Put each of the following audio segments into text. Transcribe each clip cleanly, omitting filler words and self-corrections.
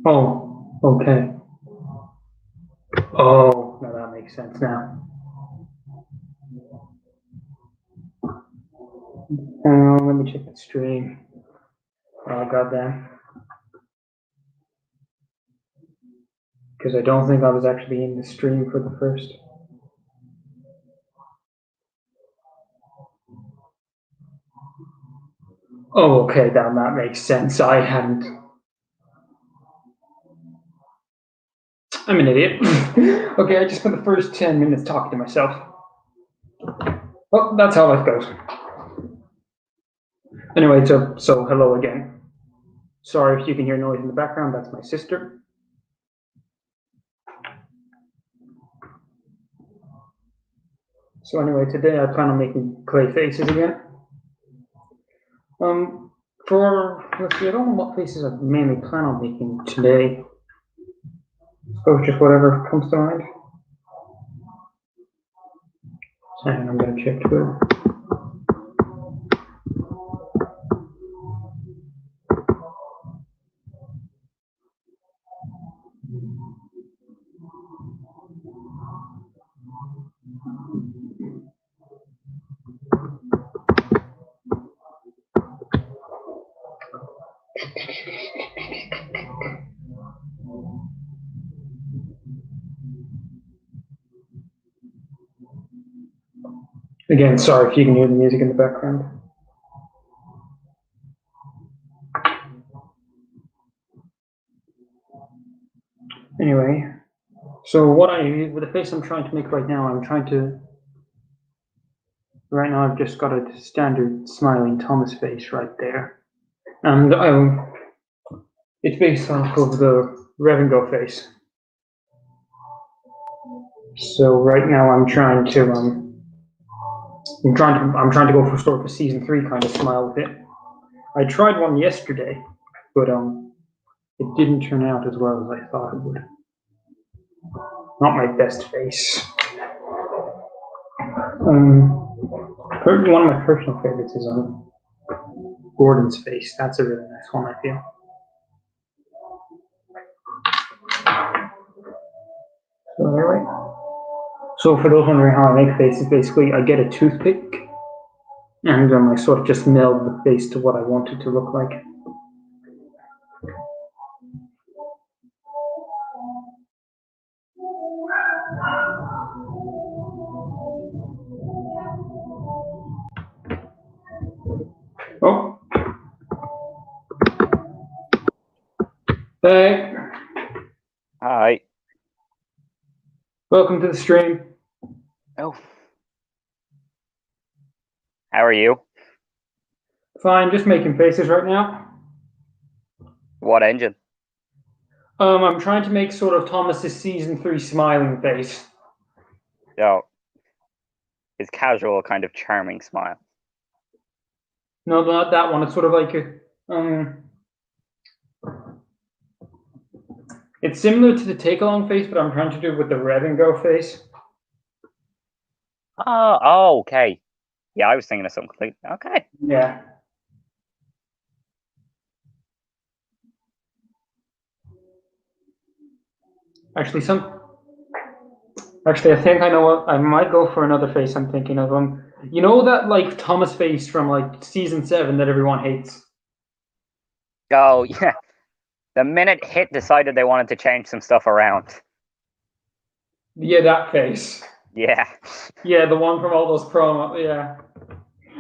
Oh, okay. Oh, now that makes sense now. Let me check the stream. Oh, goddamn. Because I don't think I was actually in the stream for the first. Oh, okay, that makes sense. I hadn't. I'm an idiot. Okay, I just spent the first 10 minutes talking to myself. Well, that's how life goes. Anyway, so hello again. Sorry if you can hear noise in the background, that's my sister. So anyway, today I plan on making clay faces again. Let's see, I don't know what faces I mainly plan on making today. So just whatever comes to mind. And I'm gonna check Twitter. Again, sorry if you can hear the music in the background. Anyway, so with the face I'm trying to make right now, right now I've just got a standard smiling Thomas face right there. And it's based off of the Revengo face. So right now I'm trying to go for sort of a season 3 kind of smile with it. I tried one yesterday, but it didn't turn out as well as I thought it would. Not my best face. One of my personal favorites is Gordon's face. That's a really nice one, I feel. So anyway, so for those wondering how I make faces, basically I get a toothpick and I sort of just meld the face to what I want it to look like. Oh. Hey. Hi. Welcome to the stream. Oh. How are you? Fine, just making faces right now. What engine? I'm trying to make sort of Thomas's season 3 smiling face. Oh. His casual, kind of charming smile. No, not that one. It's sort of like it's similar to the take along face, but I'm trying to do it with the Rev and Go face. Oh, okay. Yeah, I was thinking of something completely. Okay. Yeah. Actually, I think I know what I might go for another face. I'm thinking of you know that like Thomas face from like season 7 that everyone hates. Oh yeah. The minute Hit decided they wanted to change some stuff around. Yeah, that face. Yeah. Yeah, the one from all those promo. Yeah.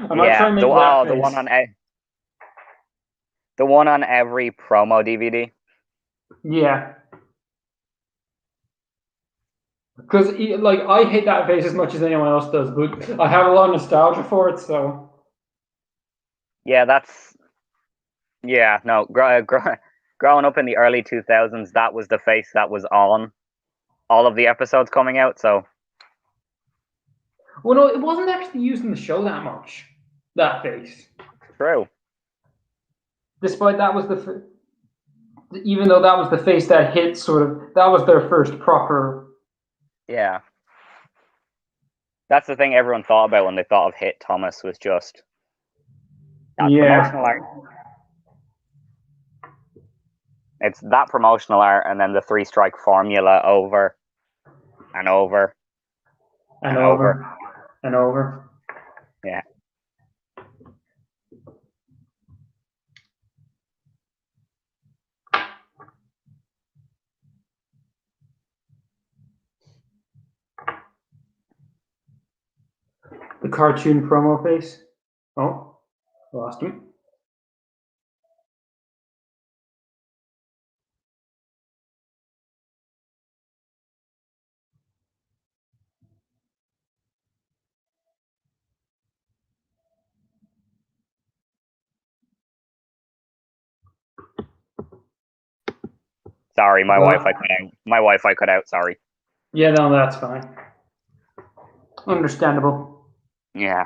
I might try and make that face. The one on every promo DVD. Yeah. Because like I hate that face as much as anyone else does, but I have a lot of nostalgia for it, so. Yeah, no. Growing up in the early 2000s, that was the face that was on all of the episodes coming out. So. Well, no, it wasn't actually used in the show that much. That face. True. Despite that was even though that was the face that Hit sort of, that was their first proper. Yeah. That's the thing everyone thought about when they thought of Hit Thomas was just that promotional art. It's that promotional art and then the 3-strike formula over and over And over. And over. Yeah. The cartoon promo face. Oh, lost him. Sorry, my Well- Wi-Fi cut out. My Wi-Fi cut out. Sorry. Yeah, no, that's fine. Understandable. Yeah.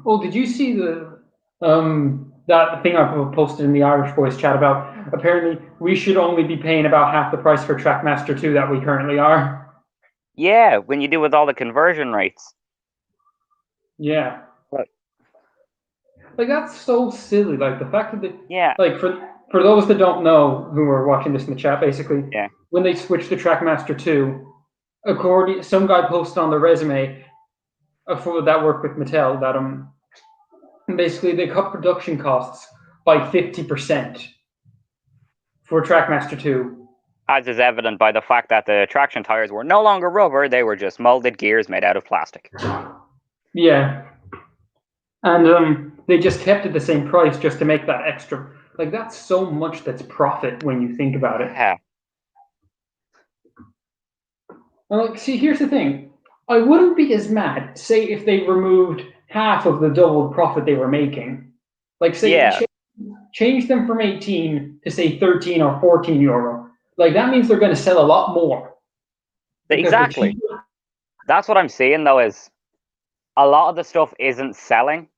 Oh, did you see the that thing I posted in the Irish Voice chat about? Apparently, we should only be paying about half the price for Trackmaster 2 that we currently are. Yeah, when you do with all the conversion rates. Yeah. What? Like that's so silly. Like the fact that they, Yeah. like for those that don't know who are watching this in the chat, basically, Yeah. when they switched to Trackmaster 2, according some guy posted on the resume for that work with Mattel that basically they cut production costs by 50% for Trackmaster 2. As is evident by the fact that the traction tires were no longer rubber, they were just molded gears made out of plastic. Yeah. And they just kept it the same price just to make that extra. Like that's so much that's profit when you think about it. Yeah. Well, like, see, here's the thing. I wouldn't be as mad, say, if they removed half of the double profit they were making. Like, say, Yeah. change them from 18 to, say, 13 or 14 euro. Like, that means they're going to sell a lot more. Exactly. That's what I'm seeing, though, is a lot of the stuff isn't selling.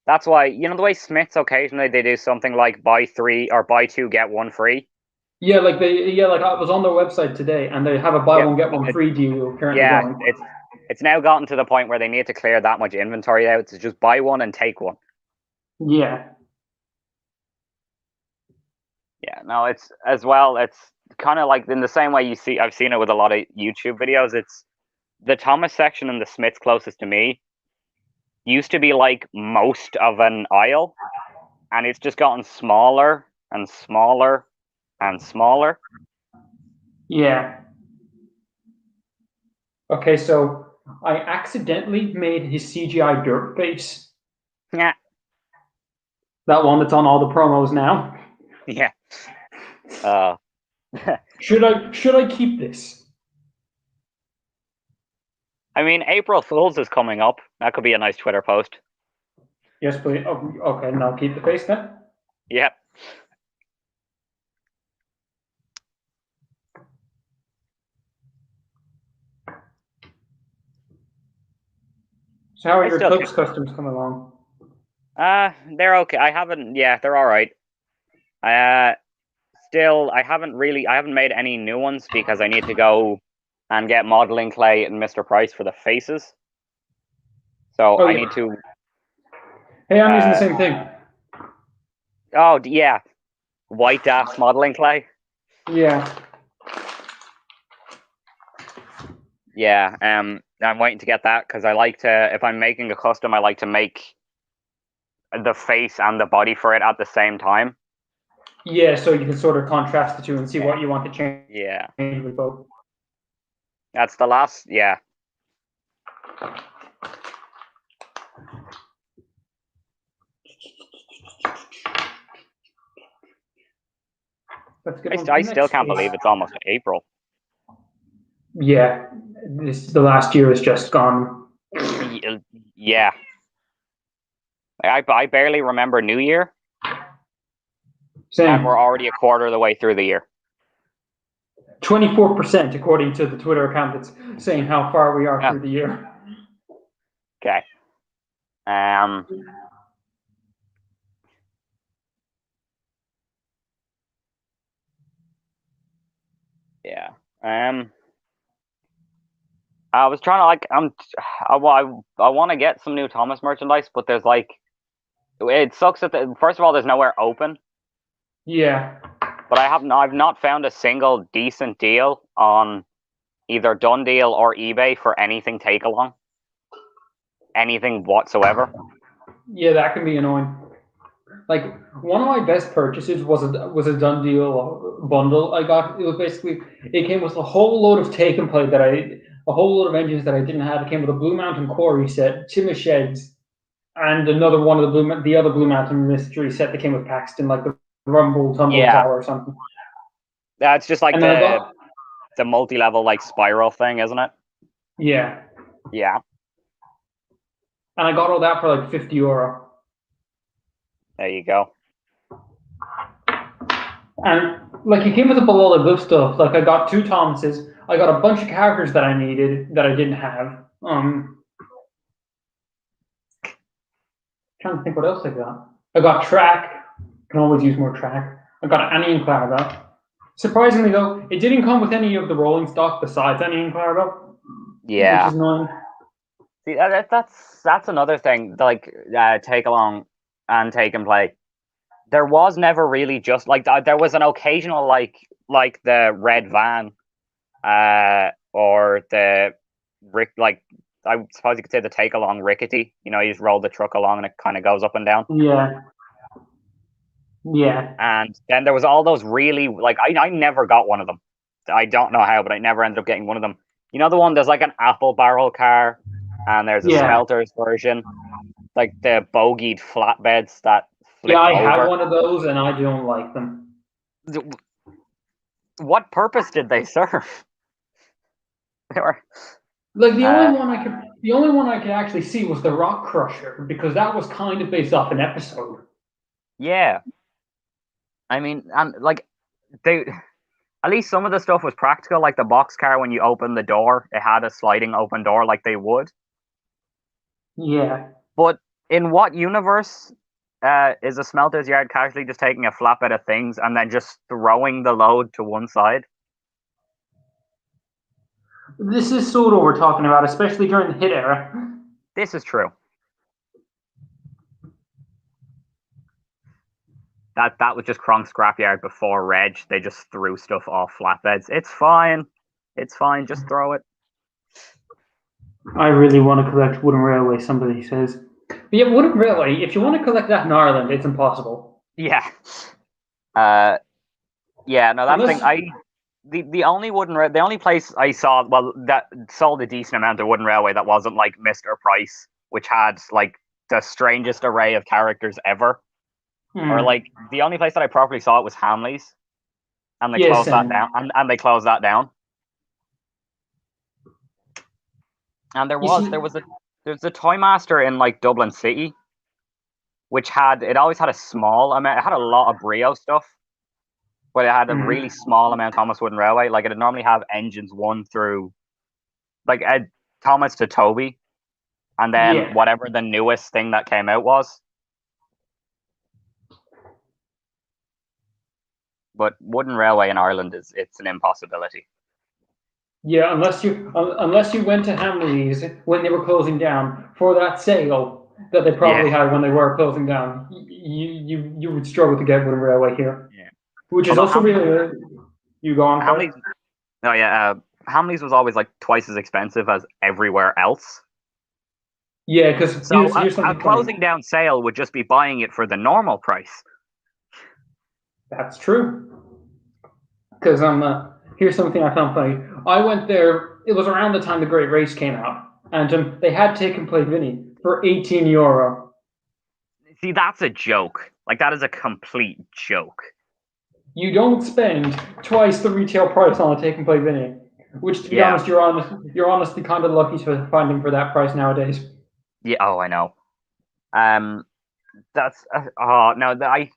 That's why, you know, the way Smiths occasionally they do something like buy 3 or buy 2, get 1 free. Yeah, like I was on their website today, and they have a buy one get one free deal currently going. It's now gotten to the point where they need to clear that much inventory out to just buy one and take one. Yeah. Yeah, no, it's as well. It's kind of like in the same way I've seen it with a lot of YouTube videos. It's the Thomas section and the Smiths closest to me used to be like most of an aisle, and it's just gotten smaller and smaller and smaller. Yeah. Okay, so I accidentally made his CGI dirt face. Yeah, That one that's on all the promos now. yeah. Should I keep this? I mean, April Fools is coming up. That could be a nice Twitter post. Yes, please. Oh, okay, now keep the face then. Yeah. So how are I your still Tux customs coming along? They're okay. I haven't. Yeah, they're all right. Still, I haven't made any new ones because I need to go and get modeling clay and Mr. Price for the faces. So Oh, I yeah. need to. Hey, I'm using the same thing. Oh yeah, white ass modeling clay. Yeah. Yeah. I'm waiting to get that because I like to. If I'm making a custom, I like to make the face and the body for it at the same time. Yeah, so you can sort of contrast the two and see what you want to change. Yeah. With both. That's the last. Yeah. Let's get I still can't believe it's almost April. Yeah, the last year is just gone. Yeah. I barely remember New Year. Same. And we're already a quarter of the way through the year. 24%, according to the Twitter account that's saying how far we are through the year. Okay. Yeah. I was trying to I want to get some new Thomas merchandise, but there's like it sucks that first of all there's nowhere open, Yeah. but I've not found a single decent deal on either Done Deal or eBay for anything take along, anything whatsoever. Yeah, that can be annoying. Like one of my best purchases was a done deal bundle I got. It was basically it came with a whole load of take and play a whole load of engines that I didn't have. It came with a Blue Mountain Quarry set, Timmy Sheds, and another one of the other Blue Mountain Mystery set that came with Paxton, like the Rumble Tumble Yeah, Tower or something. that's just like And then I got the multi-level like spiral thing, isn't it? yeah, Yeah, and I got all that for like €50. there you go. And like it came with a lot of good stuff. Like I got 2 Thomases. I got a bunch of characters that I needed that I didn't have. Trying to think what else I got. I got Track. Can always use more Track. I got Annie and Clara. Surprisingly though, it didn't come with any of the rolling stock besides Annie and Clara, Yeah. which is annoying. See, that's another thing. Like take along and take and play. There was never really just like there was an occasional like the red van, or the like I suppose you could say the take along rickety. You know, you just roll the truck along and it kind of goes up and down. Yeah. Yeah. And then there was all those really like I never got one of them. I don't know how, but I never ended up getting one of them. You know the one there's like an apple barrel car, and there's a smelters version, like the bogeyed flatbeds that flip I over. have one of those, and I don't like them. What purpose did they serve? They were like the only one I could actually see was the Rock Crusher, because that was kind of based off an episode. Yeah, I mean, and like they. At least some of the stuff was practical, like the boxcar. When you open the door, it had a sliding open door, like they would. Yeah. But in what universe is a smelter's yard casually just taking a flatbed of things and then just throwing the load to one side? This is sort of what we're talking about, especially during the hit era. This is true. That was just Kronk's scrapyard before Reg. They just threw stuff off flatbeds. It's fine. It's fine. Just throw it. I really want to collect Wooden Railway, somebody says. But yeah, Wooden Railway, if you want to collect that in Ireland, it's impossible. Yeah. Yeah, no, that thing, the only the only place I saw, well, that sold a decent amount of Wooden Railway that wasn't like Mr. Price, which had like the strangest array of characters ever. Or like the only place that I properly saw it was Hamley's, and they closed that down. And they closed that down. And there was a Toy Master in like Dublin City, which always had a small amount. It had a lot of Brio stuff, but it had a really small amount of Thomas Wooden Railway. Like it'd normally have engines 1 through, like Thomas to Toby, and then whatever the newest thing that came out was. But Wooden Railway in Ireland it's an impossibility. Yeah, unless you went to Hamley's when they were closing down for that sale that they probably had when they were closing down, you would struggle to get Wooden Railway here. Yeah, which is also really you go on. Hamley's, Hamley's was always like twice as expensive as everywhere else. Yeah, because a closing down sale would just be buying it for the normal price. That's true. Because here's something I found funny. I went there. It was around the time the Great Race came out, and they had Take and Play Vinny for €18. See, that's a joke. Like that is a complete joke. You don't spend twice the retail price on a Take and Play Vinny, which, to be honest, you're honestly kind of lucky to find them for that price nowadays. Yeah. Oh, I know. That's no.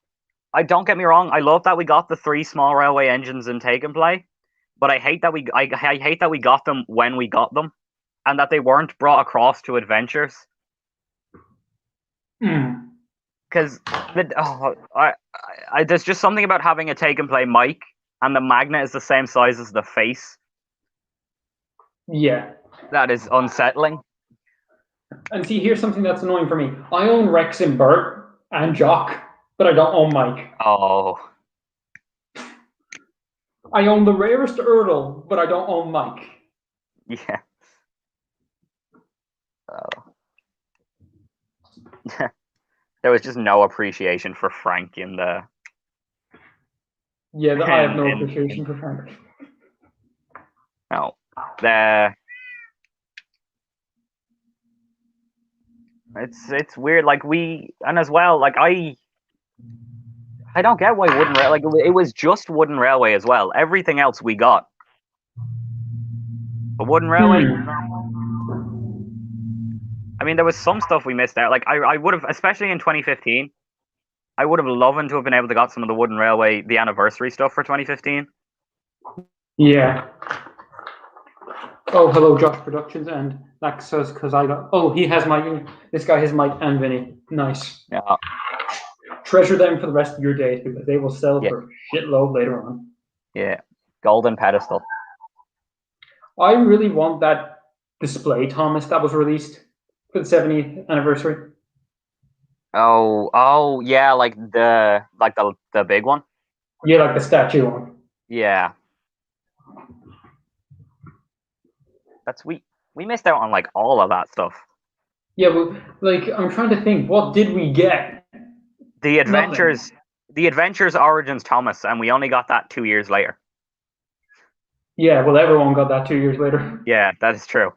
I don't get me wrong. I love that we got the 3 small railway engines in Take and Play, but I hate that I hate that we got them when we got them, and that they weren't brought across to Adventures. Because there's just something about having a Take and Play mic, and the magnet is the same size as the face. Yeah, That is unsettling. And see, here's something that's annoying for me. I own Rex and Bert and Jock, but I don't own Mike. Oh, I own the rarest Erdl, but I don't own Mike. yeah. Oh. There was just no appreciation for Frank in the. Yeah, I have no in- appreciation for Frank. No, the. It's weird. Like and as well, like I don't get why Wooden Railway. Like it was just Wooden Railway as well. Everything else we got, but Wooden Railway. I mean, there was some stuff we missed out. Like I would have, especially in 2015, I would have loved to have been able to got some of the Wooden Railway, the anniversary stuff for 2015. Yeah. Oh, hello, Josh Productions, and that says because I got. Oh, he has Mike. This guy has Mike and Vinny. Nice. Yeah, Treasure them for the rest of your days because they will sell Yeah. for shitload later on. yeah, golden pedestal. I really want that display Thomas that was released for the 70th anniversary. Oh, yeah, like the big one. Yeah, like the statue one. Yeah, that's we missed out on like all of that stuff. Yeah, but like I'm trying to think, what did we get? The Adventures Origins Thomas, and we only got that 2 years later. Yeah, well, everyone got that 2 years later. Yeah, that is true.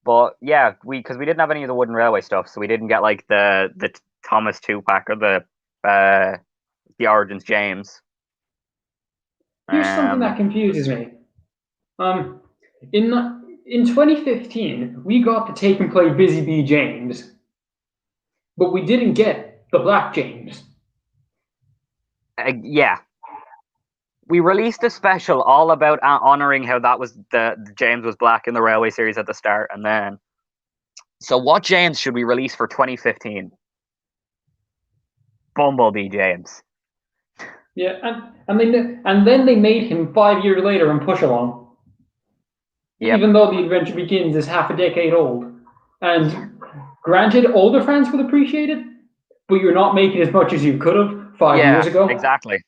But yeah, because we didn't have any of the Wooden Railway stuff, so we didn't get like the Thomas 2-pack or the Origins James. Here's something that confuses me. In 2015, we got to take and play Busy Bee James, but we didn't get the Black James. Yeah. We released a special all about honoring how that was the James was black in the Railway series at the start, and then. So what James should we release for 2015? Bumblebee James. Yeah, and then they made him 5 years later in Push Along. Yep. Even though The Adventure Begins is half a decade old. And granted, older fans would appreciate it, but you're not making as much as you could have 5 years ago. Exactly.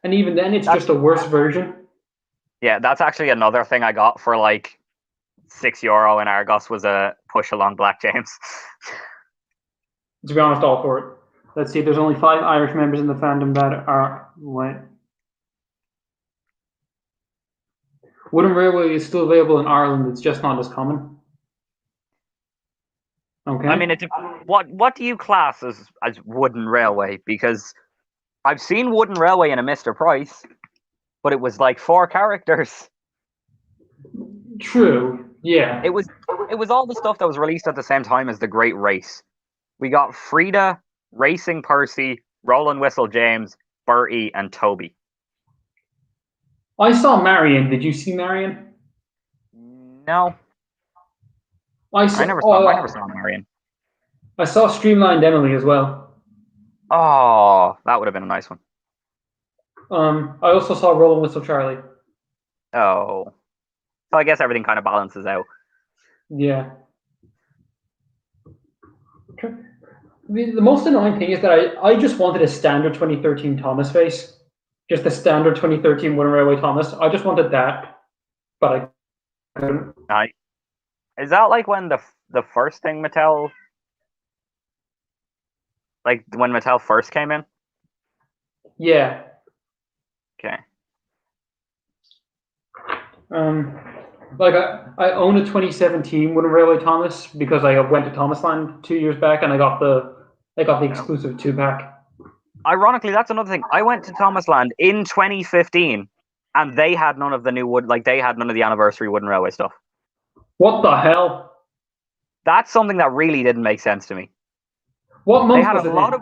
And even then, it's just a worse version. Yeah, that's actually another thing I got for like €6 in Argos was a Push Along Black James. To be honest, all for it. Let's see, there's only 5 Irish members in the fandom that are... What? Wooden Railway is still available in Ireland, it's just not as common. Okay. I mean, what do you class as Wooden Railway? Because I've seen Wooden Railway in a Mr. Price, but it was like 4 characters. True, yeah. It was all the stuff that was released at the same time as The Great Race. We got Frida, Racing Percy, Roland Whistle James, Bertie, and Toby. I saw Marion. Did you see Marion? No. I never saw Marion. I saw Streamlined Emily as well. Oh, that would have been a nice one. I also saw Roland Whistle Charlie. Oh. So I guess everything kind of balances out. Yeah. The most annoying thing is that I just wanted a standard 2013 Thomas face. Just the standard 2013 Wooden Railway Thomas. I just wanted that, but I couldn't. Is that like when the first thing Mattel, like when Mattel first came in? Yeah. Okay. Like I own a 2017 Wooden Railway Thomas because I went to Thomasland 2 years back and I got the exclusive 2-pack. Ironically, that's another thing. I went to Thomasland in 2015, and they had none of the new they had none of the anniversary Wooden Railway stuff. What the hell? That's something that really didn't make sense to me. What month they had was a it lot in?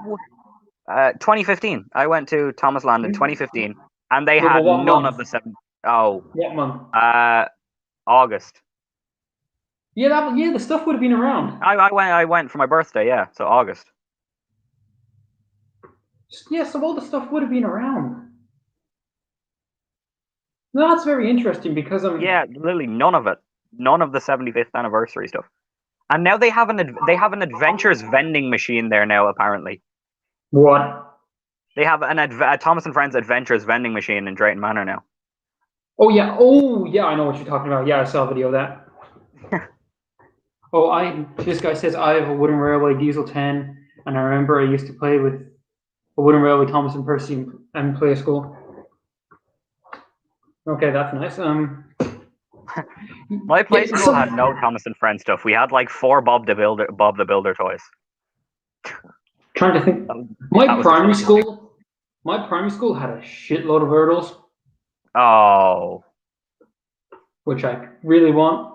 of 2015. I went to Thomasland in 2015, and they had none month? of the 7. Oh. What month? August. Yeah, the stuff would have been around. I went for my birthday. Yeah, so August. Yeah, so all the stuff would have been around. No, that's very interesting because Yeah, literally none of it. None of the 75th anniversary stuff. And now they have an adventures vending machine there now. Apparently, what? they have a Thomas and Friends Adventures vending machine in Drayton Manor now. Oh yeah, I know what you're talking about. Yeah, I saw a video of that. This guy says I have a wooden railway diesel 10, and I remember I used to play with a wooden railway Thomas and Percy and play a school. Okay, that's nice. My play yeah, school had no Thomas and Friends stuff. We had like 4 Bob the Builder toys. Trying to think. That My was the primary funny thing. school had a shitload of hurdles, Oh, which I really want.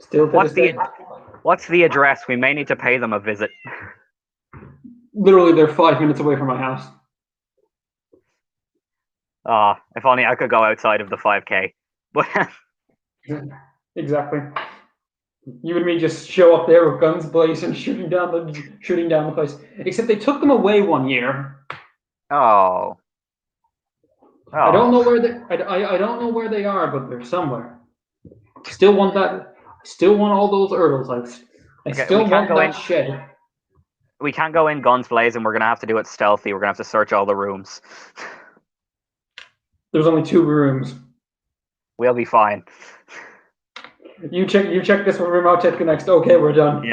Still to what's this day. what's the address? We may need to pay them a visit. Literally, they're 5 minutes away from my house. Ah, if only I could go outside of the 5K. But Exactly. You and me just show up there with guns blazing, shooting down the place. Except they took them away one year. oh, I don't know where I don't know where they are, but they're somewhere. Still want that. Still want all those Earls. I Okay, still want that shed. We can't go in guns blazing. We're gonna have to do it stealthy. We're gonna have to search all the rooms. There's only 2 rooms. We'll be fine. You check this one room. I'll check the next. Okay, we're done.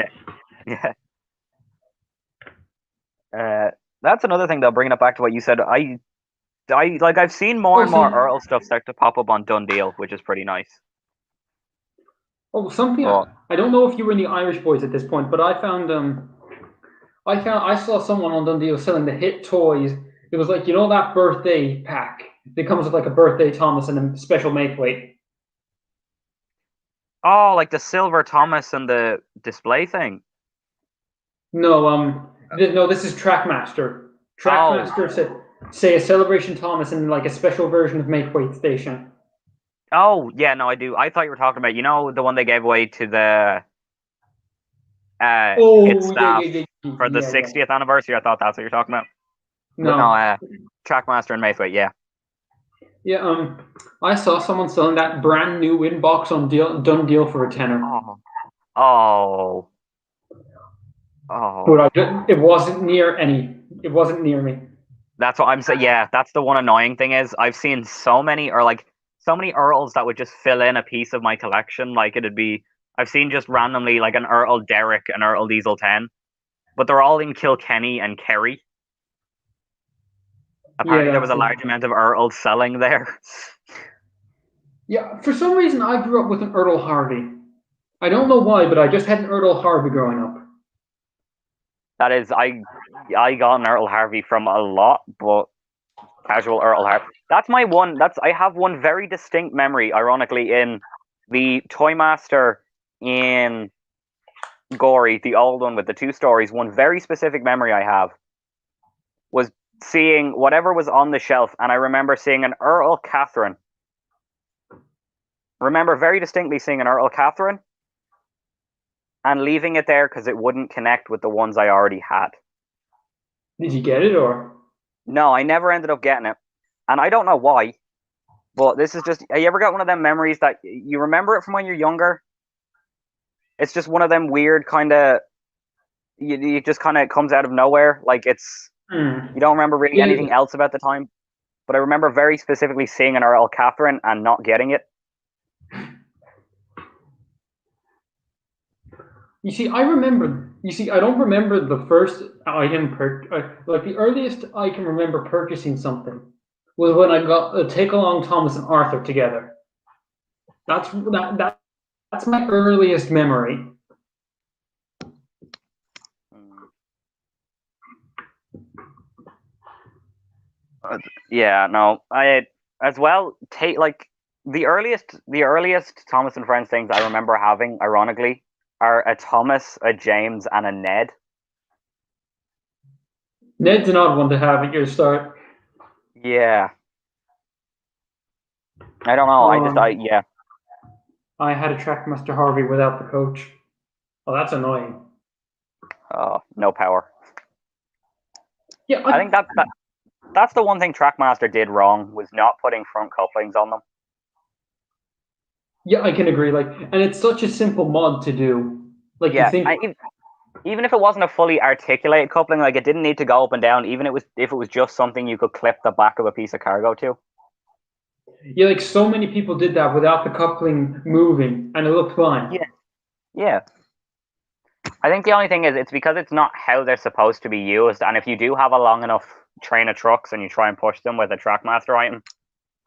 Yeah. That's another thing though. Bringing it back to what you said, I've seen more and more Earl stuff start to pop up on Done Deal, which is pretty nice. Oh, something. I don't know if you were in the Irish Boys at this point, but I saw someone on Dundee was selling the hit toys. It was like, that birthday pack. It comes with like a birthday Thomas and a special make weight. Oh, like the silver Thomas and the display thing. No, this is Trackmaster. Trackmaster said, say a celebration Thomas and like a special version of make weight station. Oh yeah, no, I do. I thought you were talking about the one they gave away to the hit staff for the 60th anniversary. I thought that's what you're talking about. No, Trackmaster and Maithwaite, yeah. Yeah, I saw someone selling that brand new inbox on Done Deal for a tenner. Oh. But it wasn't near me. That's what I'm saying. Yeah, that's the one annoying thing is I've seen so many Earls that would just fill in a piece of my collection. Like I've seen just randomly like an Earl Derek, an Earl Diesel 10, but they're all in Kilkenny and Kerry. Apparently, there was a large amount of Earls selling there. Yeah, for some reason, I grew up with an Earl Harvey. I don't know why, but I just had an Earl Harvey growing up. That is, I got an Earl Harvey from a lot, but casual Earl Harvey. That's my one. I have one very distinct memory, ironically, in the Toymaster in Gorey, the old one with the 2 stories. One very specific memory I have was seeing whatever was on the shelf, and I remember seeing an Earl Catherine. Remember very distinctly seeing an Earl Catherine and leaving it there because it wouldn't connect with the ones I already had. Did you get it, or? No, I never ended up getting it. And I don't know why, but this is just... Have you ever got one of them memories that you remember it from when you're younger? It's just one of them weird kind of... It just kind of comes out of nowhere. Like it's... You don't remember really anything else about the time. But I remember very specifically seeing an Earl Catherine and not getting it. You see, I don't remember the first item like the earliest I can remember purchasing something was when I got a Take Along Thomas and Arthur together. That's my earliest memory. Yeah, no, I as well take like the earliest Thomas and Friends things I remember having, ironically, are a Thomas, a James, and a Ned. Ned's an odd one to have at your start. Yeah. I don't know. I had a Trackmaster Harvey without the coach. Oh, that's annoying. Oh, no power. Yeah, I think that's the one thing Trackmaster did wrong, was not putting front couplings on them. Yeah, I can agree. Like, and it's such a simple mod to do. Like, you Yeah, think, even if it wasn't a fully articulated coupling, like it didn't need to go up and down. Even if it was just something you could clip the back of a piece of cargo to. yeah, like so many people did that without the coupling moving, and it looked fine. Yeah, yeah. I think the only thing is it's because it's not how they're supposed to be used, and if you do have a long enough train of trucks and you try and push them with a Trackmaster item,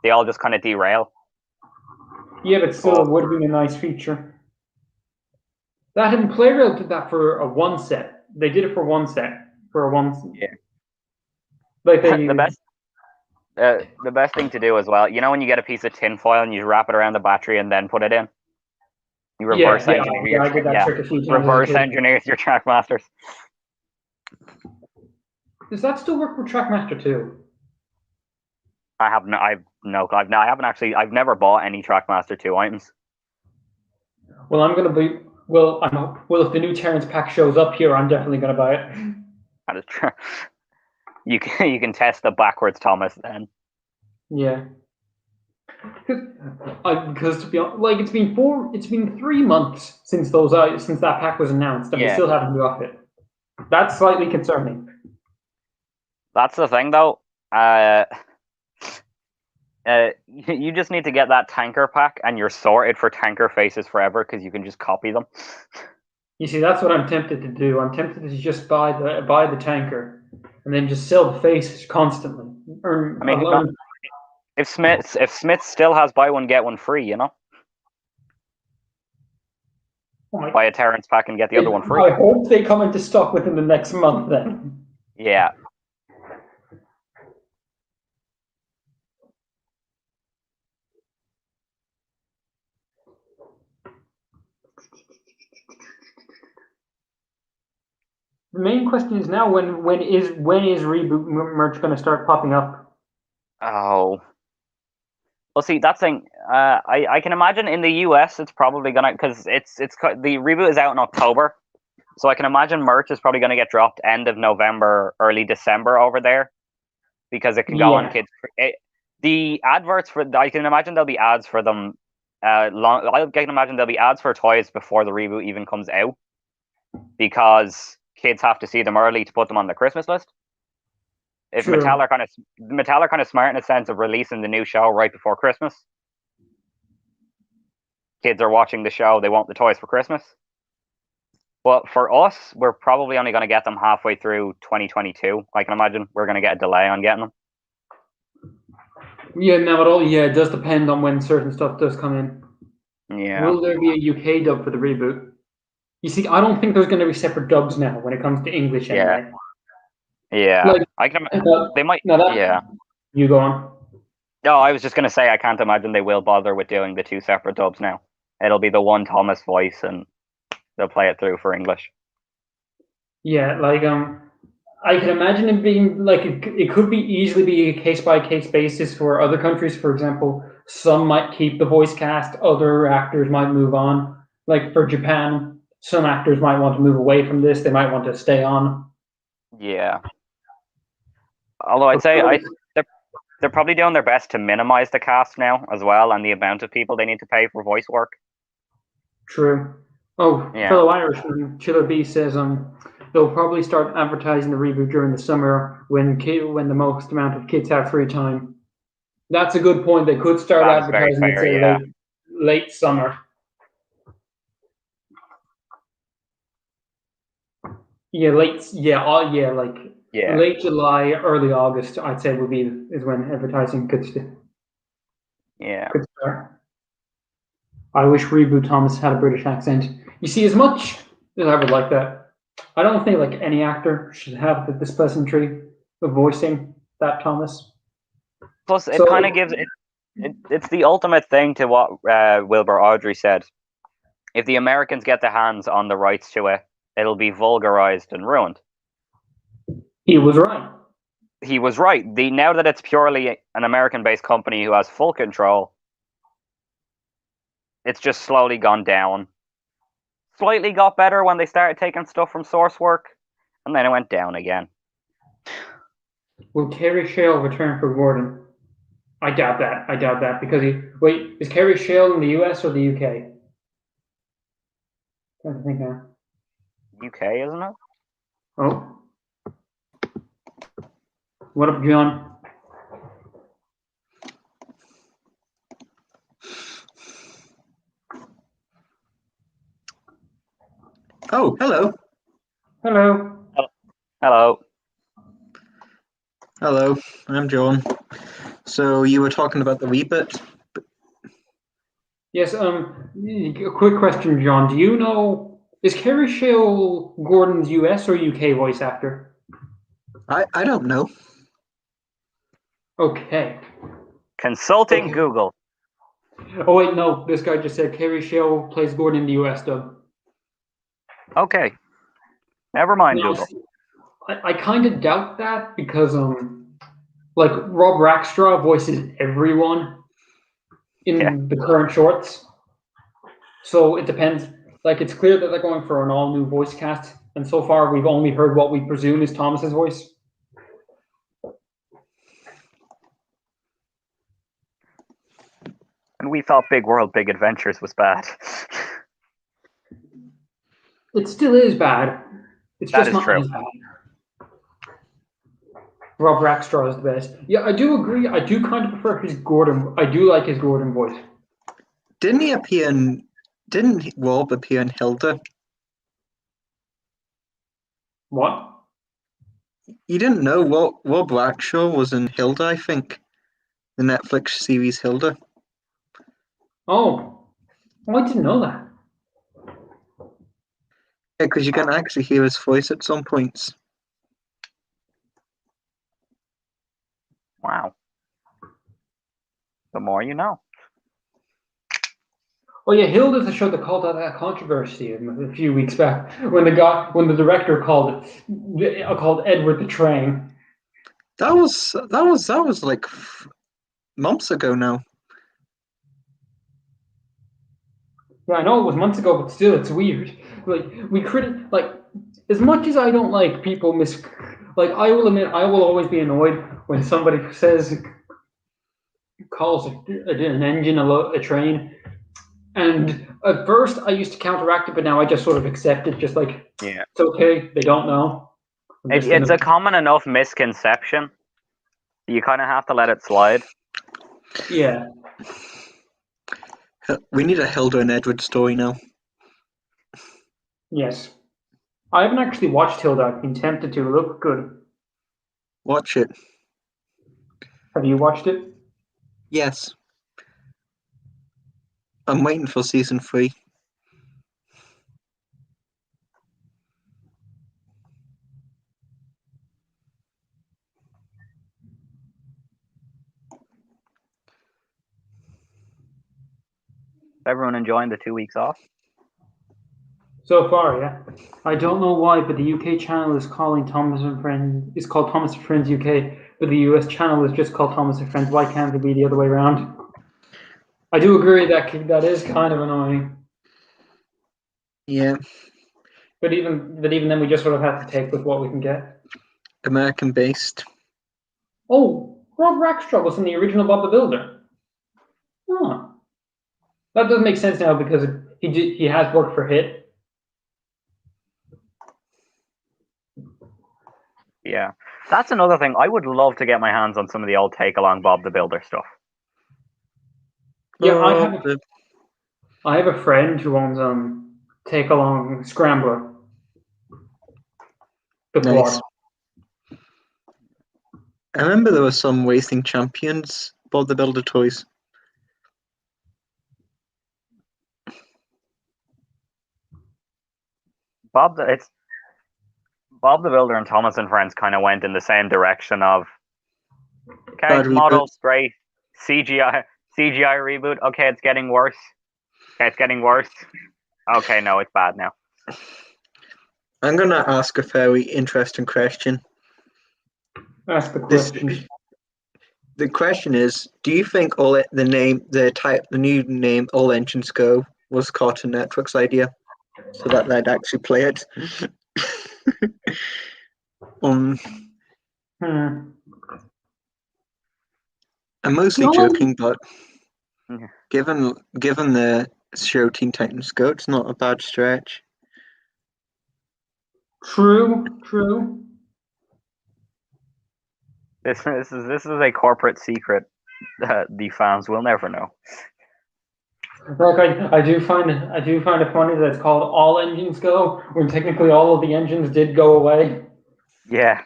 they all just kind of derail. Yeah, but still, But it would have been a nice feature. That and Playrail did that for a one set. They did it for one set for a one. yeah, Like the they, best thing to do as well. You know when you get a piece of tin foil and you wrap it around the battery and then put it in, you yeah, reverse yeah, engineer yeah. your I did that yeah, trick a few times as a reverse kid. engineer your Trackmasters. Does that still work for Trackmaster too? I have no, I've no, I've no, I haven't actually, I've never bought any Trackmaster 2 items. Well, I'm gonna be. Well, I'm. Well, if the new Terrence pack shows up here, I'm definitely gonna buy it. That is true. You can test the backwards Thomas then. Yeah. Because to be honest, like it's been 3 months since since that pack was announced, and they Yeah, still haven't got it. That's slightly concerning. that's the thing though. You just need to get that tanker pack, and you're sorted for tanker faces forever because you can just copy them. You see, that's what I'm tempted to do. I'm tempted to just buy the tanker, and then just sell the faces constantly. Earn I mean, alone. if Smith still has buy one get one free, Oh my! buy a Terrence pack and get the other one free. I hope they come into stock within the next month. Then. Yeah. The main question is now when is reboot merch going to start popping up? Oh. Well, see, that thing. I can imagine in the US it's probably gonna because the reboot is out in October, so I can imagine merch is probably gonna get dropped end of November, early December over there because it can go on Yeah, kids. The adverts for I can imagine there'll be ads for them. I can imagine there'll be ads for toys before the reboot even comes out because kids have to see them early to put them on the Christmas list. If true. Mattel are kind of smart in a sense of releasing the new show right before Christmas. Kids are watching the show, they want the toys for Christmas. But for us, we're probably only going to get them halfway through 2022. I can imagine we're going to get a delay on getting them. Yeah, it does depend on when certain stuff does come in. Yeah. Will there be a UK dub for the reboot? You see, I don't think there's going to be separate dubs now when it comes to English Yeah. anyway. Yeah. Like, I can. They might. no, that Yeah. you go on. No, I was just going to say I can't imagine they will bother with doing the two separate dubs now. It'll be the one Thomas voice, and they'll play it through for English. Yeah, like I can imagine it being like it could be easily be a case by case basis for other countries. For example, some might keep the voice cast, other actors might move on. Like for Japan, some actors might want to move away from this. They might want to stay on. Yeah. Although I'd say they're probably doing their best to minimize the cast now as well and the amount of people they need to pay for voice work. True. Oh, Yeah. fellow Irishman, Chiller B says they'll probably start advertising the reboot during the summer when the most amount of kids have free time. That's a good point. They could start That is very advertising it fair, say yeah. late summer. Yeah, like Yeah. late July, early August. I'd say is when advertising Yeah. could start. I wish Reboot Thomas had a British accent. You see, as much as I would like that, I don't think like any actor should have this pleasantry of voicing that Thomas. Plus it So kind of gives it's the ultimate thing to what Wilbur Audrey said. If the Americans get their hands on the rights to it, it'll be vulgarized and ruined. he was right. He was right. Now that it's purely an American-based company who has full control, it's just slowly gone down. Slightly got better when they started taking stuff from Sourcework, and then it went down again. Will Terry Shale return for Gordon? I doubt that. I doubt that because wait, is Kerry Shale in the US or the UK? Trying to think now. UK, isn't it? Oh, what up, John? Oh, hello. Hello. Hello. Hello, I'm John. So you were talking about the wee bit? Yes. A quick question, John. Do you know is Kerry Shale Gordon's US or UK voice actor? I don't know. Okay. Consulting Okay. Google. Oh wait, no. This guy just said Kerry Shale plays Gordon in the US dub. Okay. Never mind, Now, Google. I kind of doubt that because like Rob Rackshaw voices everyone in Yeah. the current shorts. So it depends. Like it's clear that they're going for an all new voice cast, and so far we've only heard what we presume is Thomas's voice. And we thought Big World, Big Adventures was bad. It still is bad. It's That just is not true. as bad. Rob Rackstraw is the best. Yeah, I do agree. I do kind of prefer his Gordon. I do like his Gordon voice. Didn't Rob appear in Hilda? What? You didn't know Rob Rackshaw was in Hilda, I think. The Netflix series Hilda. Oh, I didn't know that. Yeah, because you can actually hear his voice at some points. Wow. The more you know. Oh yeah, Hilda's the show that called out that controversy a few weeks back when the director called Edward the Train. That was like months ago now. Yeah, I know it was months ago, but still, it's weird. Like as much as I don't like people like I will admit I will always be annoyed when somebody calls an engine a train. And at first, I used to counteract it, but now I just sort of accept it. Just like Yeah. it's okay, they don't know. It's a common enough misconception. You kind of have to let it slide. Yeah. We need a Hilda and Edward story now. Yes. I haven't actually watched Hilda. I've been tempted to. It looked good. Watch it. Have you watched it? Yes. I'm waiting for season 3. Everyone enjoying the 2 weeks off? So far, yeah. I don't know why, but the UK channel is calling Thomas and Friends. It's called Thomas and Friends UK, but the US channel is just called Thomas and Friends. Why can't it be the other way around? I do agree that that is kind of annoying. Yeah. But even then, we just sort of have to take with what we can get. American based. Oh, Rob Rackstraw was in the original Bob the Builder. Oh, that does make sense now because he has worked for Hit. Yeah. That's another thing. I would love to get my hands on some of the old Take Along Bob the Builder stuff. Yeah, I have a friend who owns Take Along Scrambler. The Nice. quad. I remember there were some Racing Champions Bob the Builder toys. Bob the Builder and Thomas and Friends kind of went in the same direction of okay, Bad models great, CGI reboot. Okay, it's getting worse. Okay, it's getting worse. Okay, no, it's bad now. I'm gonna ask a very interesting question. Ask the question. The question is: do you think the new name All Engines Go was Cartoon Network's idea, so that they'd actually play it? I'm mostly No. joking, but Yeah. given the show Teen Titans Go, it's not a bad stretch. True. This is a corporate secret that the fans will never know. Like I do find it funny that it's called All Engines Go, when technically all of the engines did go away. Yeah.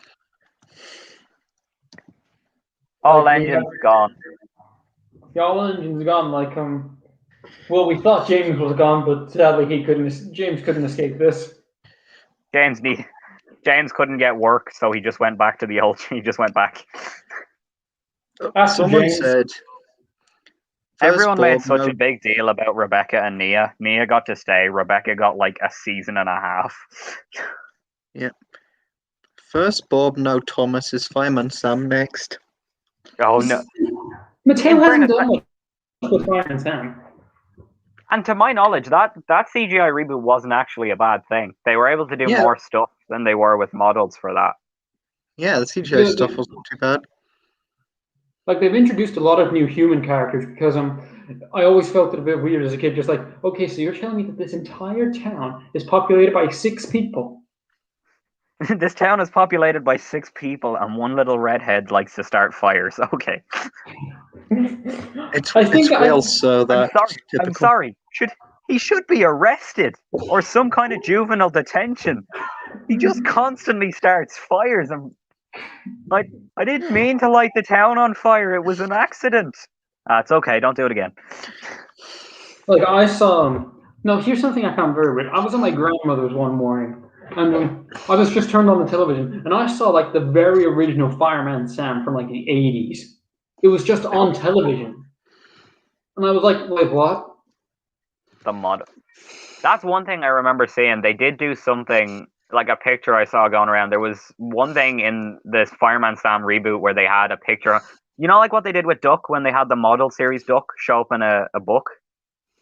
All Like, engines gone. Yeah, all engines gone. Like well, we thought James was gone, but sadly James couldn't escape this. James couldn't get work, so he just went back to the old. He just went back. Someone James. said. Everyone made Bob, such no, a big deal about Rebecca and Nia. Nia got to stay. Rebecca got like a season and a half. first Bob, now Thomas is Fireman Sam next. Oh no! Mattel In hasn't fairness, done much with Fireman Sam. and to my knowledge, that CGI reboot wasn't actually a bad thing. They were able to do Yeah. more stuff than they were with models for that. Yeah, the CGI Yeah, stuff wasn't too bad. Like they've introduced a lot of new human characters because I always felt it a bit weird as a kid, just like, okay, so you're telling me that this entire town is populated by 6 people. This town is populated by 6 people, and one little redhead likes to start fires. Okay. It's I think Wales, so that's I'm typical. sorry. He should be arrested or some kind of juvenile detention. He just constantly starts fires, and I didn't mean to light the town on fire. It was an accident. It's okay. Don't do it again. Like I saw. No, here's something I found very weird. I was at my grandmother's one morning, and I was just turned on the television, and I saw like the very original Fireman Sam from like the '80s. It was just on television, and I was like, "Wait, what?" The mod. That's one thing I remember seeing. They did do something like a picture I saw going around. There was one thing in this Fireman Sam reboot where they had a picture. You know, like what they did with Duck when they had the model series Duck show up in a book.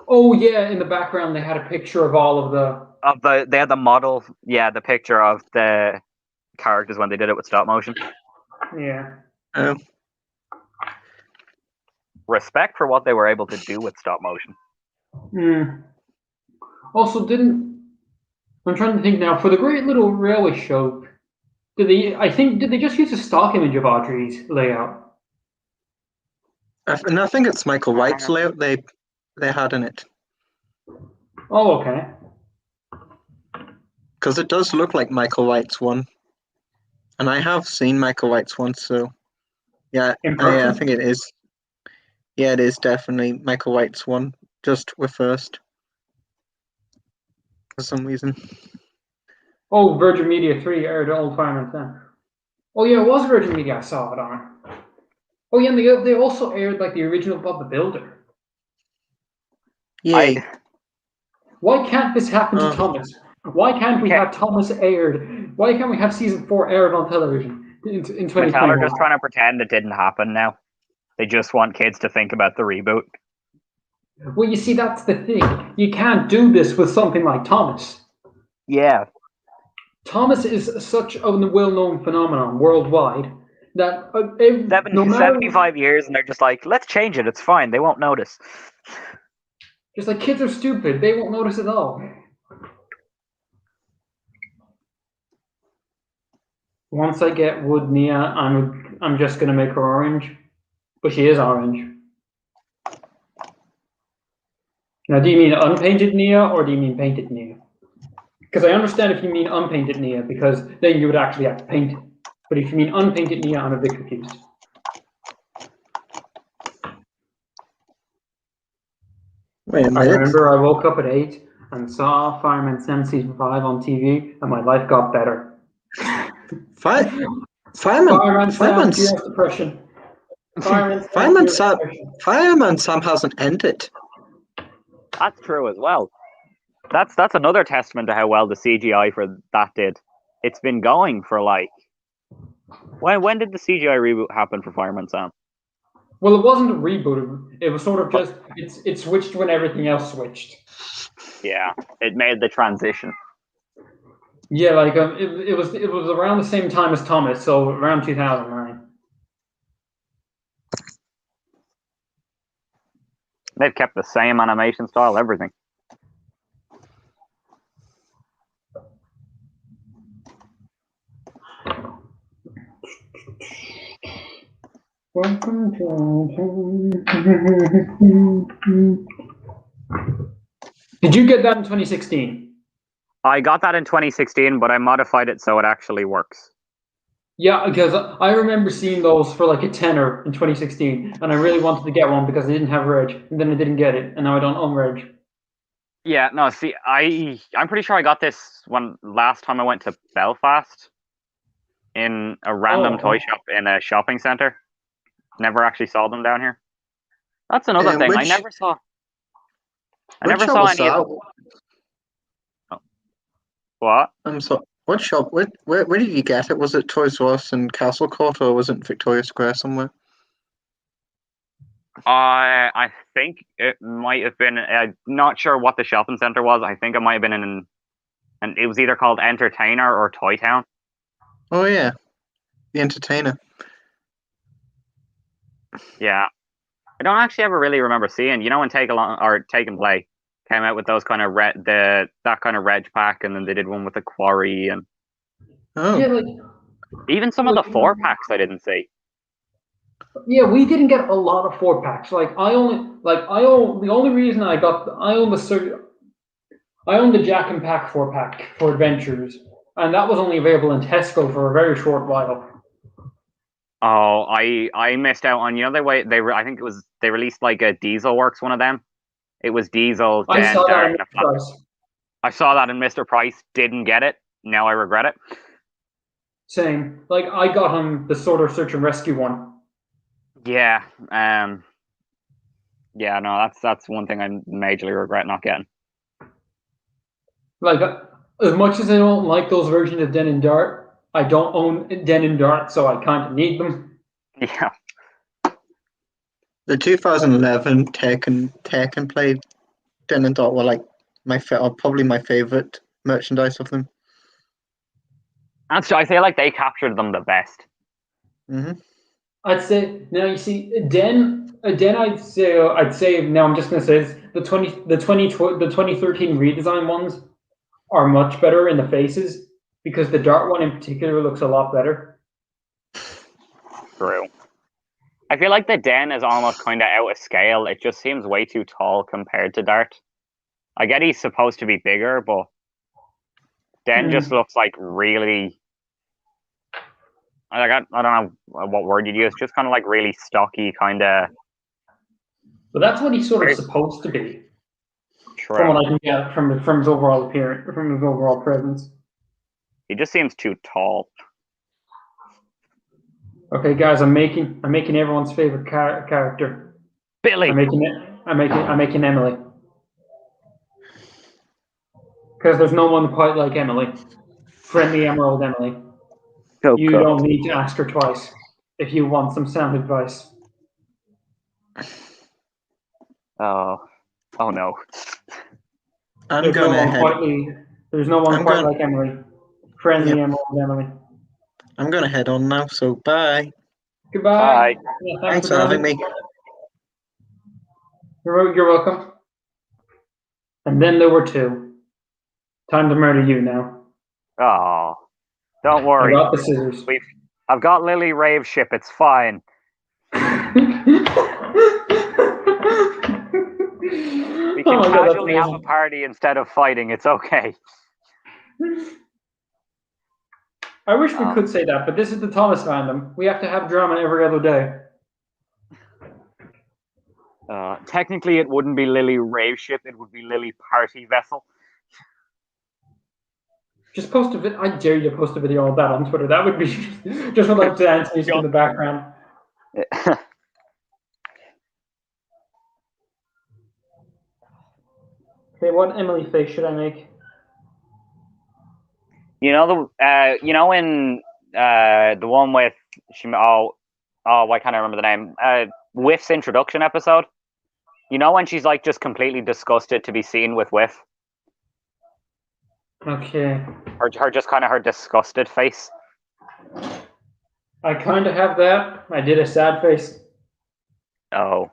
Oh yeah, in the background they had a picture of all of the. They had the model, the picture of the characters when they did it with stop motion. Yeah. Respect for what they were able to do with stop motion. Also, I'm trying to think now, for the Great Little Railway Show, did they just use a stock image of Audrey's layout? And I think it's Michael White's layout they had in it. Oh, okay. Because it does look like Michael White's one. And I have seen Michael White's one, so yeah, I think it is. Yeah, it is definitely Michael White's one, just reversed. For some reason. Oh, Virgin Media 3 aired Old Fireman Sam. Oh yeah, it was Virgin Media I saw it on. Oh yeah, and they also aired like the original Bob the Builder. Yay. Why can't this happen to Thomas? Why can't we have Thomas aired? Why can't we have season 4 aired on television in 2021? Mattel are just trying to pretend it didn't happen now. They just want kids to think about the reboot. Well, you see, that's the thing. You can't do this with something like Thomas. Yeah. Thomas is such a well-known phenomenon worldwide that 75 years, and they're just like, let's change it. It's fine. They won't notice. Just like kids are stupid. They won't notice at all. Once I get Wood Nia, I'm just gonna make her orange, but she is orange. Now, do you mean unpainted Nia or do you mean painted Nia? Because I understand if you mean unpainted Nia, because then you would actually have to paint it. But if you mean unpainted Nia, I'm a bit confused. Wait a minute. I remember I woke up at 8 and saw Fireman Sam season 5 on TV, and my life got better. Fireman Sam cures depression. Fireman Sam hasn't ended. That's true as well. That's another testament to how well the CGI for that did. It's been going for like... When did the CGI reboot happen for Fireman Sam? Well, it wasn't a reboot. It was sort of just... It switched when everything else switched. Yeah, it made the transition. Yeah, like it was around the same time as Thomas, so around 2009. They've kept the same animation style, everything. Welcome to. Did you get that in 2016? I got that in 2016, but I modified it so it actually works. Yeah, because I remember seeing those for like a tenner in 2016, and I really wanted to get one because I didn't have Reg, and then I didn't get it, and now I don't own Reg. Yeah, no, see, I'm pretty sure I got this one last time I went to Belfast in a random toy shop in a shopping centre. Never actually saw them down here. That's another thing. I never saw any of. What? I'm sorry. What shop? Where did you get it? Was it Toys R Us in Castle Court, or was it Victoria Square somewhere? I think it might have been. I'm not sure what the shopping centre was. I think it might have been in, and it was either called Entertainer or Toy Town. Oh yeah, the Entertainer. Yeah, I don't actually ever really remember seeing. You know, when Take Along or Take and Play came out with those kind of that kind of Reg pack, and then they did one with the Quarry and Oh Yeah, even some of the 4-packs I didn't see. yeah, we didn't get a lot of 4-packs. The only reason I own the Jack and Pack 4-pack for Adventures, and that was only available in Tesco for a very short while. Oh, I missed out on, you know, I think it was, they released like a Diesel Works one of them. It was Diesel, I Dan, saw that Derek, in and a Flap. Price. I saw that in Mr. Price, didn't get it. Now I regret it. Same. Like I got him the Sort of Search and Rescue one. Yeah. Yeah, no, that's one thing I majorly regret not getting. Like as much as I don't like those versions of Den and Dart, I don't own Den and Dart, so I kind of need them. Yeah. The 2011 Take and Play Den and Dot were like probably my favorite merchandise of them. And so I feel like they captured them the best. Mm-hmm. I'd say now you see Den. I'd say now I'm just gonna say this, the 2013 redesign ones are much better in the faces because the Dart one in particular looks a lot better. True. I feel like the Den is almost kind of out of scale. It just seems way too tall compared to Dart. I get he's supposed to be bigger, but Den just looks like really. I don't know what word you'd use. Just kind of like really stocky, kind of. But that's what he's sort of supposed to be. True. From what I can get from his overall appearance, from his overall presence. He just seems too tall. Okay, guys, I'm making everyone's favorite character. Billy. I'm making Emily. Because there's no one quite like Emily. Friendly Emerald Emily. Oh, you God. don't need to ask her twice if you want some sound advice. Oh no. There's no one quite like Emily. Friendly Emerald Emily. I'm gonna head on now, so bye. Goodbye. Bye. Yeah, Thanks for having me. You're welcome. And then there were two. Time to murder you now. Oh, don't worry. I got the scissors. I've got Lily Rave ship. It's fine. We can casually have a party instead of fighting. It's okay. I wish we could say that, but this is the Thomas fandom. We have to have drama every other day. Technically, it wouldn't be Lily Rave ship. It would be Lily Party Vessel. Just post a video. I dare you to post a video of that on Twitter. That would be just with like dance music in the background. Okay, what Emily face should I make? You know in the one with why can't I remember the name? Whiff's introduction episode. You know when she's like just completely disgusted to be seen with Whiff? Okay. Her just kind of her disgusted face. I kind of have that. I did a sad face. Oh.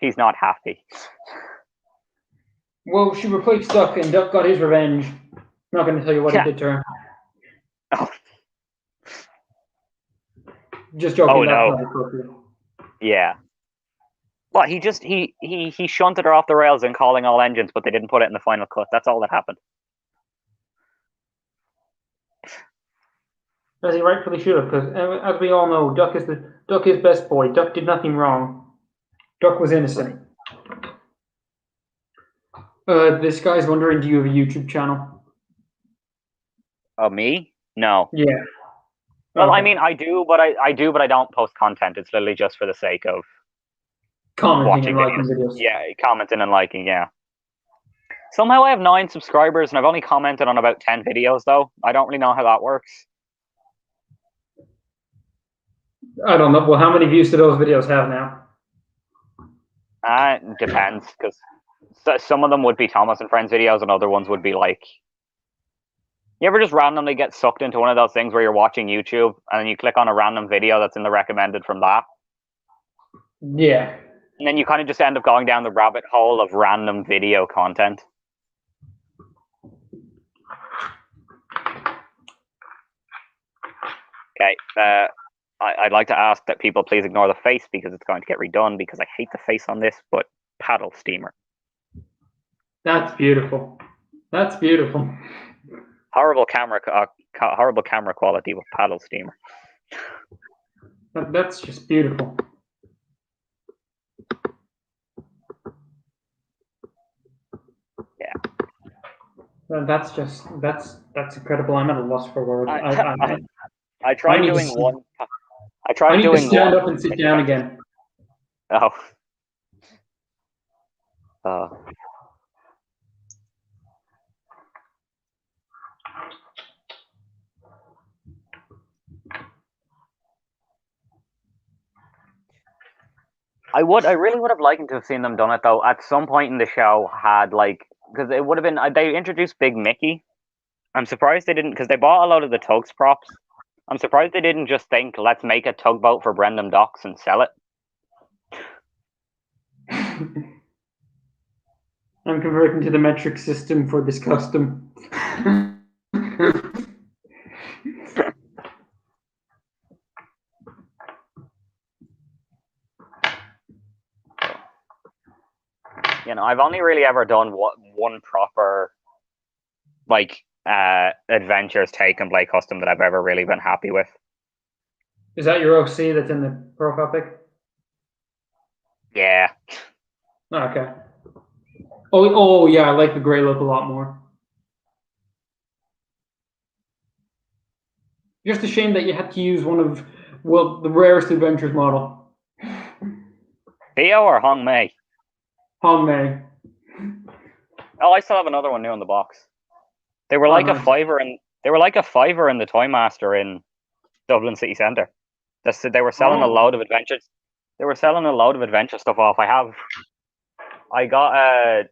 He's not happy. Well, she replaced Duck, and Duck got his revenge. I'm not going to tell you what he did to her. Oh. Just joking. Oh, that's no. not appropriate. Yeah. But he shunted her off the rails in calling all engines, but they didn't put it in the final cut. That's all that happened. As he rightfully should have, because as we all know, Duck is best boy. Duck did nothing wrong. Duck was innocent. This guy's wondering, do you have a YouTube channel? Oh, me? No. Yeah. Well, Okay. I mean, I do, but I don't post content. It's literally just for the sake of Commenting watching and liking videos. Yeah, commenting and liking, yeah. Somehow I have 9 subscribers, and I've only commented on about 10 videos, though. I don't really know how that works. I don't know. Well, how many views do those videos have now? It depends, because some of them would be Thomas and Friends videos, and other ones would be like... You ever just randomly get sucked into one of those things where you're watching YouTube, and then you click on a random video that's in the recommended from that? Yeah. And then you kind of just end up going down the rabbit hole of random video content. Okay, I'd like to ask that people please ignore the face because it's going to get redone because I hate the face on this, but paddle steamer. That's beautiful. That's beautiful. Horrible camera quality with paddle steamer. That's just beautiful. Yeah. That's incredible. I'm at a loss for words. I tried doing one. I tried doing one. I need to stand up and sit down again. Oh. I really would have liked to have seen them done it though. At some point in the show, had like because it would have been they introduced Big Mickey. I'm surprised they didn't because they bought a lot of the tugs props. I'm surprised they didn't just think let's make a tugboat for Brendam Docks and sell it. I'm converting to the metric system for this custom. You know, I've only really ever done one proper, like, Adventures Take and Play custom that I've ever really been happy with. Is that your OC that's in the profile pic? Yeah. Oh, okay. Oh, yeah, I like the gray look a lot more. Just a shame that you had to use one of, well, the rarest Adventures model. Theo or Hong Mei? Hong Mei. Oh, I still have another one new in the box. They were like nice. a $5 in the Toy Master in Dublin City Centre. They were selling a load of adventures. They were selling a load of adventure stuff off. I got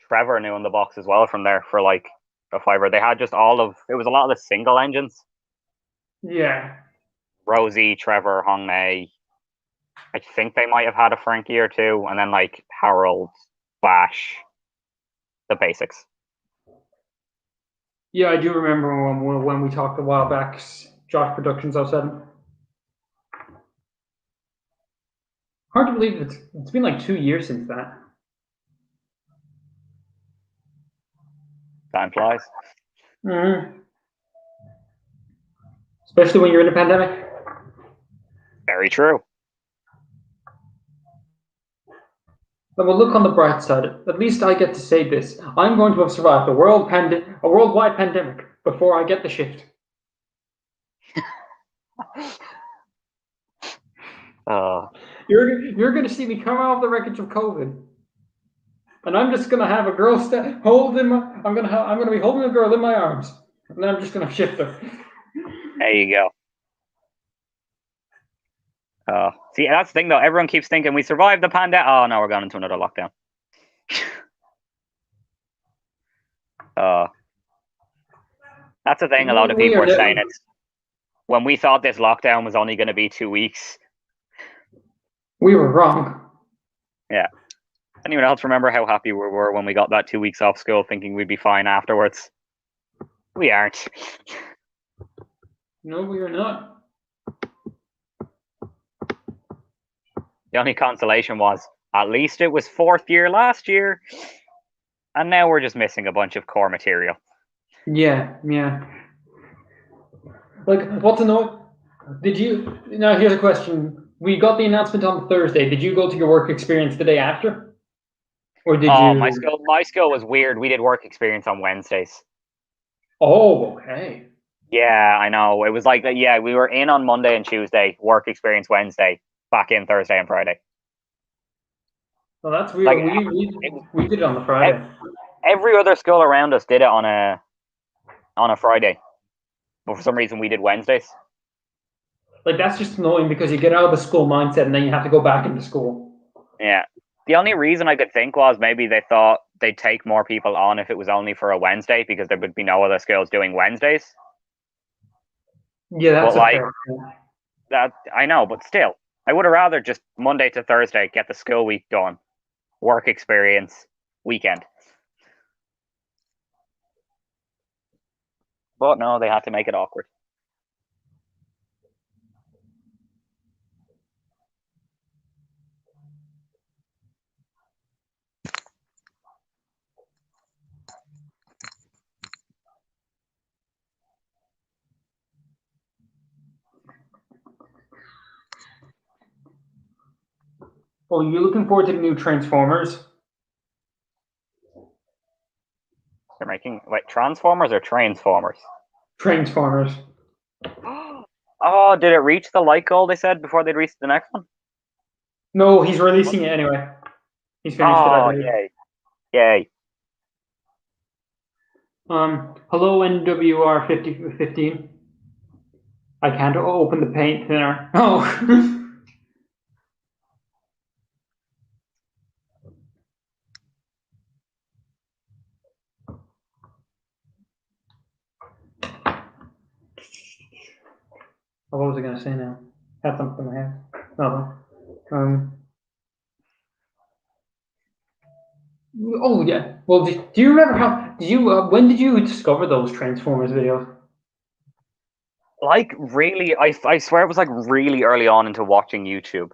Trevor new in the box as well from there for like a $5. They had just it was a lot of the single engines. Yeah. Rosie, Trevor, Hong Mei. I think they might have had a Frankie or two, and then like Harold, Bash, the basics. Yeah, I do remember when we talked a while back, Josh Productions 07. Hard to believe it's been like 2 years since that. Time flies. Mm-hmm. Especially when you're in a pandemic. Very true. But we'll look on the bright side. At least I get to say this. I'm going to have survived a worldwide pandemic before I get the shift. You're going to see me come out of the wreckage of COVID, and I'm just going to have a girl I'm going to be holding a girl in my arms, and then I'm just going to shift her. There you go. See, that's the thing though. Everyone keeps thinking we survived the pandemic. Oh, now we're going into another lockdown. That's the thing. A lot of people are saying it's when we thought this lockdown was only going to be 2 weeks. We were wrong. Anyone else remember how happy we were when we got that 2 weeks off school, thinking we'd be fine afterwards? We aren't. No, we are not. The only consolation was at least it was fourth year last year, and now we're just missing a bunch of core material. Yeah. Like, what's annoying? Now here's a question. We got the announcement on Thursday. Did you go to your work experience the day after? Or did you? My school was weird. We did work experience on Wednesdays. Oh, okay. Yeah, I know. It was like that. Yeah, we were in on Monday and Tuesday, work experience Wednesday, back in Thursday and Friday. Well, that's weird. Like, we did it on the Friday. Every other school around us did it on a Friday, but for some reason we did Wednesdays. Like, that's just annoying because you get out of the school mindset and then you have to go back into school. Yeah. The only reason I could think was maybe they thought they'd take more people on if it was only for a Wednesday because there would be no other schools doing Wednesdays. Yeah, that's But, fair point. That I know, but still, I would have rather just Monday to Thursday get the school week done, work experience, weekend. But no, they had to make it awkward. Oh, you're looking forward to the new Transformers? They're making Transformers or Transformers? Transformers. Oh, did it reach the light goal they said before they'd reach the next one? No, he's releasing it anyway. He's finished it, I believe. Yay. Hello NWR 5015. I can't open the paint thinner. Oh. What was I going to say now? Had something in my head. Oh yeah. Well, do you remember when did you discover those Transformers videos? Like really, I swear it was like really early on into watching YouTube.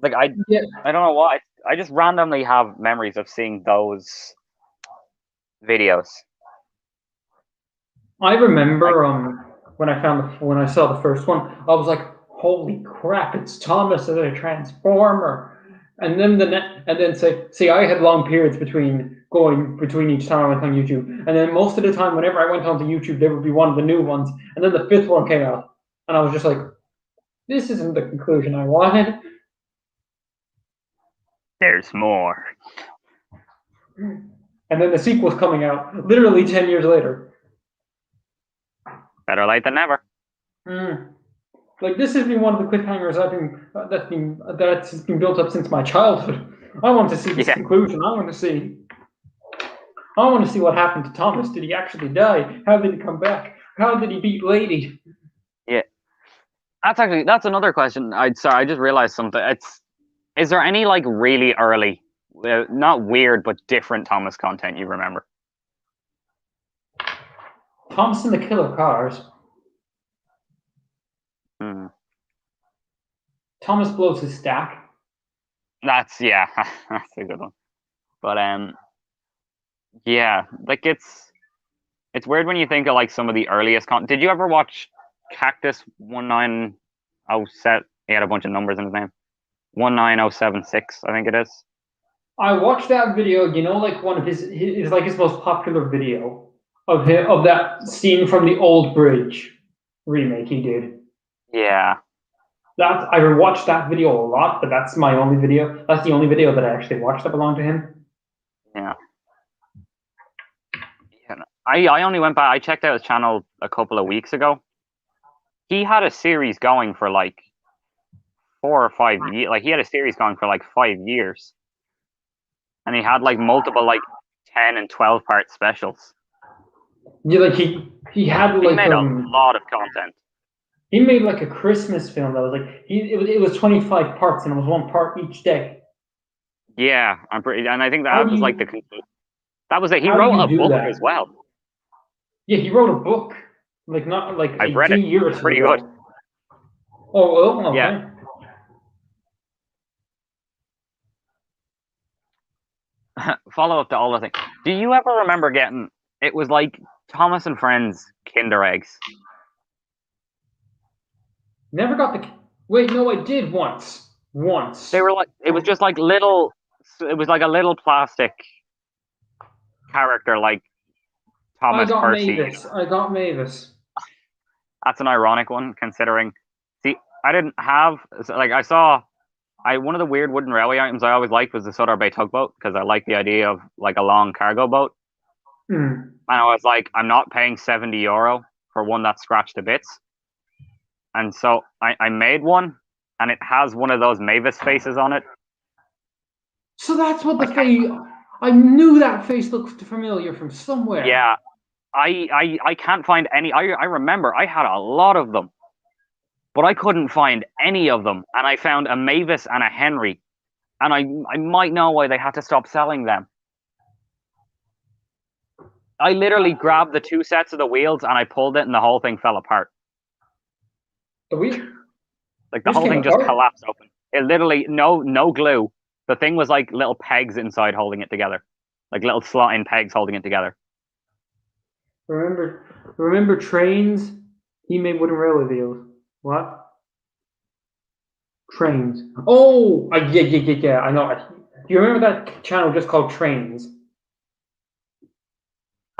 Like I don't know why. I just randomly have memories of seeing those videos. I remember when I saw the first one, I was like, "Holy crap! It's Thomas as a Transformer!" And then say I had long periods between each time I went on YouTube, and then most of the time, whenever I went onto YouTube, there would be one of the new ones, and then the fifth one came out, and I was just like, "This isn't the conclusion I wanted." There's more. And then the sequel's coming out literally 10 years later. Better late than never. Like, this has been one of the cliffhangers that's been built up since my childhood. I want to see this conclusion. I want to see what happened to Thomas. Did he actually die? How did he come back? How did he beat Lady? Yeah, that's another question. I just realized something. Is there any like really early, not weird but different Thomas content you remember? Thomas and the Killer Cars. Thomas blows his stack. That's a good one. But yeah, like it's weird when you think of like some of the earliest Did you ever watch Cactus 1907? He had a bunch of numbers in his name. 19076, I think it is. I watched that video. You know, like one of his most popular video of that scene from the Old Bridge remake he did. Yeah. I rewatched that video a lot, but that's my only video. That's the only video that I actually watched that belonged to him. Yeah. I only went back. I checked out his channel a couple of weeks ago. He had a series going for like 4 or 5 years. Like he had a series going for like 5 years, and he had like multiple like 10 and 12-part specials. Yeah, like he had like he made a lot of content. He made like a Christmas film that was like it was 25 parts and it was one part each day. Yeah, I'm pretty, and I think How that do was like you that was it. He how do wrote you a do book that? as well. Yeah, he wrote a book, like not like I've a read few it. years It's pretty good. ago. Oh, Yeah. okay. Follow up to all the things. Do you ever remember getting? It was like Thomas and Friends Kinder eggs. Never got the. Wait, no, I did once. Once. They were like, it was just like little. It was like a little plastic character, like I Thomas got Percy. Mavis. I got Mavis. That's an ironic one, considering. See, I didn't have like I saw. One of the weird wooden railway items I always liked was the Sutter Bay tugboat because I like the idea of like a long cargo boat. Hmm. And I was like, I'm not paying €70 for one that's scratched to bits. And so I made one, and it has one of those Mavis faces on it. So that's what the Like, face. I knew that face looked familiar from somewhere. yeah, I can't find any. I remember I had a lot of them, but I couldn't find any of them. And I found a Mavis and a Henry, and I might know why they had to stop selling them. I literally grabbed the two sets of the wheels and I pulled it, and the whole thing fell apart. The wheel. Like the This whole came thing just apart? collapsed open. It literally no glue. The thing was like little pegs inside holding it together, like little slot-in pegs holding it together. Remember trains? He made wooden railway wheels. What? Trains. Oh, yeah. I know. Do you remember that channel just called Trains?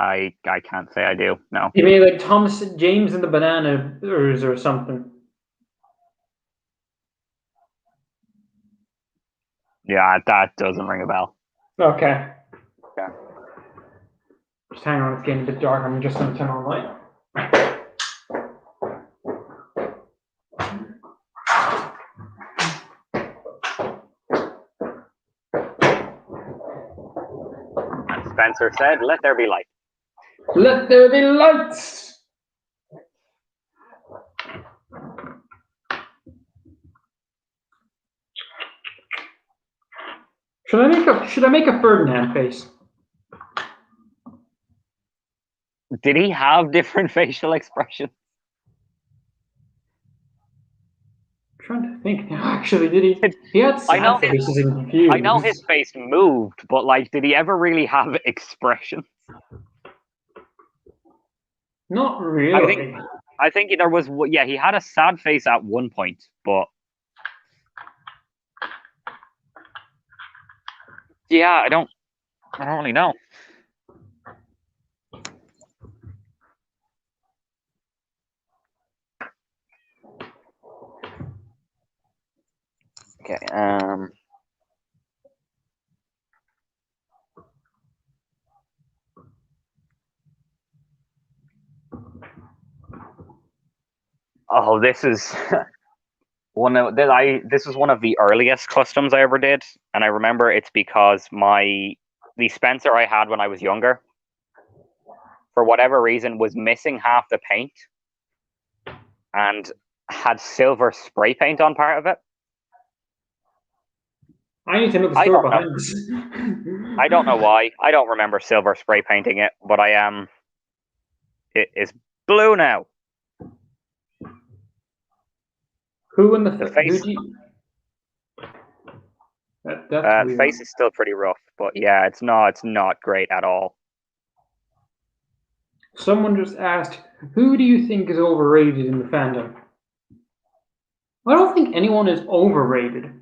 I can't say I do. No. He made like Thomas James and the Bananas or something. Yeah, that doesn't ring a bell. Okay. Okay. Just hang on, it's getting a bit dark. I'm just going to turn on light. And Spencer said, "Let there be light." Let there be lights. Should I make a Ferdinand face? Did he have different facial expressions? I'm trying to think. Actually, did he? He had sad faces and confused. I know his face moved, but like, did he ever really have expressions? Not really. I think there was. Yeah, he had a sad face at one point, but yeah, I don't really know. Okay. Oh, this is this was one of the earliest customs I ever did, and I remember it's because the Spencer I had when I was younger, for whatever reason, was missing half the paint and had silver spray paint on part of it. I need to know the story behind this. I don't know why. I don't remember silver spray painting it, but it is blue now. Who in the face? The face is still pretty rough, but yeah, it's not great at all. Someone just asked, who do you think is overrated in the fandom? I don't think anyone is overrated.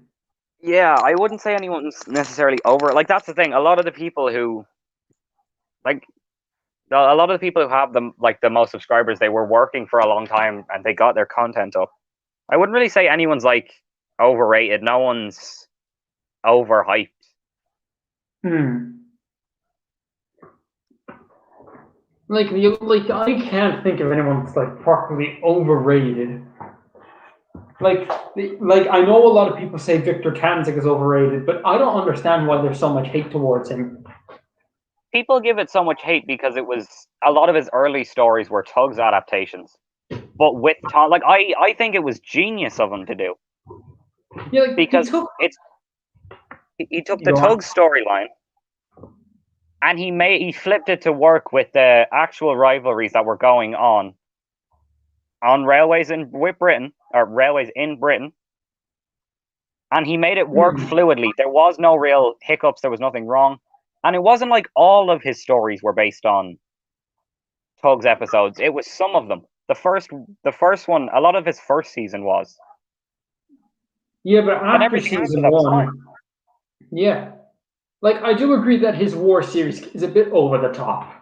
Yeah, I wouldn't say anyone's necessarily over. Like, that's the thing. A lot of the people who, like, a lot of the people who have the most subscribers, they were working for a long time and they got their content up. I wouldn't really say anyone's like overrated. No one's overhyped. Like I can't think of anyone that's like properly overrated. Like I know a lot of people say Victor Kanzik is overrated, but I don't understand why there's so much hate towards him. People give it so much hate because a lot of his early stories were Tugs adaptations. but with Tom, like I think it was genius of him to do, Yeah, like because he took the Tug storyline and he flipped it to work with the actual rivalries that were going on railways with Britain, or railways in Britain, and he made it work fluidly. There was no real hiccups. There was nothing wrong, and it wasn't like all of his stories were based on Tug's episodes. It was some of them. The first one, a lot of his first season was. Yeah, but after everything season after that was one, fine. yeah, like I do agree that his war series is a bit over the top.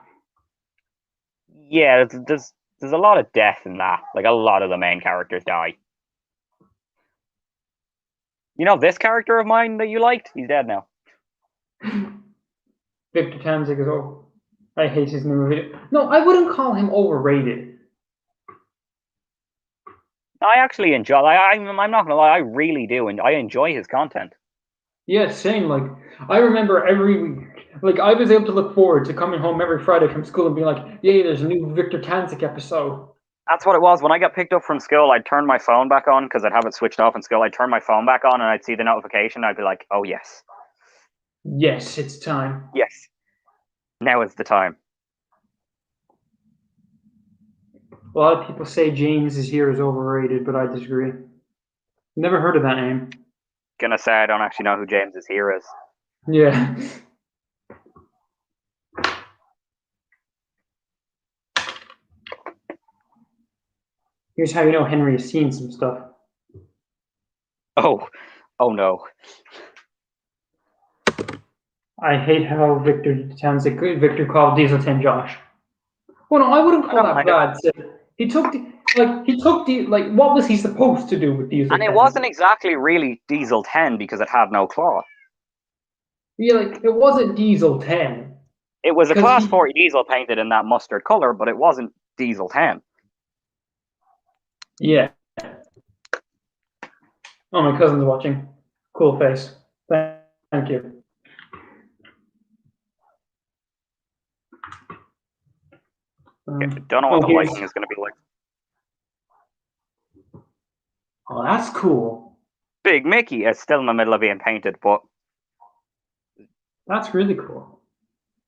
Yeah, there's a lot of death in that. Like a lot of the main characters die. You know this character of mine that you liked? He's dead now. Victor Tanzig is over. I hate his new video. No, I wouldn't call him overrated. I actually enjoy. I'm not gonna lie. I really do, and I enjoy his content. Yeah, same. Like I remember every week, like I was able to look forward to coming home every Friday from school and being like, "Yay, there's a new Victor Tanzig episode." That's what it was. When I got picked up from school, I'd turn my phone back on because I'd have it switched off in school. I'd turn my phone back on and I'd see the notification. I'd be like, "Oh yes, yes, it's time." Yes, now is the time. A lot of people say James is here is overrated, but I disagree. Never heard of that name. Gonna say I don't actually know who James is here is. Yeah. Here's how you know Henry has seen some stuff. Oh no. I hate how Victor called Diesel 10 Josh. Well, no, I wouldn't call that bad. He took what was he supposed to do with Diesel 10? And it wasn't exactly really Diesel 10 because it had no claw. Yeah, like it wasn't Diesel 10. It was a Class 40 Diesel painted in that mustard color, but it wasn't Diesel 10. Yeah. Oh, my cousin's watching. Cool face. Thank you. Don't know what the lighting is going to be like. Oh, that's cool. Big Mickey is still in the middle of being painted, but that's really cool.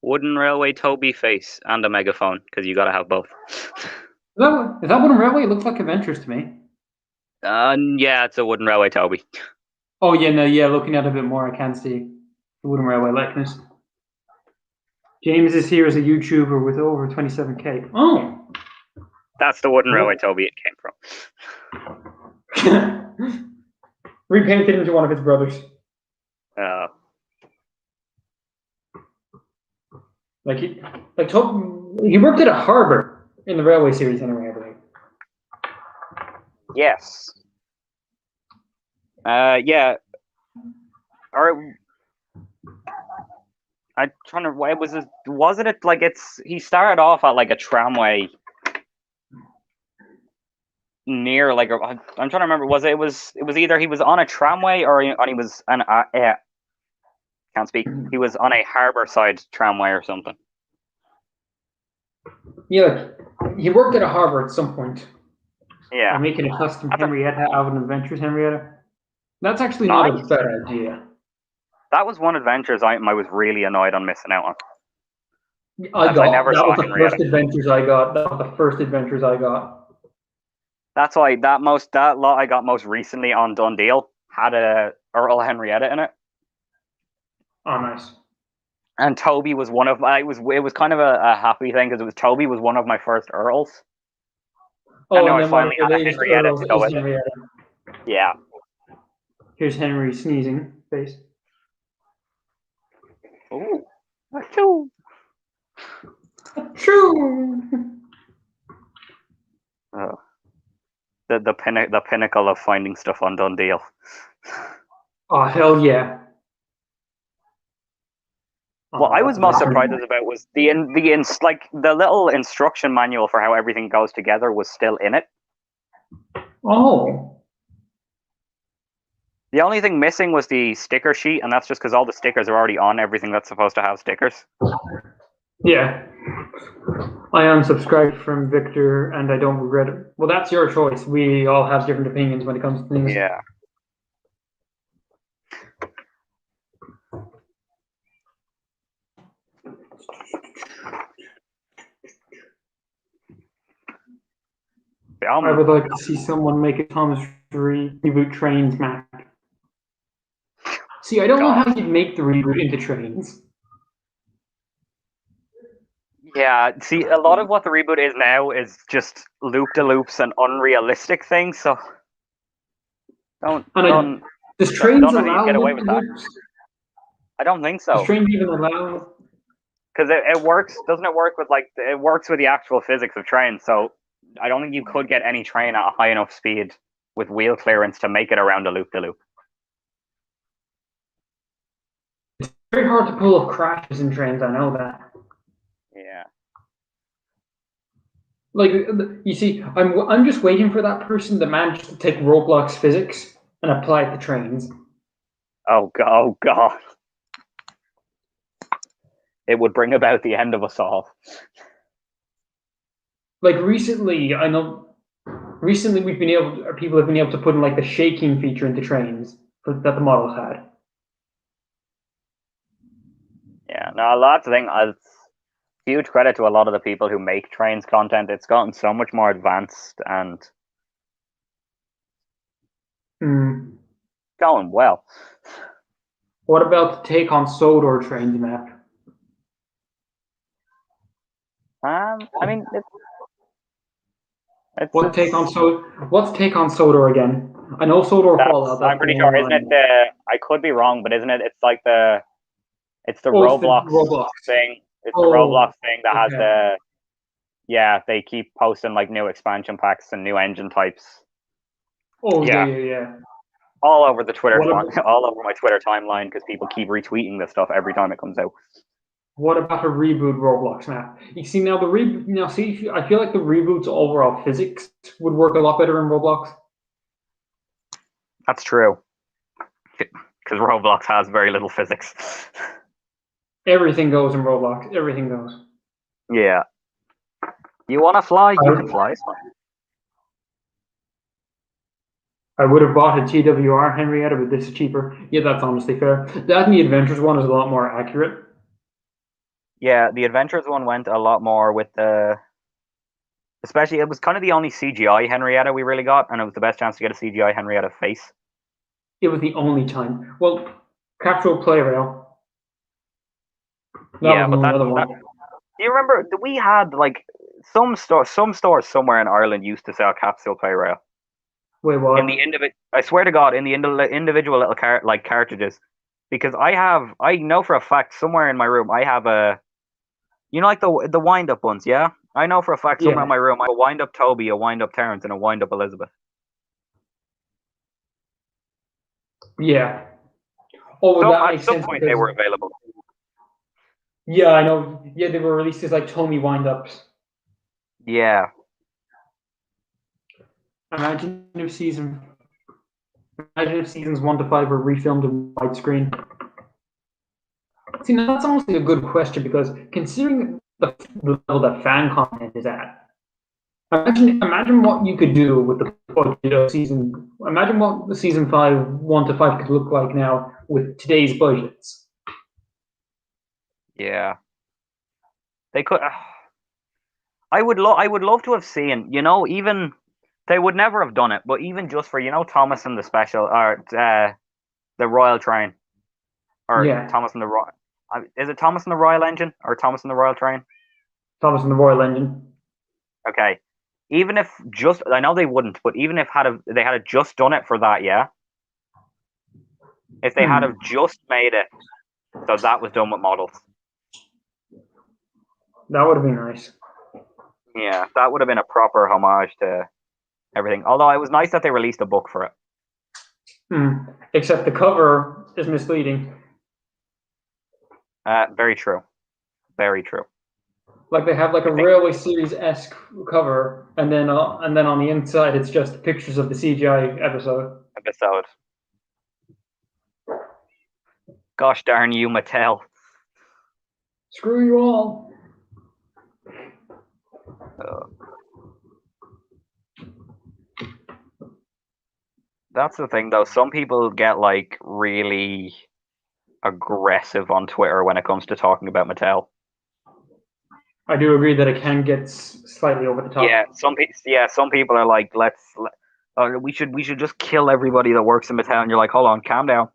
Wooden Railway Toby face and a megaphone, because you got to have both. Is that Wooden Railway? It looks like Adventures to me. Yeah, it's a Wooden Railway Toby. Oh, yeah, no, yeah, looking at it a bit more, I can see the Wooden Railway likeness. James is here as a YouTuber with over 27K. Oh! That's the Wooden Railway Toby it came from. Repainted into one of his brothers. He worked at a harbor in the railway series anyway, I believe. Yes. Yeah. Or I'm trying to. Was it like it's? He started off at like a tramway near like I'm trying to remember. It was either he was on a tramway or he was an can't speak. He was on a harbour side tramway or something. Yeah, he worked at a harbour at some point. Yeah. They're making a custom Henrietta Alvin Adventures Henrietta. That's actually not a bad idea. That was one Adventures item I was really annoyed on missing out on. That was the first Adventures I got. That was the first Adventures I got. That's why that lot I got most recently on Done Deal had a Earl Henrietta in it. Oh, nice. And Toby was one of my. It was kind of a happy thing because Toby was one of my first Earls. Oh, and then finally had a Henrietta to go with it. Yeah. Here's Henry sneezing face. Ooh, achoo! Achoo! Oh. The pinnacle of finding stuff on Done Deal. Oh, hell yeah. What I was most surprised about was the little instruction manual for how everything goes together was still in it. Oh. The only thing missing was the sticker sheet, and that's just because all the stickers are already on everything that's supposed to have stickers. Yeah. I unsubscribed from Victor, and I don't regret it. Well, that's your choice. We all have different opinions when it comes to things. Yeah. I would like to see someone make a Thomas reboot Trains map. See, I don't know how you'd make the reboot into Trains. Yeah, see, a lot of what the reboot is now is just loop-de-loops and unrealistic things, so Does don't Trains know how you allow get away with that. loops? I don't think so. Does Trains even allow? Because it works, doesn't it work with, like, it works with the actual physics of trains, so I don't think you could get any train at a high enough speed with wheel clearance to make it around a loop-de-loop. It's very hard to pull off crashes in Trains, I know that. Yeah. Like, you see, I'm just waiting for that person that managed to take Roblox physics and apply it to Trains. Oh God. It would bring about the end of us all. Like recently, I know. Recently, people have been able to put in like the shaking feature into Trains that the models had. Yeah, no, that's the thing. Huge credit to a lot of the people who make Trains content. It's gotten so much more advanced and going well. What about the take on Sodor Trains map? I mean, what's take on Sodor again? I know Sodor Fallout. I'm pretty sure, isn't it? I could be wrong, but isn't it? It's like it's the Roblox thing. It's the Roblox thing that has the. Yeah, they keep posting like new expansion packs and new engine types. Oh yeah. All over the Twitter, all over my Twitter timeline because people keep retweeting this stuff every time it comes out. What about a reboot Roblox map? You see now I feel like the reboot's overall physics would work a lot better in Roblox. That's true. Because Roblox has very little physics. Everything goes in Roblox. Everything goes. Yeah. You want to fly? You can fly. It's fine. I would have bought a TWR Henrietta, but this is cheaper. Yeah, that's honestly fair. That and the Adventures one is a lot more accurate. Yeah, the Adventures one went a lot more with especially, it was kind of the only CGI Henrietta we really got, and it was the best chance to get a CGI Henrietta face. It was the only time. Well, Capsule Play Rail. Yeah, but do you remember, we had, like, some stores somewhere in Ireland used to sell Capsule Play Rail. Wait, what? I swear to God, in the individual little cartridges, because I know for a fact somewhere in my room I have like the wind up ones, yeah. I know for a fact somewhere in my room I have a wind up Toby, a wind up Terrence, and a wind up Elizabeth. Yeah. Oh, well, that makes sense. At some point they were available. Yeah, I know. Yeah, they were released as like Tommy wind ups. Yeah. Imagine if seasons 1 to 5 were refilmed in widescreen. See, now that's honestly a good question because considering the level that fan content is at, imagine what you could do with the budget of season. Imagine what the season 1 to 5 could look like now with today's budgets. Yeah. They could. I would love to have seen. Even they would never have done it, but even just for Thomas and the Special or the Royal Train, or Thomas and the Royal. Is it Thomas and the Royal Engine or Thomas and the Royal Train? Thomas and the Royal Engine. Okay. Even if I know they wouldn't, but even if they had just done it for that, yeah. If they had have just made it so that was done with models. That would have been nice. Yeah, that would have been a proper homage to everything. Although it was nice that they released a book for it. Except the cover is misleading. Very true. Very true. Like they have like a Railway Series-esque cover, and then on the inside it's just pictures of the CGI episode. Gosh darn you, Mattel. Screw you all. That's the thing, though. Some people get like really aggressive on Twitter when it comes to talking about Mattel. I do agree that it can get slightly over the top. Yeah, some people are like, we should just kill everybody that works in Mattel. And you're like, hold on, calm down.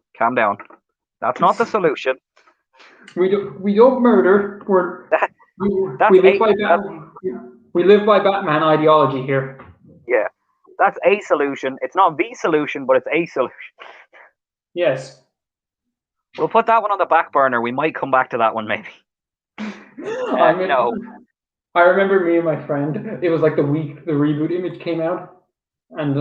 That's not the solution. We don't murder. We live by Batman ideology here. Yeah, that's a solution. It's not the solution, but it's a solution. Yes. We'll put that one on the back burner. We might come back to that one, maybe. No. I remember me and my friend. It was like the week the reboot image came out, and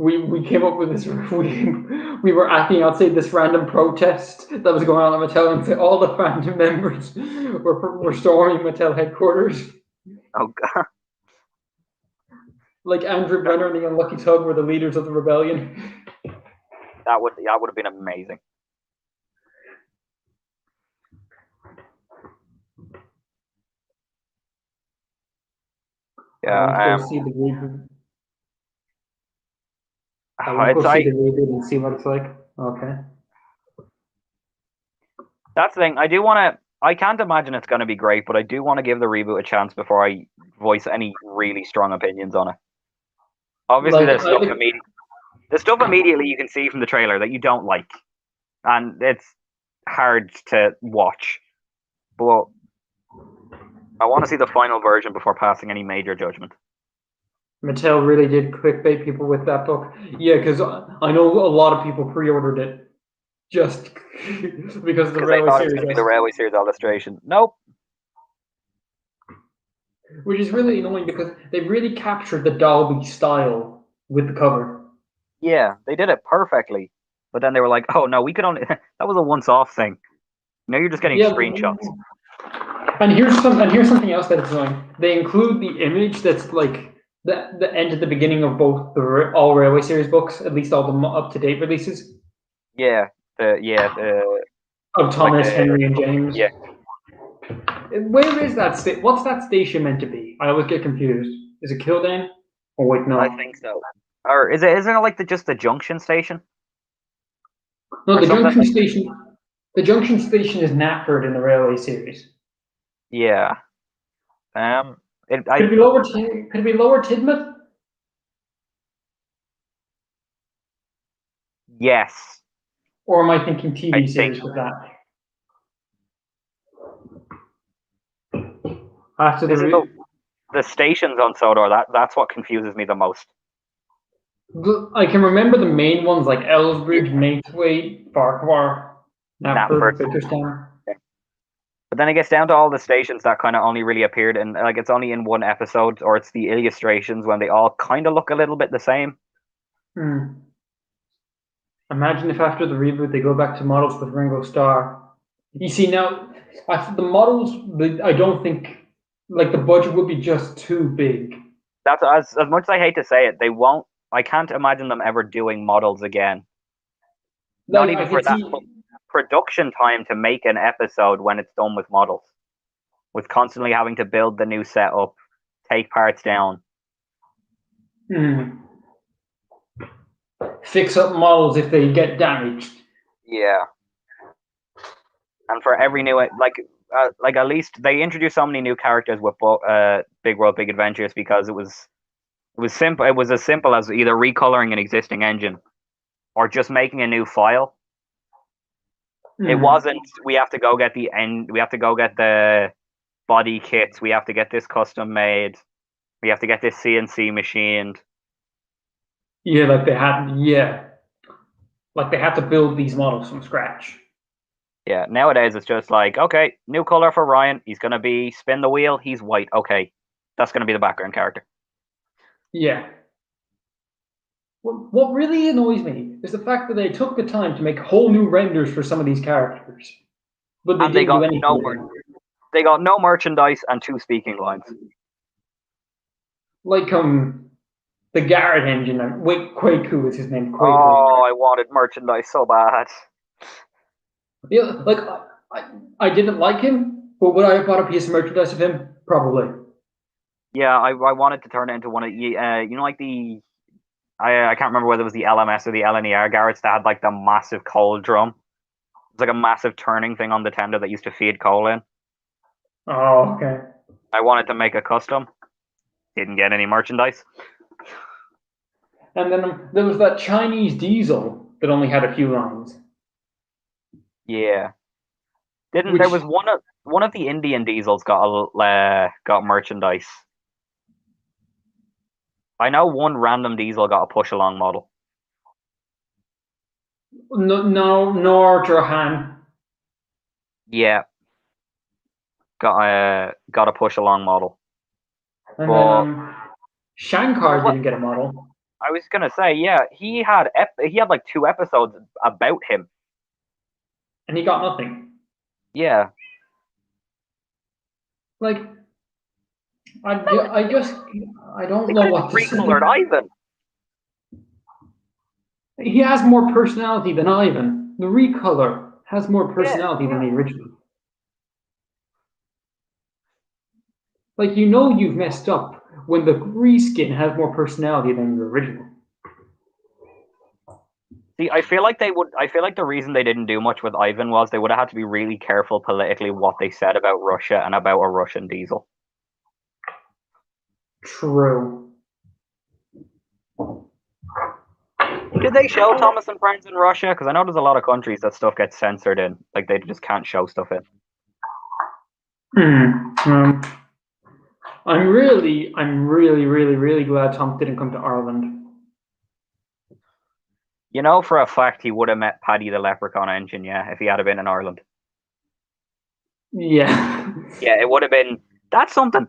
we came up with this. We were acting outside this random protest that was going on at Mattel, and all the fandom members were storming Mattel headquarters. Oh God! Like Andrew Brenner and the Unlucky Tug were the leaders of the rebellion. That would have been amazing. Yeah, see the reboot. I will see the reboot and see what it's like. Okay. That's the thing. I can't imagine it's going to be great, but I do want to give the reboot a chance before I voice any really strong opinions on it. Obviously, there's stuff immediately you can see from the trailer that you don't like, and it's hard to watch. But I want to see the final version before passing any major judgment. Mattel really did clickbait people with that book. Yeah, because I know a lot of people pre-ordered it just because of the Railway Series. It was the Railway Series illustration. Nope. Which is really annoying because they really captured the Dalby style with the cover. Yeah, they did it perfectly. But then they were like, "Oh no, we could only." That was a once-off thing. Now you're just getting screenshots. And here's something else that's annoying. They include the image that's like the end at the beginning of both all Railway Series books, at least all the up-to-date releases. Yeah, of Thomas, Henry, and James. Yeah. Where is that what's that station meant to be? I always get confused. Is it Kildane? Oh wait, no. I think so. Or isn't it like just the junction station? No, the junction station. The junction station is Knapford in the Railway Series. Yeah. Could it be Lower Tidmouth? Yes. Or am I thinking TV series with that? After the stations on Sodor, that's what confuses me the most. I can remember the main ones like Ellsbridge, Maithwaite, Farquhar, Knapford, Bickerstown. Okay. But then it gets down to all the stations that kind of only really appeared in, like, it's only in one episode, or it's the illustrations when they all kind of look a little bit the same. Imagine if after the reboot they go back to models with Ringo Starr. You see, now, the models, I don't think, like, the budget would be just too big. That's as much as I hate to say it, they won't. I can't imagine them ever doing models again. Not even for that production time to make an episode when it's done with models, with constantly having to build the new setup, take parts down. Fix up models if they get damaged. Yeah. And for every new, like at least they introduced so many new characters with Big World Big Adventures because it was simple. It was as simple as either recoloring an existing engine or just making a new file. It wasn't, we have to go get the body kits, we have to get this custom made, we have to get this CNC machined. Yeah, like they had to build these models from scratch. Yeah, nowadays it's just like, okay, new color for Ryan, he's gonna be spin the wheel, he's white, okay, that's gonna be the background character. Yeah. What really annoys me is the fact that they took the time to make whole new renders for some of these characters, but they got no merchandise and 2 speaking lines. Like the Garrett engine, Quaku is his name. Quaku. Oh, I wanted merchandise so bad. Yeah, like I didn't like him, But would I have bought a piece of merchandise of him? Probably. Yeah, I wanted to turn it into one of you know, like the I can't remember whether it was the LMS or the LNER Garrett's that had like the massive coal drum. It's like a massive turning thing on the tender that used to feed coal in. Oh, okay. I wanted to make a custom. Didn't get any merchandise. And then there was that Chinese diesel that only had a few lines. Yeah. Didn't Which there was one of the Indian diesels got merchandise. I know one random diesel got a push along model. no Noor Johan. Yeah. Got a push along model. And But then Shankar didn't get a model. I was gonna say, yeah, he had like 2 episodes about him. And he got nothing. Yeah. Like, I don't They know could what have to say. recolored Ivan. He has more personality than Ivan. The recolor has more personality than the original. Like, you know you've messed up when the reskin has more personality than the original. See, I feel like the reason they didn't do much with Ivan was they would have had to be really careful politically what they said about Russia and about a Russian diesel. True. Did they show Thomas and Friends in Russia? Because I know there's a lot of countries that stuff gets censored in. Like, they just can't show stuff in. I'm really, really glad Tom didn't come to Ireland. You know, for a fact, he would have met Paddy the Leprechaun Engine, yeah, if he had been in Ireland. Yeah. Yeah, it would have been. That's something.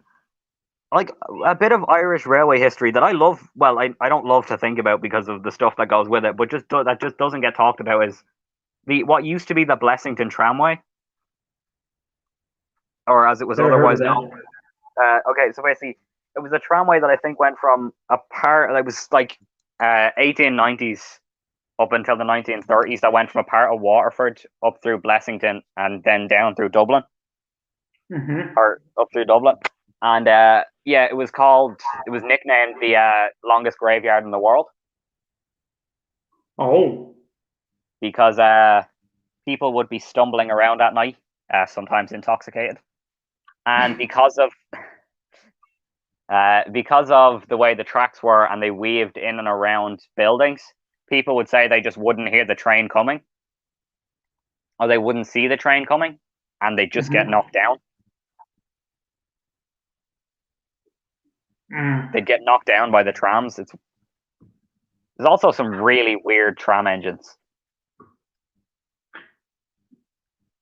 Like, a bit of Irish railway history that I love. Well, I don't love to think about because of the stuff that goes with it, but that just doesn't get talked about is what used to be the Blessington Tramway, or as it was otherwise known. Okay, so basically, it was a tramway that I think went from a part that was like 1890s up until the 1930s. That went from a part of Waterford up through Blessington and then down through Dublin, or up through Dublin. And yeah, it was nicknamed the longest graveyard in the world. Oh. Because people would be stumbling around at night, sometimes intoxicated. And because of the way the tracks were and they weaved in and around buildings, people would say they just wouldn't hear the train coming. Or they wouldn't see the train coming and they'd just get knocked down. They'd get knocked down by the trams. There's also some really weird tram engines.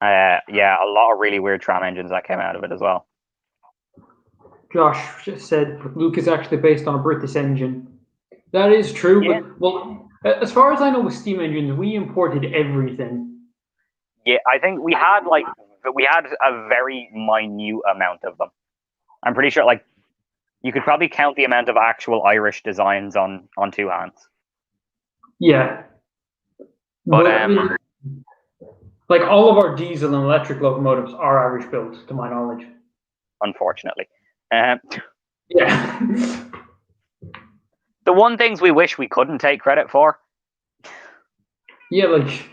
Yeah, a lot of really weird tram engines that came out of it as well. Josh just said Luke is actually based on a British engine. That is true, Yeah. but well, as far as I know with steam engines, we imported everything. Yeah, I think we had a very minute amount of them. I'm pretty sure you could probably count the amount of actual Irish designs on 2 hands. Yeah. But like all of our diesel and electric locomotives are Irish built, to my knowledge. Unfortunately. Yeah. The one things we wish we couldn't take credit for. Yeah, like,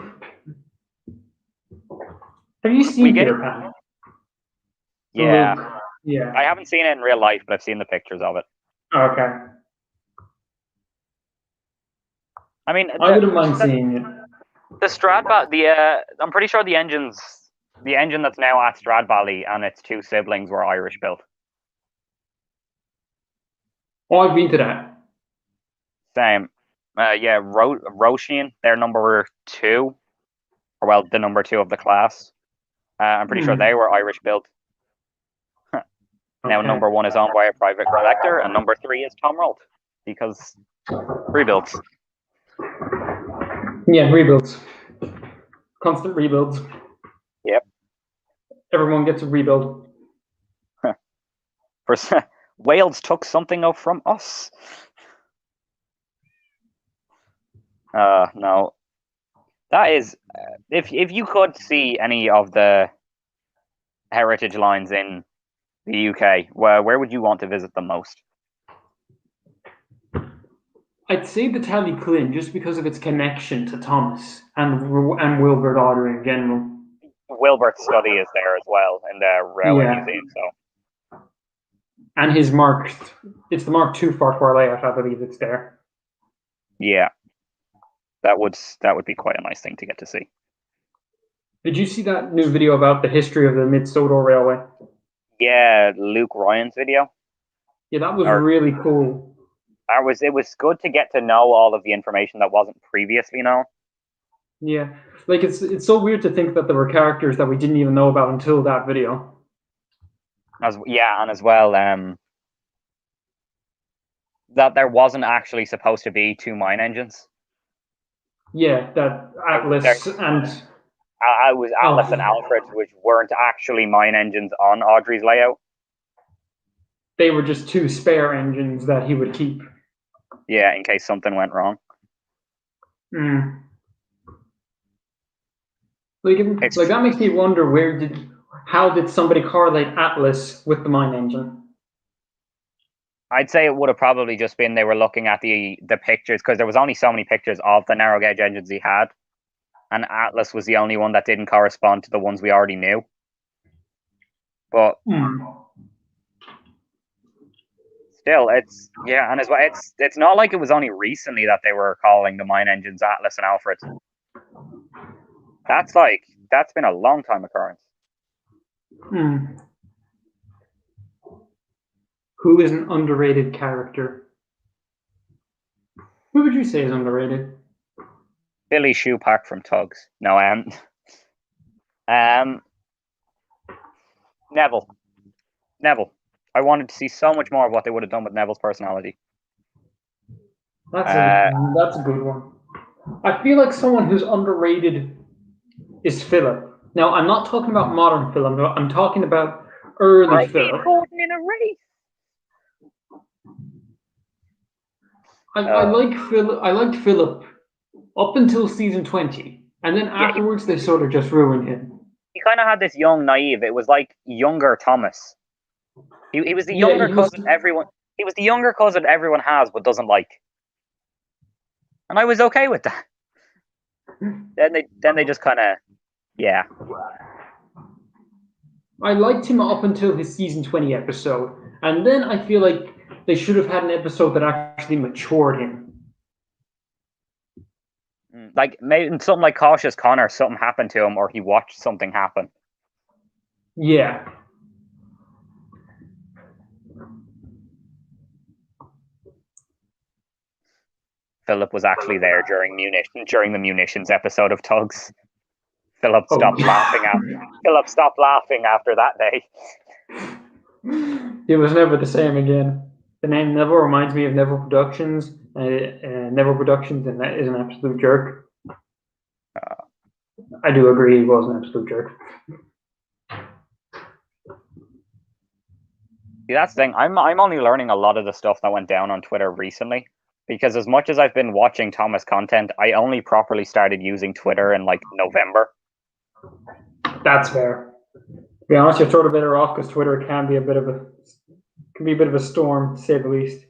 have you seen Peter Pan? Yeah. Yeah. I haven't seen it in real life, but I've seen the pictures of it. Okay. I mean, I wouldn't mind seeing it. The Stradbally, I'm pretty sure the engine that's now at Stradbally and its 2 siblings were Irish built. Oh, I've been to that. Same. Yeah, Roisin, they're number 2, or well, the number 2 of the class. I'm pretty sure they were Irish built. Now number 1 is owned by a private collector, and number 3 is Tom Rolt, because rebuilds. Yeah, rebuilds. Constant rebuilds. Yep. Everyone gets a rebuild. Wales took something from us. No. That is, if you could see any of the heritage lines in the UK, where would you want to visit the most? I'd say the Ballyclin just because of its connection to Thomas and Wilbur Otter in general. Wilbert's study is there as well in the Railway Museum. So, and his it's the Mark II Farquhar layout. I believe it's there. Yeah, that would be quite a nice thing to get to see. Did you see that new video about the history of the Mid-Sodor Railway? Yeah, Luke Ryan's video. Yeah, that was really cool. It was good to get to know all of the information that wasn't previously known. Yeah, like it's so weird to think that there were characters that we didn't even know about until that video. And as well, that there wasn't actually supposed to be 2 mine engines. Yeah, that Atlas and Atlas and Alfred, which weren't actually mine engines on Audrey's layout. They were just 2 spare engines that he would keep. Yeah, in case something went wrong. Like that makes me wonder how did somebody correlate Atlas with the mine engine? I'd say it would have probably just been they were looking at the pictures, because there was only so many pictures of the narrow gauge engines he had, and Atlas was the only one that didn't correspond to the ones we already knew. But still, it's not like it was only recently that they were calling the mine engines Atlas and Alfred. That's been a long time occurrence. Who is an underrated character? Who would you say is underrated? Billy Shoepack from Tugs. No, Neville. I wanted to see so much more of what they would have done with Neville's personality. That's a good one. I feel like someone who's underrated is Philip. Now, I'm not talking about modern Philip. I'm talking about early Philip. In a race. I liked Philip up until season 20, and then afterwards they sort of just ruined him. He kind of had this young, naive. It was like younger Thomas. He was the younger cousin everyone. He was the younger cousin everyone has but doesn't like, and I was okay with that. Then they just kind of, yeah. I liked him up until his season 20 episode, and then I feel like they should have had an episode that actually matured him. Like maybe something like Cautious Connor, something happened to him, or he watched something happen. Yeah. Philip was actually there during the munitions episode of Tugs. Philip stopped laughing after that day. He was never the same again. The name Neville reminds me of Neville Productions. Neville Productions, and that is an absolute jerk. I do agree he was an absolute jerk. See, that's the thing. I'm only learning a lot of the stuff that went down on Twitter recently, because as much as I've been watching Thomas content, I only properly started using Twitter in like November. That's fair. To be honest, you're sort of better off because Twitter can be a bit of a storm, to say the least.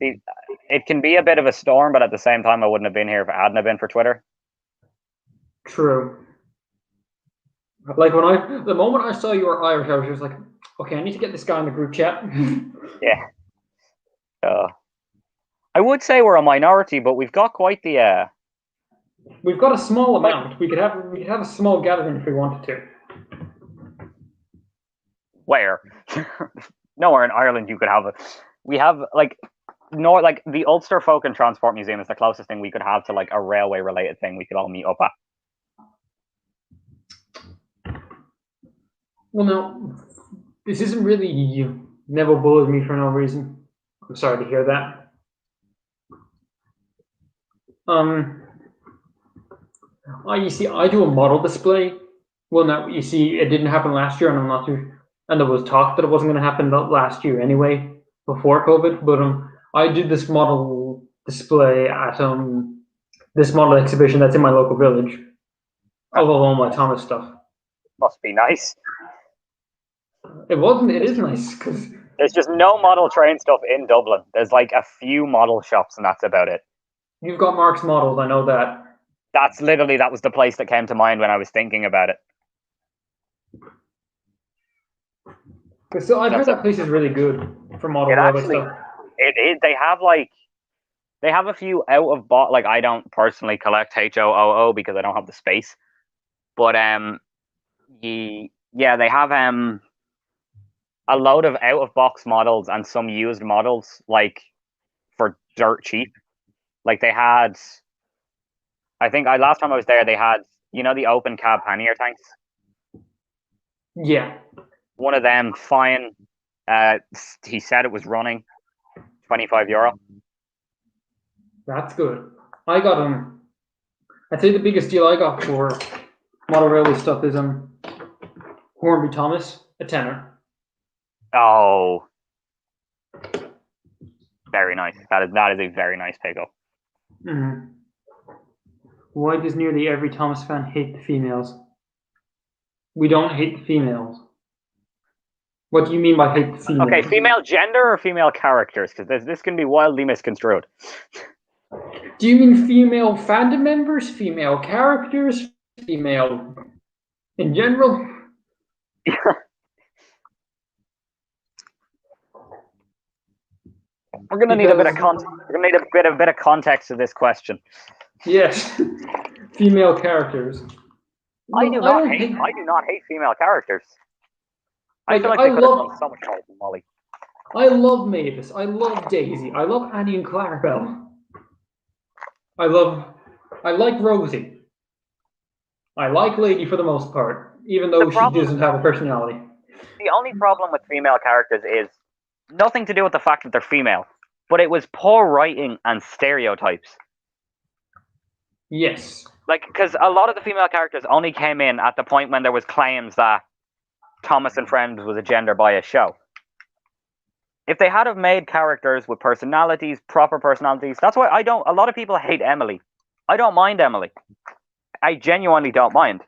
See, it can be a bit of a storm, but at the same time, I wouldn't have been here if it hadn't have been for Twitter. True. Like the moment I saw you were Irish, I was just like, okay, I need to get this guy in the group chat. Yeah. I would say we're a minority, but we've got quite the. We've got a small amount. We could have a small gathering if we wanted to. Where? Nowhere in Ireland you could have it. We have like the Ulster Folk and Transport Museum is the closest thing we could have to like a railway related thing we could all meet up at. Well, no, this isn't really Neville bullied me for no reason. I'm sorry to hear that. You see, I do a model display. Well, now you see, it didn't happen last year, and there was talk that it wasn't going to happen last year anyway, before COVID. But I did this model display at this model exhibition that's in my local village, of all my Thomas stuff. Must be nice. It wasn't. It is nice because There's just no model train stuff in Dublin. There's like a few model shops, and that's about it. you've got Mark's models. I know that. That was the place that came to mind when I was thinking about it. So I've heard that place is really good for model It railway actually, stuff. they have a few out of box. Like I don't personally collect HOOO because I don't have the space, but they have a load of out of box models and some used models like for dirt cheap. Like they had, I think last time I was there they had the open cab pannier tanks. Yeah. One of them, fine. He said it was running, €25. That's good. I got I'd say the biggest deal I got for model railway stuff is Hornby Thomas, a tenner. Oh, very nice. That is a very nice pickup. Mm-hmm. Why does nearly every Thomas fan hate the females? We don't hate the females. What do you mean by hate the females? Okay, female gender or female characters? Because this can be wildly misconstrued. Do you mean female fandom members, female characters, female in general? We're gonna need a bit of context to this question. Yes, female characters. I do not hate female characters. I feel like they could have done so much more with Molly. I love Mavis. I love Daisy. I love Annie and Clarabelle. I like Rosie. I like Lady for the most part, even though she doesn't have a personality. The only problem with female characters is nothing to do with the fact that they're female, but it was poor writing and stereotypes. Yes. Like, because a lot of the female characters only came in at the point when there was claims that Thomas and Friends was a gender-biased show. If they had have made characters with personalities, proper personalities, that's why a lot of people hate Emily. I don't mind Emily. I genuinely don't mind.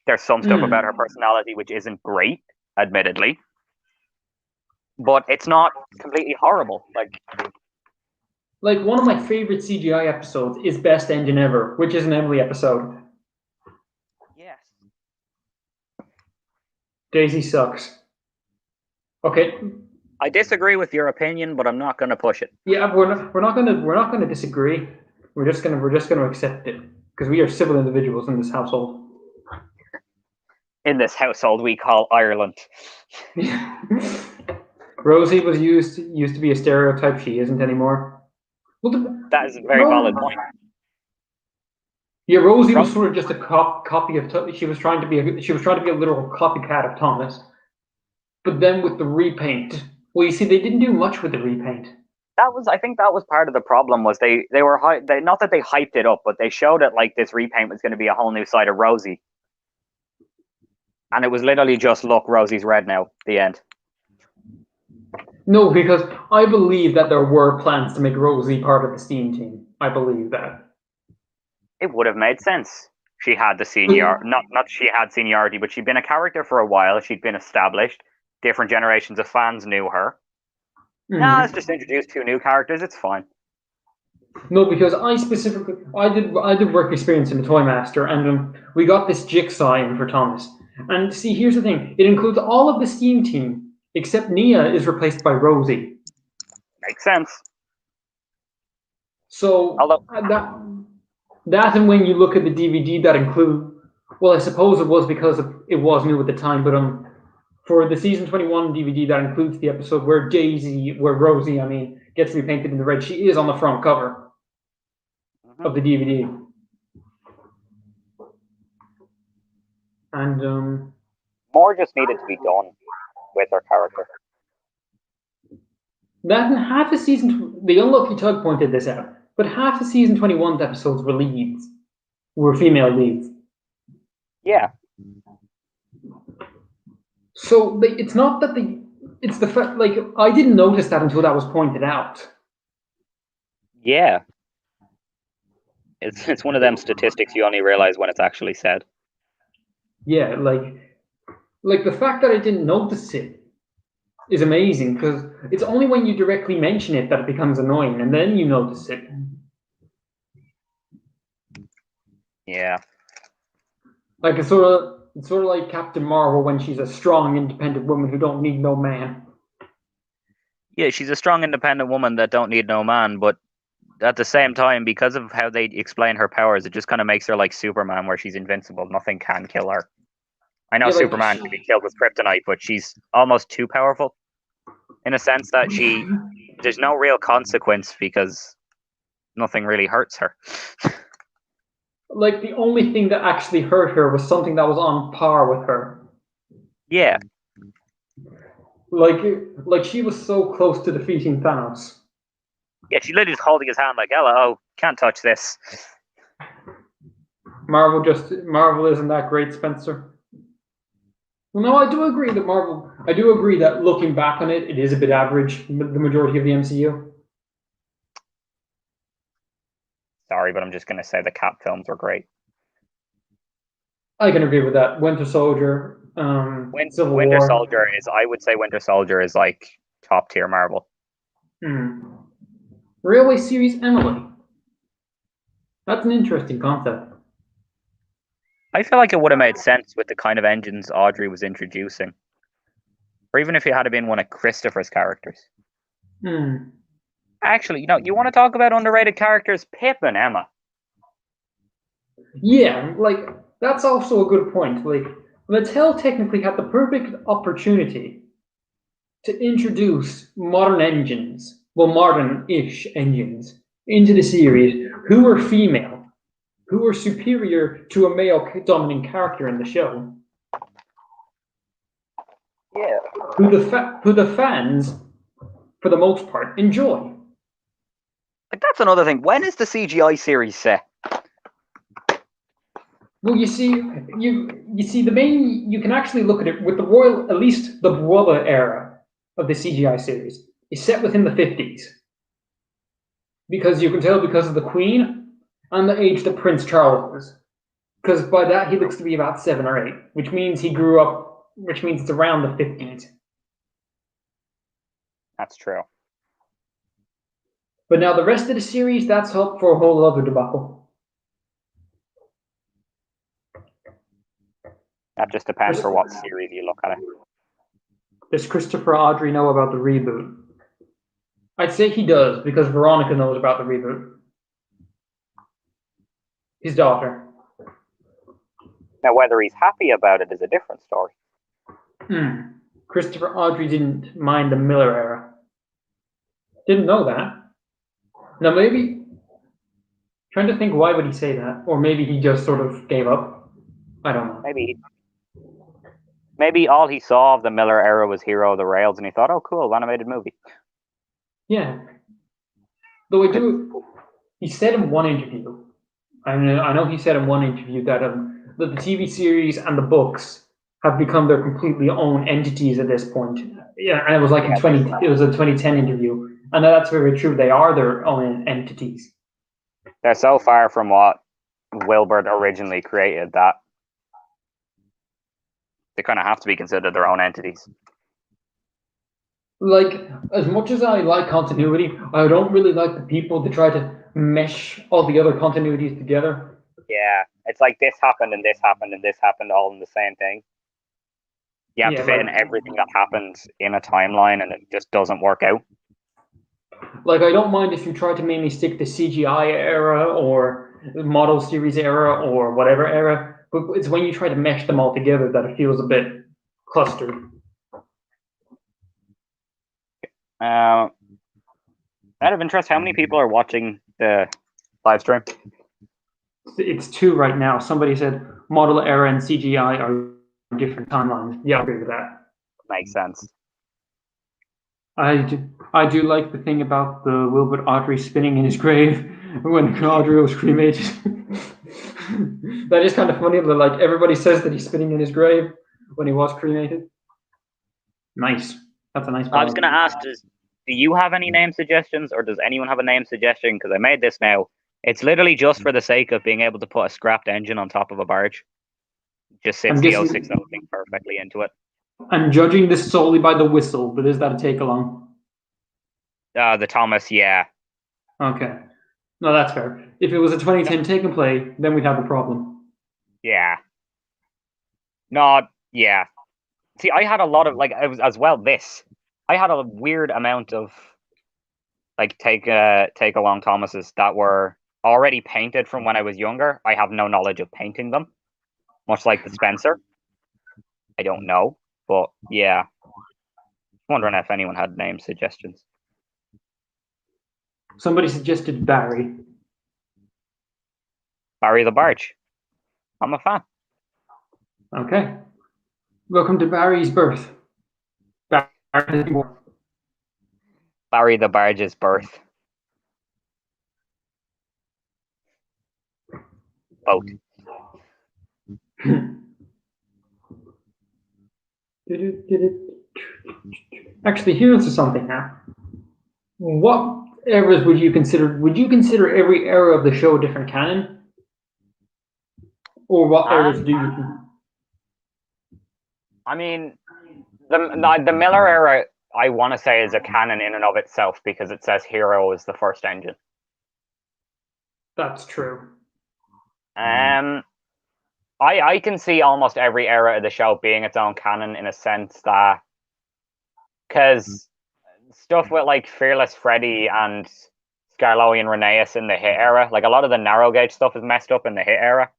There's some stuff about her personality which isn't great, admittedly. But it's not completely horrible. Like one of my favorite CGI episodes is Best Engine Ever, which is an Emily episode. Yes. Daisy sucks. Okay. I disagree with your opinion, but I'm not going to push it. Yeah, we're not going to disagree. We're just going to accept it because we are civil individuals in this household. In this household we call Ireland. Rosie was used to be a stereotype. She isn't anymore. Well, that is a very valid point. Yeah, Rosie was sort of just a copy of. She was trying to be a literal copycat of Thomas. But then with the repaint, well, you see, they didn't do much with the repaint. I think that was part of the problem. Was they were not that they hyped it up, but they showed it like this repaint was going to be a whole new side of Rosie, and it was literally just look, Rosie's red now. The end. No, because I believe that there were plans to make Rosie part of the Steam team. I believe that. It would have made sense. She had the seniority, not she had seniority, but she'd been a character for a while. She'd been established. Different generations of fans knew her. Nah, let's just introduce two new characters. It's fine. No, because I did work experience in the Toy Master, and we got this jigsaw in for Thomas. And see, here's the thing: it includes all of the Steam team except Nia is replaced by Rosie. Makes sense. So that and when you look at the DVD that include, well, I suppose it was because it was new at the time, but for the season 21 DVD that includes the episode where Rosie, gets repainted in the red, she is on the front cover of the DVD. And more just needed to be done with her character. That in half a season, the Unlucky Tug pointed this out, but half of season 21's episodes were female leads. Yeah. So it's not that it's the fact, like, I didn't notice that until that was pointed out. Yeah. It's one of them statistics you only realize when it's actually said. Yeah, like the fact that I didn't notice it is amazing because it's only when you directly mention it that it becomes annoying, and then you notice it. Yeah. Like it's sort of like Captain Marvel when she's a strong, independent woman who don't need no man. Yeah, she's a strong, independent woman that don't need no man, but at the same time, because of how they explain her powers, it just kind of makes her like Superman, where she's invincible. Nothing can kill her. I know Yeah, like Superman can be killed with kryptonite, but she's almost too powerful in a sense that there's no real consequence because nothing really hurts her. like the only thing that actually hurt her was something that was on par with her. Yeah, Like she was so close to defeating Thanos. yeah, she's literally just holding his hand like, "Hello, can't touch this." Marvel isn't that great, Spencer. Well, no, I do agree that Marvel. I do agree that looking back on it, it is a bit average. The majority of the MCU. Sorry, but I'm just gonna say the Cap films were great. I can agree with that. Winter Soldier, Civil Winter War. Soldier is, I would say, Winter Soldier is like top tier Marvel. Railway Series Emily. That's an interesting concept. I feel like it would have made sense with the kind of engines Audrey was introducing, or even if it had been one of Christopher's characters. Actually, you want to talk about underrated characters? Pip and Emma. Yeah, like that's also a good point. Like Mattel technically had the perfect opportunity to introduce modern engines, well, modern-ish engines, into the series who were female, who were superior to a male-dominant character in the show. Yeah. Who the fans, for the most part, enjoy. Like that's another thing. When is the CGI series set? Well, you see, the main. You can actually look at it with the royal, at least the brother era of the CGI series is set within the 50s, because you can tell because of the Queen and the age that Prince Charles was. Because by that he looks to be about 7 or 8, which means he grew up, which means it's around the 50s. That's true. But now the rest of the series, that's up for a whole other debacle. That just depends for what series you look at it. Does Christopher Audrey know about the reboot? I'd say he does, because Veronica knows about the reboot. His daughter. Now, whether he's happy about it is a different story. Christopher Audrey didn't mind the Miller era. Didn't know that. Now maybe, trying to think why would he say that? Or maybe he just sort of gave up. I don't know. Maybe all he saw of the Miller era was Hero of the Rails, and he thought, oh, cool, animated movie. Yeah. Though he said in one interview, I know he said in one interview that the TV series and the books have become their completely own entities at this point. Yeah, and it was like it was a 2010 interview. And that's very true. They are their own entities. They're so far from what Wilbert originally created that they kind of have to be considered their own entities. Like, as much as I like continuity, I don't really like the people that try to mesh all the other continuities together. Yeah, it's like this happened and this happened and this happened all in the same thing. You have to fit in everything that happened in a timeline, and it just doesn't work out. Like, I don't mind if you try to mainly stick to CGI era or model series era or whatever era, but it's when you try to mesh them all together that it feels a bit clustered. Out of interest, how many people are watching the live stream? It's 2 right now. Somebody said model era and CGI are different timelines. Yeah, I agree with that. Makes sense. I do like the thing about the Wilbert Audrey spinning in his grave when Audrey was cremated. That is kind of funny. Like everybody says that he's spinning in his grave when he was cremated. Nice. That's a nice. I was going to ask: do you have any name suggestions, or does anyone have a name suggestion? Because I made this now. It's literally just for the sake of being able to put a scrapped engine on top of a barge. Just sits the 060 thing perfectly into it. I'm judging this solely by the whistle, but is that a take along? The Thomas, yeah. Okay. No, that's fair. If it was a 2010 take and play, then we'd have a problem. Yeah. Not, yeah. See, I had a lot of, like, it was, as well, this. I had a weird amount of, like, take along Thomases that were already painted from when I was younger. I have no knowledge of painting them, much like the Spencer. I don't know, but yeah. Wondering if anyone had name suggestions. Somebody suggested Barry. Barry the Barge. I'm a fan. Okay. Welcome to Barry's birth. Barry. Barry the Barge's birth. Boat. Actually, here's something now. What eras would you consider? Would you consider every era of the show different canon? Or what eras do you? I mean, the Miller era, I want to say, is a canon in and of itself because it says Hero is the first engine. That's true. I can see almost every era of the show being its own canon in a sense that, because stuff with like Fearless Freddy and Scarlo and Rheneas in the Hit era, like a lot of the narrow gauge stuff is messed up in the Hit era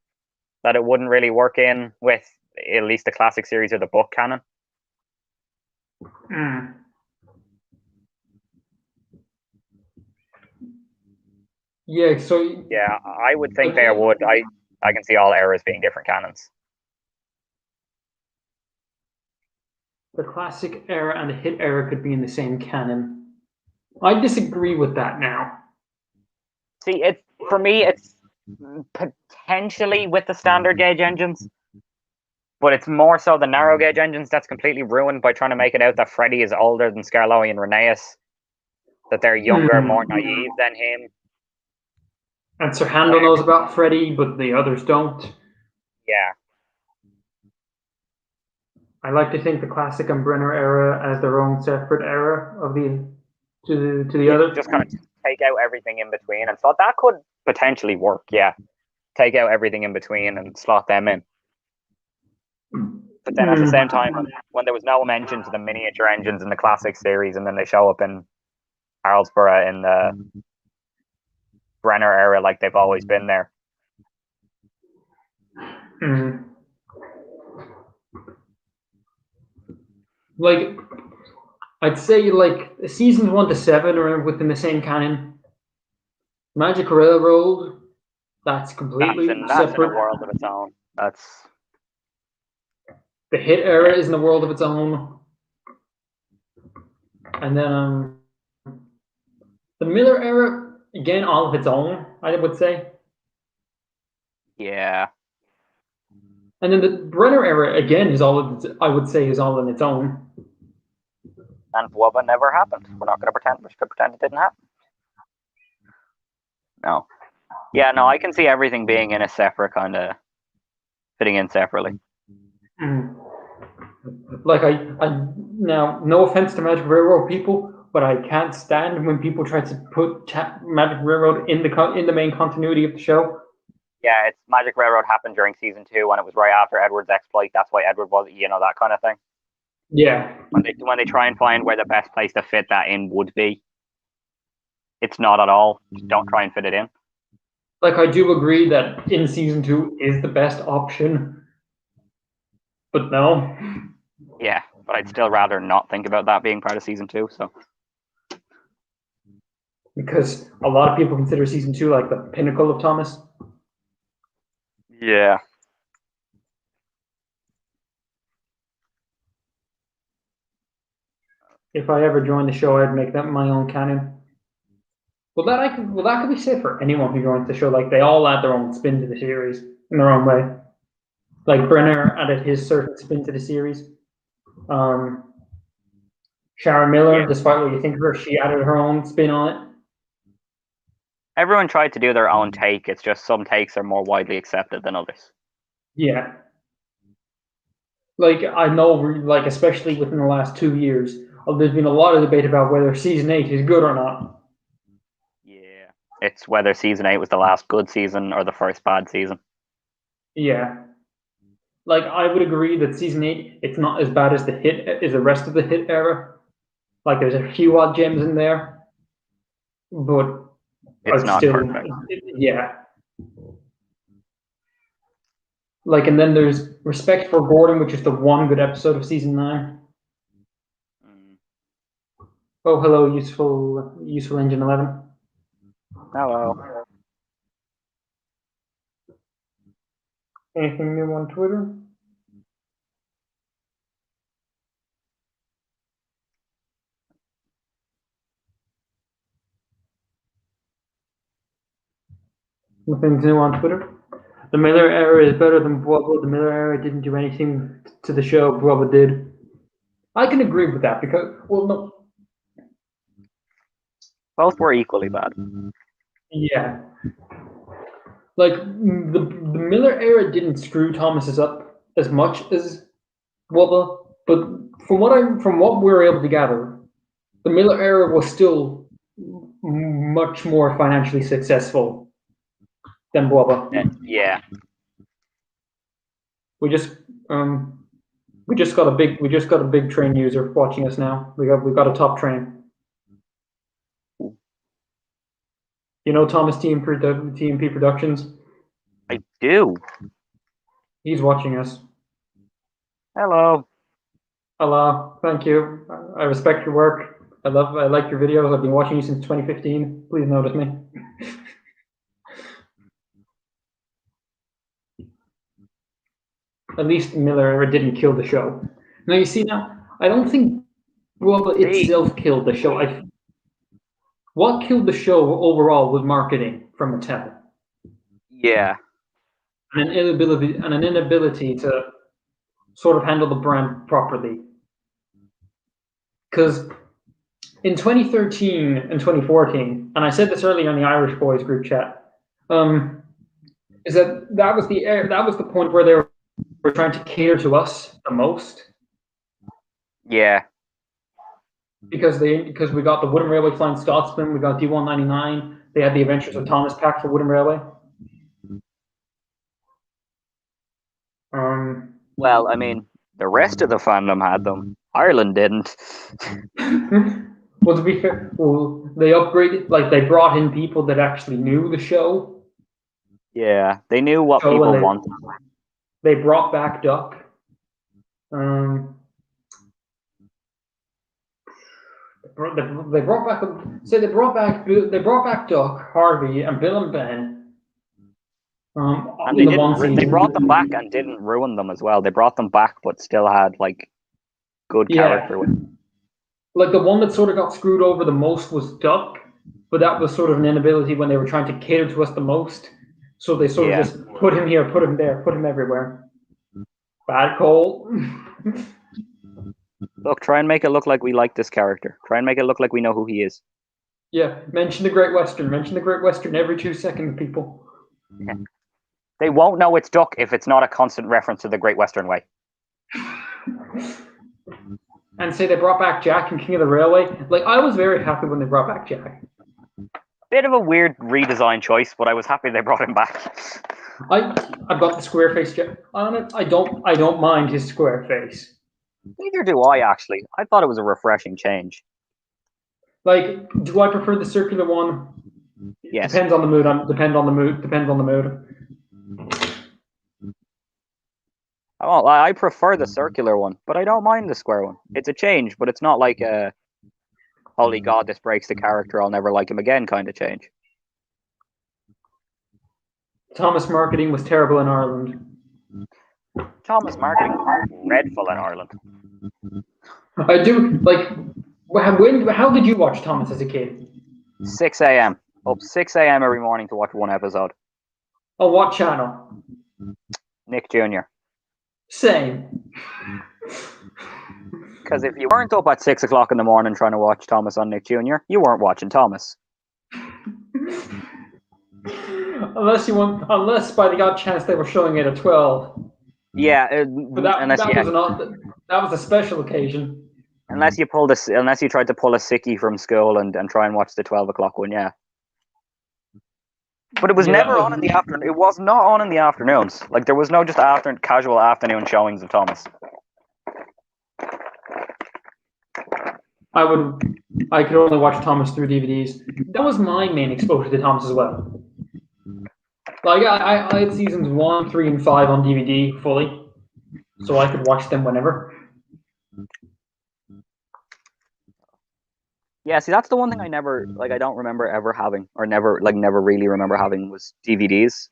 that it wouldn't really work in with at least the classic series or the book canon. Yeah, so yeah, I would think there would. I can see all eras being different canons. The classic era and the Hit era could be in the same canon. I disagree with that now. See, for me, it's potentially with the standard gauge engines, but it's more so the narrow gauge engines that's completely ruined by trying to make it out that Freddy is older than Scarlo and Rheneas, that they're younger, more naive than him. And Sir Handel knows about Freddy, but the others don't. Yeah. I like to think the classic and Brenner era as their own separate era of to the other. Just kind of take out everything in between, and so that could potentially work. Yeah, take out everything in between and slot them in. But then at the same time, when there was no mention to the miniature engines in the classic series, and then they show up in Harlesborough in the Brenner era, like they've always been there. Like, I'd say like seasons 1 to 7 are within the same canon. Magic Railroad, that's completely that's in a world of its own. That's the Hit era is in a world of its own. And then the Miller era, again, all of its own, I would say. Yeah. And then the Brenner era, again, is all of its, I would say, is all on its own. And Wubba never happened. We're not going to pretend. We're just going to pretend it didn't happen. No. Yeah, no, I can see everything being in a separate kind of fitting in separately. Like I now, no offense to Magic Railroad people, but I can't stand when people try to put Magic Railroad in the main continuity of the show. Yeah, it's Magic Railroad happened during season 2 when it was right after Edward's exploit. That's why Edward was, that kind of thing. Yeah. When they try and find where the best place to fit that in would be, it's not at all. Just don't try and fit it in. Like, I do agree that in season 2 is the best option, but no. Yeah, but I'd still rather not think about that being part of season 2. So, because a lot of people consider season 2 like the pinnacle of Thomas. Yeah. If I ever joined the show, I'd make that my own canon. Well, that could be said for anyone who joins the show. Like, they all add their own spin to the series in their own way. Like, Brenner added his certain spin to the series. Sharon Miller, despite what you think of her, she added her own spin on it. Everyone tried to do their own take. It's just some takes are more widely accepted than others. Yeah. Like I know, like especially within the last 2 years, there's been a lot of debate about whether season 8 is good or not. Yeah. It's whether season 8 was the last good season or the first bad season. Yeah, like I would agree that season 8 it's not as bad as the rest of the hit era. Like there's a few odd gems in there, but It's I'd not still perfect. yeah. Like and then there's Respect for Gordon, which is the one good episode of season 9. Mm. Oh, hello, useful engine 11. Hello. Anything new on Twitter? Nothing new on Twitter. The Miller era is better than Bubba. The Miller era didn't do anything to the show. Bubba did. I can agree with that because, well, no, Both were equally bad. yeah, like the Miller era didn't screw Thomas's up as much as Bubba, but from what we were able to gather, the Miller era was still much more financially successful than Bubba. Yeah. We just got a big train user watching us now. We got a top train. You know Thomas TMP Productions? I do. He's watching us. Hello. Hello, thank you. I respect your work. I like your videos. I've been watching you since 2015. Please notice me. At least Miller era didn't kill the show. Now you see I don't think Bubba itself killed the show. What killed the show overall was marketing from Mattel. Yeah. And an inability to sort of handle the brand properly. Because in 2013 and 2014, and I said this earlier in the Irish Boys group chat, is that was the point where they were trying to cater to us the most. Yeah. Because we got the Wooden Railway Flying Scotsman, we got D199, they had the Adventures of Thomas pack for Wooden Railway. Well, I mean, the rest of the fandom had them. Ireland didn't. Well, to be fair, they upgraded, like they brought in people that actually knew the show. Yeah, they knew what people wanted. They brought back Duck. They brought back Duck, Harvey, and Bill and Ben. And they brought them back and didn't ruin them as well. They brought them back, but still had like good character with them. Like the one that sort of got screwed over the most was Duck, but that was sort of an inability when they were trying to cater to us the most. So they sort of just put him here, put him there, put him everywhere. Bad Cole. Look, try and make it look like we like this character. Try and make it look like we know who he is. Yeah, mention the Great Western. Mention the Great Western every 2 seconds, people. Yeah. They won't know it's Duck if it's not a constant reference to the Great Western Way. And say they brought back Jack and King of the Railway. Like, I was very happy when they brought back Jack. Bit of a weird redesign choice, but I was happy they brought him back. I've got the square face Jack on it. I don't mind his square face. Neither do I, actually. I thought it was a refreshing change. Like, do I prefer the circular one? Yes. Depends on the mood. Depends on the mood. Oh, I prefer the circular one, but I don't mind the square one. It's a change, but it's not like a holy god, this breaks the character, I'll never like him again kind of change. Thomas marketing was terrible in Ireland. Thomas marketing was dreadful in Ireland. I do, like, how did you watch Thomas as a kid? 6 a.m. Up 6 a.m. every morning to watch one episode. On what channel? Nick Jr. Same. Because if you weren't up at 6 o'clock in the morning trying to watch Thomas on Nick Jr., you weren't watching Thomas. Unless by the odd chance they were showing it at 12. Yeah, But unless that yeah, was not that was a special occasion. unless you pulled unless you tried to pull a sickie from school and try and watch the 12 o'clock one, yeah. But it was Yeah, that never on in the afternoon. It was not on in the afternoons. Like there was no just casual afternoon showings of Thomas. I could only watch Thomas through DVDs. That was my main exposure to Thomas as well. Like I had seasons 1, 3, and 5 on DVD fully, so I could watch them whenever. Yeah, see, that's the one thing I never like. I don't remember ever having, or never really remember having was DVDs.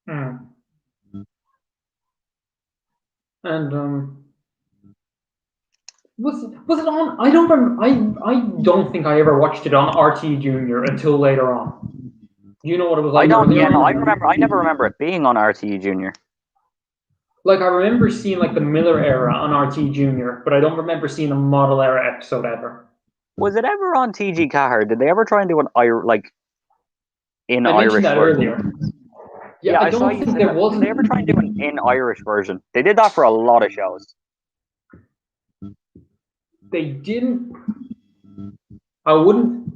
Hmm. And was it on? I don't remember. I don't think I ever watched it on RT Junior until later on. Do you know what it was I like? don't. earlier Yeah, no, on? I remember. I never remember it being on RTE Junior. Like I remember seeing like the Miller era on RT Junior, but I don't remember seeing a model era episode ever. Was it ever on TG Cahir? Did they ever try and do an in I Irish mentioned that version? earlier. Yeah, I don't think there was. Did they ever try and do an in Irish version? They did that for a lot of shows. They didn't. I wouldn't.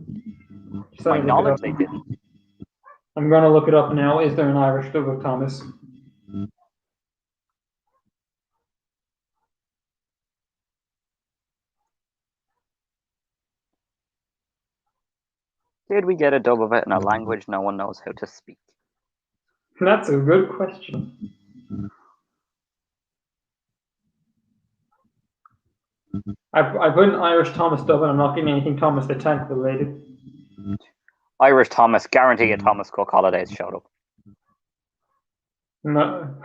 To my knowledge, they didn't. I'm going to look it up now. Is there an Irish dub of Thomas? Did we get a dub of it in a language no one knows how to speak? That's a good question. I put an Irish Thomas dub and I'm not getting anything Thomas the Tank related. Irish Thomas, guarantee a Thomas Cook Holidays showed up. No.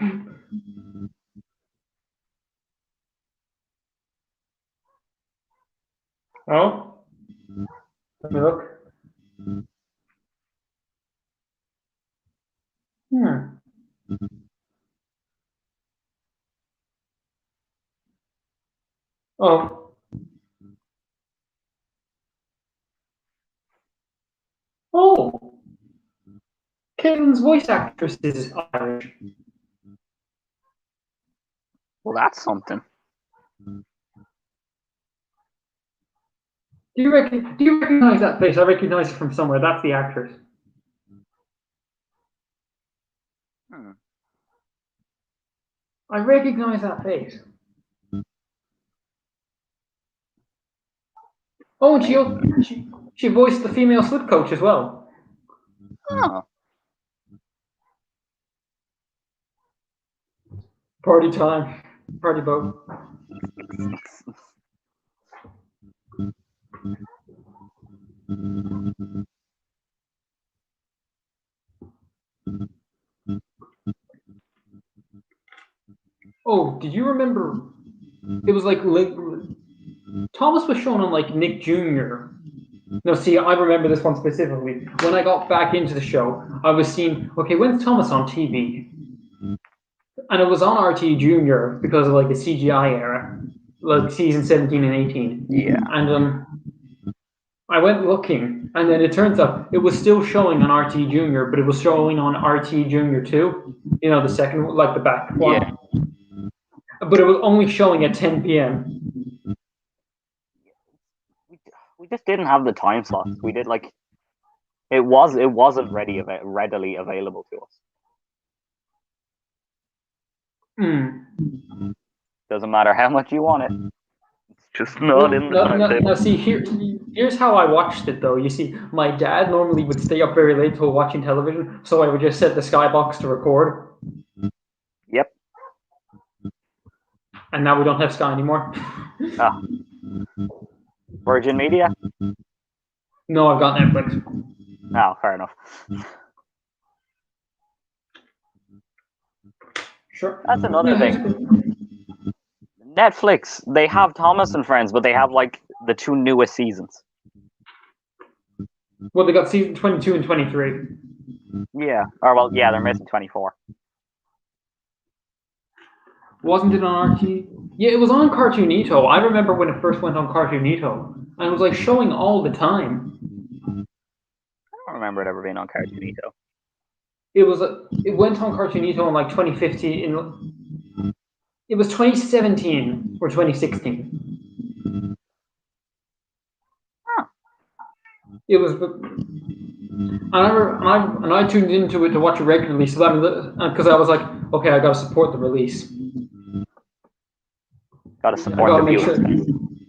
Oh? Let me look. Oh. Oh. Caitlin's voice actress is Irish. Well, that's something. Do you recognize that face? I recognize it from somewhere. That's the actress. I recognize that face. Oh, and she voiced the female slip coach as well. Oh. Party time. Party boat. Oh, did you remember? It was like Thomas was shown on like Nick Jr. No, see, I remember this one specifically. When I got back into the show, I was seeing, okay, when's Thomas on TV? And it was on RT Junior because of like the CGI era, like season 17 and 18. Yeah. And I went looking, and then it turns out it was still showing on RT Junior, but it was showing on RT Junior 2. You know, the second, like the back one. Yeah. But it was only showing at 10 p.m. We just didn't have the time slots. We did like it wasn't readily available to us. Doesn't matter how much you want it. It's just not in the timetable. Now see, here's how I watched it though. You see, my dad normally would stay up very late till watching television, so I would just set the Skybox to record. Yep. And now we don't have Sky anymore. Ah. Virgin Media? No, I've got Netflix. No, fair enough. Sure. That's another thing. Netflix, they have Thomas and Friends, but they have like the 2 newest seasons. Well, they got season 22 and 23. Yeah. Or well, yeah, they're missing 24. Wasn't it on RT? Yeah, it was on Cartoonito. I remember when it first went on Cartoonito, and it was like showing all the time. I don't remember it ever being on Cartoonito. it went on Cartoonito in like 2015. It was 2017 or 2016. Huh. It was, and I tuned into it to watch it regularly. So that because I was like, okay, I got to support the release. Got to support the viewers.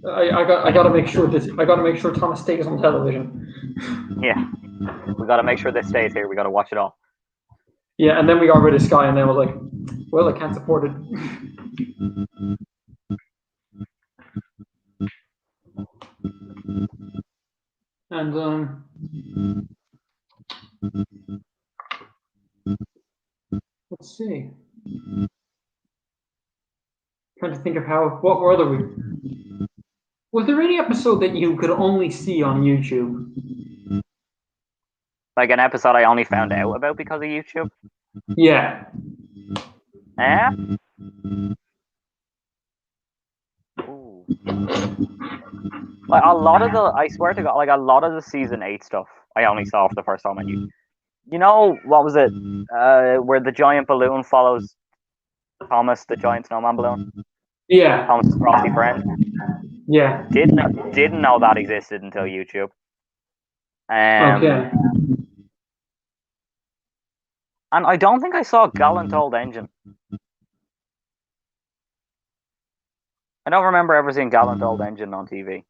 I got to make sure Thomas stays on television. Yeah, we got to make sure this stays here. We got to watch it all. Yeah, and then we got rid of Sky, and then I was like, well, I can't support it. And let's see. Trying to think of what were other we. Was there any episode that you could only see on YouTube? Like an episode I only found out about because of YouTube? Yeah. Eh? Ooh. Like a lot of I swear to God, like a lot of the season 8 stuff I only saw for the first time on YouTube. You know, what was it? Where the giant balloon follows Thomas, the giant snowman balloon? Yeah. Thomas' frosty friend? Yeah. Didn't know that existed until YouTube. Okay. And I don't think I saw Gallant Old Engine. I don't remember ever seeing Gallant Old Engine on TV.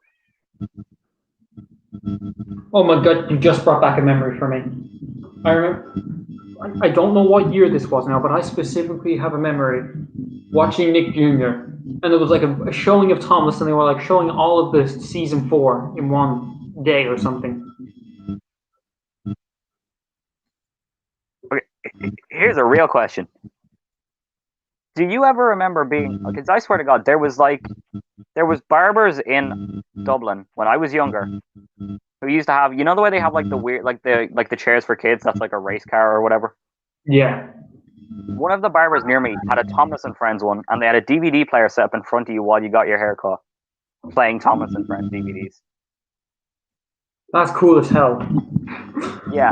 Oh my God, you just brought back a memory for me. I remember, I don't know what year this was now, but I specifically have a memory watching Nick Jr. And it was like a showing of Thomas, and they were like showing all of the season 4 in one day or something. Okay, here's a real question. Do you ever remember being? Because I swear to God, there was barbers in Dublin when I was younger who used to have, you know, the way they have like the weird, like the chairs for kids. That's like a race car or whatever. Yeah. One of the barbers near me had a Thomas and Friends one, and they had a DVD player set up in front of you while you got your hair cut, playing Thomas and Friends DVDs. That's cool as hell. Yeah,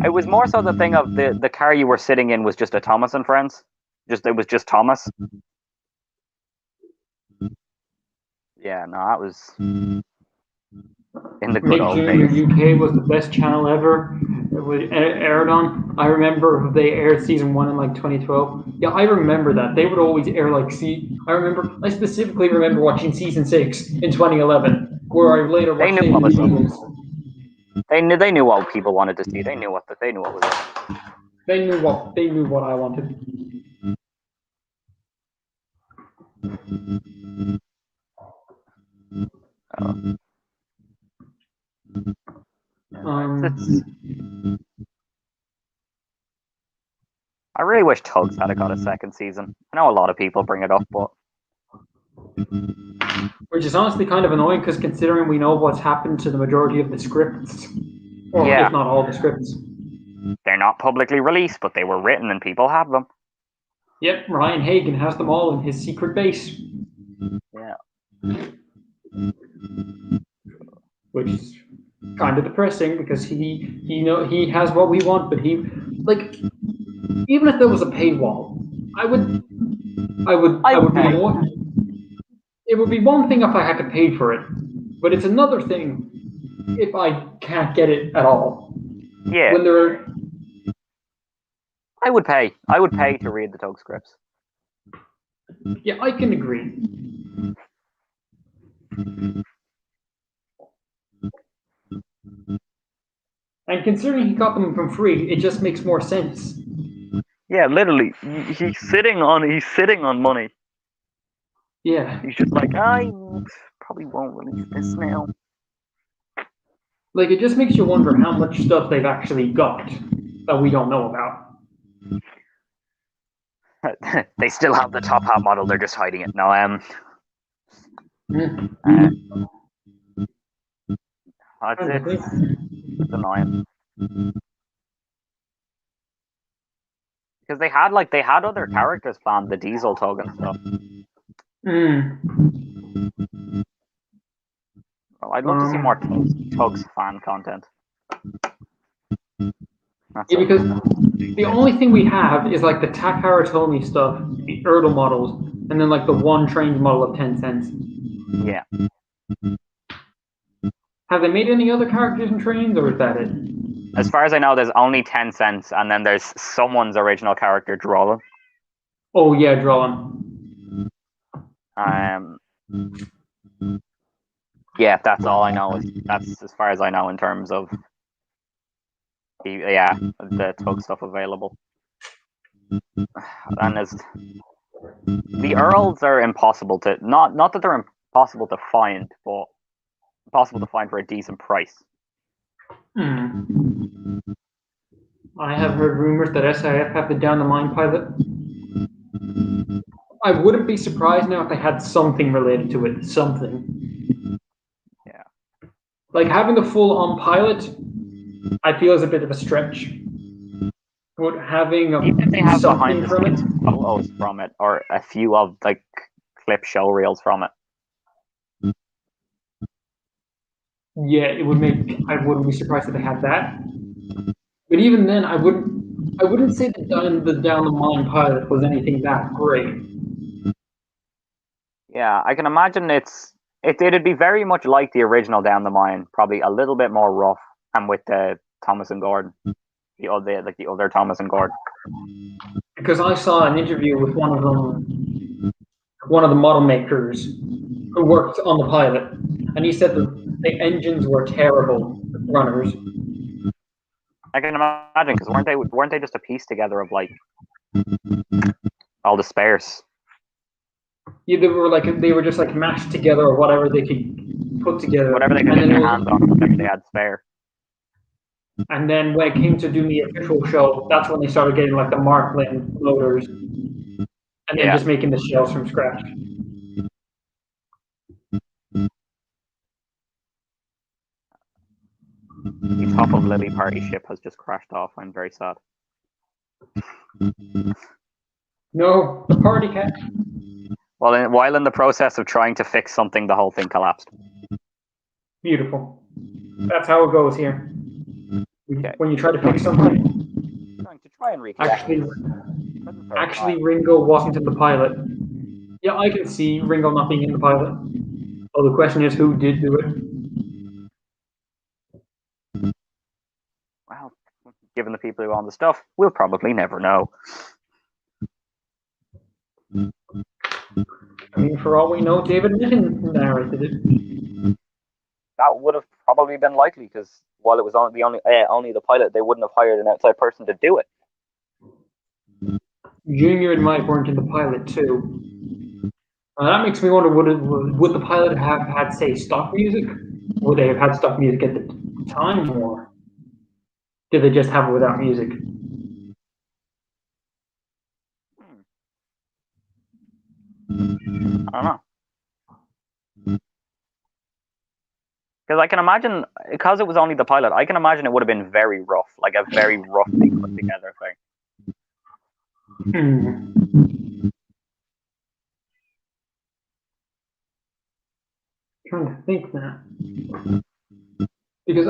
it was more so the thing of the car you were sitting in was just a Thomas and Friends. It was just Thomas. Yeah, no, that was in the good Nick old Jr. days. UK was the best channel ever. It was aired on. I remember they aired season 1 in like 2012. Yeah, I remember that. They would always air like I specifically remember watching season 6 in 2011, where I later watched They knew what was up. Eagles. They knew what people wanted to see. They knew what was up. They knew what I wanted. I really wish Tugs had got a second season. I know a lot of people bring it up, but which is honestly kind of annoying because considering we know what's happened to the majority of the scripts, or if not all the scripts. They're not publicly released, but they were written and people have them. Yep, Ryan Hagen has them all in his secret base. Yeah. Which is kind of depressing because he has what we want, but even if there was a paywall, I would be more. It would be one thing if I had to pay for it, but it's another thing if I can't get it at all. Yeah. When there are. I would pay. I would pay to read the Tug scripts. Yeah, I can agree. And considering he got them from free, it just makes more sense. Yeah, literally, he's sitting on money. Yeah. He's just like, I probably won't release this now. Like, it just makes you wonder how much stuff they've actually got that we don't know about. They still have the top hat model, they're just hiding it. No, it's annoying. Because they had other characters planned, the Diesel Tug and stuff. Well, I'd love to see more Tugs fan content. That's Yeah, it. because the only thing we have is like the Takara Tomy stuff, the Erdl models, and then like the one trained model of 10 cents. Yeah. Have they made any other characters and trains, or is that it? As far as I know, there's only 10 cents, and then there's someone's original character, Drollin. Oh yeah, Drollin. Yeah, that's all I know. That's as far as I know in terms of the Tug stuff available. And the Earls are impossible to not that they're impossible to find, but impossible to find for a decent price. I have heard rumors that SIF have the Down the Mine pilot. I wouldn't be surprised now if they had something related to it. Something. Yeah. Like having the full-on pilot, I feel is a bit of a stretch. But having even if they have something behind the from it, scenes photos from it, or a few of like clip show reels from it. yeah, it would make. I wouldn't be surprised if they had that. But even then, I wouldn't say the Down the Mine pilot was anything that great. Yeah, I can imagine it'd be very much like the original Down the Mine, probably a little bit more rough, and with the Thomas and Gordon, the other Thomas and Gordon. Because I saw an interview with one of the model makers who worked on the pilot, and he said that the engines were terrible runners. I can imagine, because weren't they just a piece together of like all the spares? Yeah, they were just like mashed together or whatever they could put together. Whatever they could get their hands on, whatever they had spare. And then when it came to doing the official show, that's when they started getting like the Markland motors, and then just making the shells from scratch. The top of Lily Party ship has just crashed off. I'm very sad. No, the party cat. Well, while in the process of trying to fix something, the whole thing collapsed. Beautiful. That's how it goes here. Okay. When you try to fix something. I'm going to try and reconnect. Actually, Ringo wasn't in the pilot. Yeah, I can see Ringo not being in the pilot. Oh, the question is who did do it? Well, given the people who own the stuff, we'll probably never know. I mean, for all we know, David Niven narrated it. That would have probably been likely, because while it was only the pilot, they wouldn't have hired an outside person to do it. Junior and Mike weren't in the pilot too. That makes me wonder: would the pilot have had, say, stock music? Would they have had stock music at the time, or did they just have it without music? I don't know. Because I can imagine, because it was only the pilot, I can imagine it would have been very rough, like a very roughly put together thing. Trying to think now. Because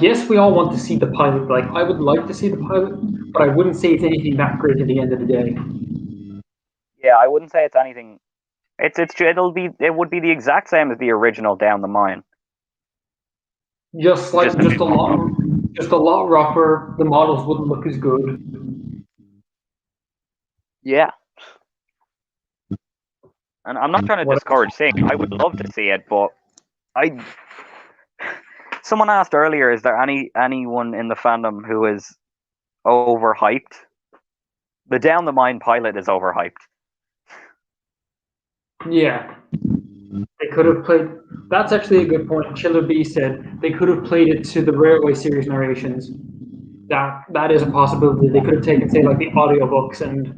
yes, we all want to see the pilot. Like, I would like to see the pilot, but I wouldn't say it's anything that great at the end of the day. Yeah, I wouldn't say it's anything. It would be the exact same as the original Down the Mine. Just a lot rougher. The models wouldn't look as good. Yeah. And I'm not trying to discourage seeing it. I would love to see it, but someone asked earlier, is there anyone in the fandom who is overhyped? The Down the Mine pilot is overhyped. Yeah. They could have played. That's actually a good point. Chiller B said they could have played it to the Railway series narrations. That is a possibility. They could have taken, say, like the audiobooks and.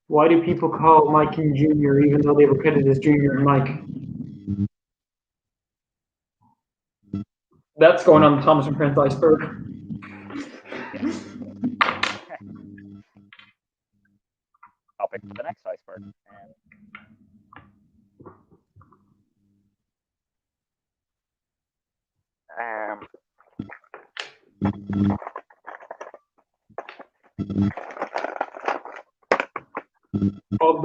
Why do people call Mike and Junior even though they were credited as Junior and Mike? That's going on the Thomas and Friends iceberg. Topic for the next iceberg. Bob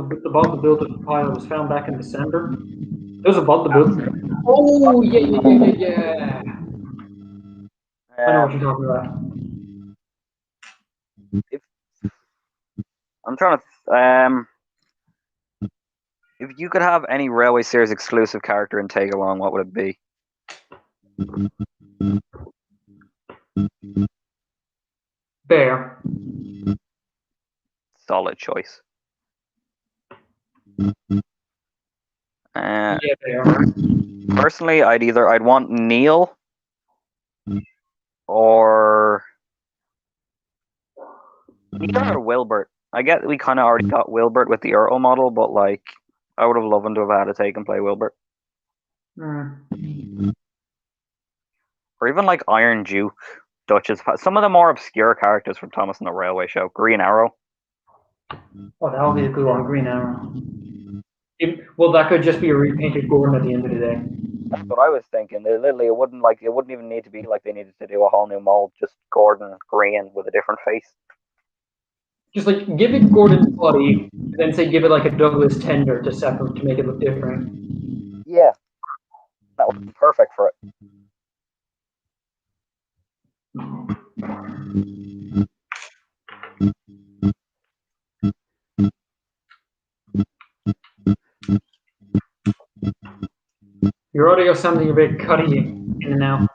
the Builder pilot was found back in December. There's a Bob the Builder. Oh, yeah. I know what you're talking about. I'm trying to. If you could have any Railway Series exclusive character in Tag Along, what would it be? Bear. Solid choice. Yeah, Bear. Personally, I'd want Neil or Wilbert. I get we kind of already got Wilbert with the Earl model, but like I would have loved him to have had a take and play Wilbert. Or even like Iron Duke, Duchess. Some of the more obscure characters from Thomas and the Railway Show. Green Arrow. Oh, that would be a good one, Green Arrow. Well, that could just be a repainted Gordon at the end of the day. That's what I was thinking. Literally, it wouldn't even need to be like they needed to do a whole new mold. Just Gordon green with a different face. Just like give it Gordon's body, and then say give it like a Douglas Tender to make it look different. Yeah, that would be perfect for it. Your audio sounding a bit cutty in and out.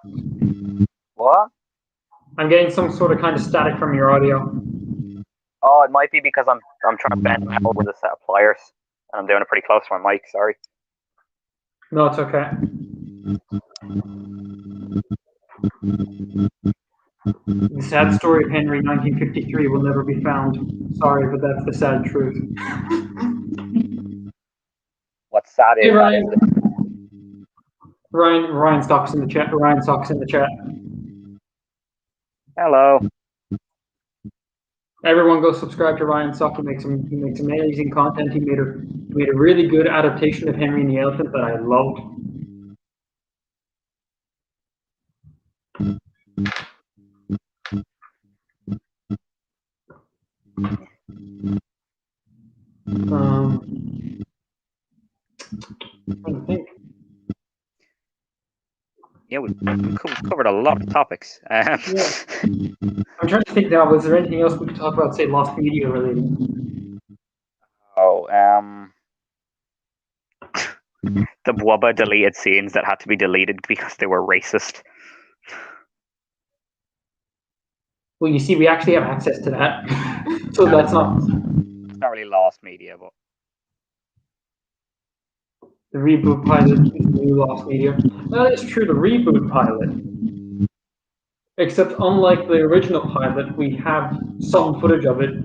What? I'm getting some sort of kind of static from your audio. Oh, it might be because I'm trying to bend metal with a set of pliers, and I'm doing it pretty close to my mic. Sorry. No, it's okay. The sad story of Henry 1953 will never be found. Sorry, but that's the sad truth. What's sad is Hey, Ryan Stock's in the chat. Ryan Stock's in the chat. Hello. Everyone go subscribe to Ryan Stock. He makes amazing content. He made a really good adaptation of Henry and the Elephant that I loved. I think. Yeah, we covered a lot of topics. Yeah. I'm trying to think now. Was there anything else we could talk about, say, Lost Media related? Oh, the Bwubba deleted scenes that had to be deleted because they were racist. Well, you see, we actually have access to that, so that's not. It's not really Lost Media, but The reboot pilot is the new Lost Media. That is true. The reboot pilot. Except unlike the original pilot, we have some footage of it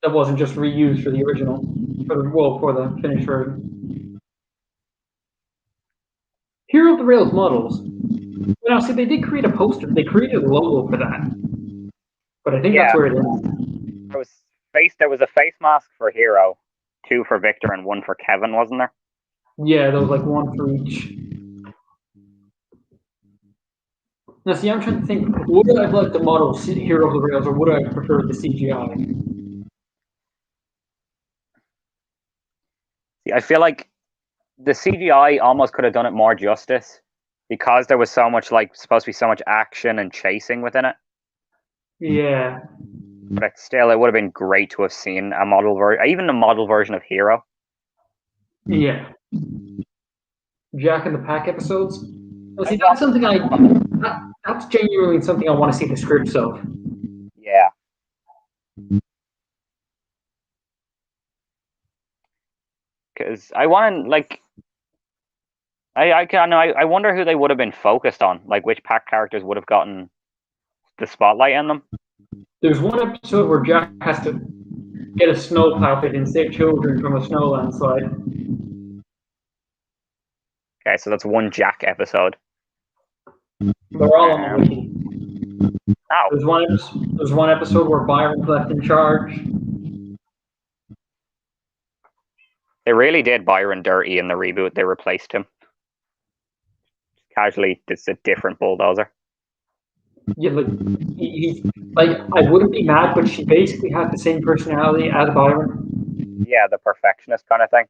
that wasn't just reused for the original, for the finished version. Hero of the Rails models. Now, see, they did create a poster. They created a logo for that. But I think that's where it is. There was a face mask for Hero, 2 for Victor, and 1 for Kevin, wasn't there? Yeah, there was like 1 for each. Now, see, I'm trying to think, would I have liked the model Hero of the Rails, or would I have preferred the CGI? See, I feel like the CGI almost could have done it more justice because there was so much, supposed to be so much action and chasing within it. Yeah. But still, it would have been great to have seen a model version, even a model version of Hero. Yeah. Jack and the Pack episodes. Well, see, that's something that's genuinely something I want to see the scripts of. Yeah. Because I want to, I wonder who they would have been focused on, like which Pack characters would have gotten the spotlight on them. There's one episode where Jack has to get a snow outfit and save children from a snow landslide. Okay, so that's one Jack episode. They're all on the wiki. Oh. There's one episode where Byron's left in charge. They really did Byron dirty in the reboot. They replaced him. Casually, it's a different bulldozer. Yeah, like he's like I wouldn't be mad, but she basically had the same personality as Byron. Yeah, the perfectionist kind of thing.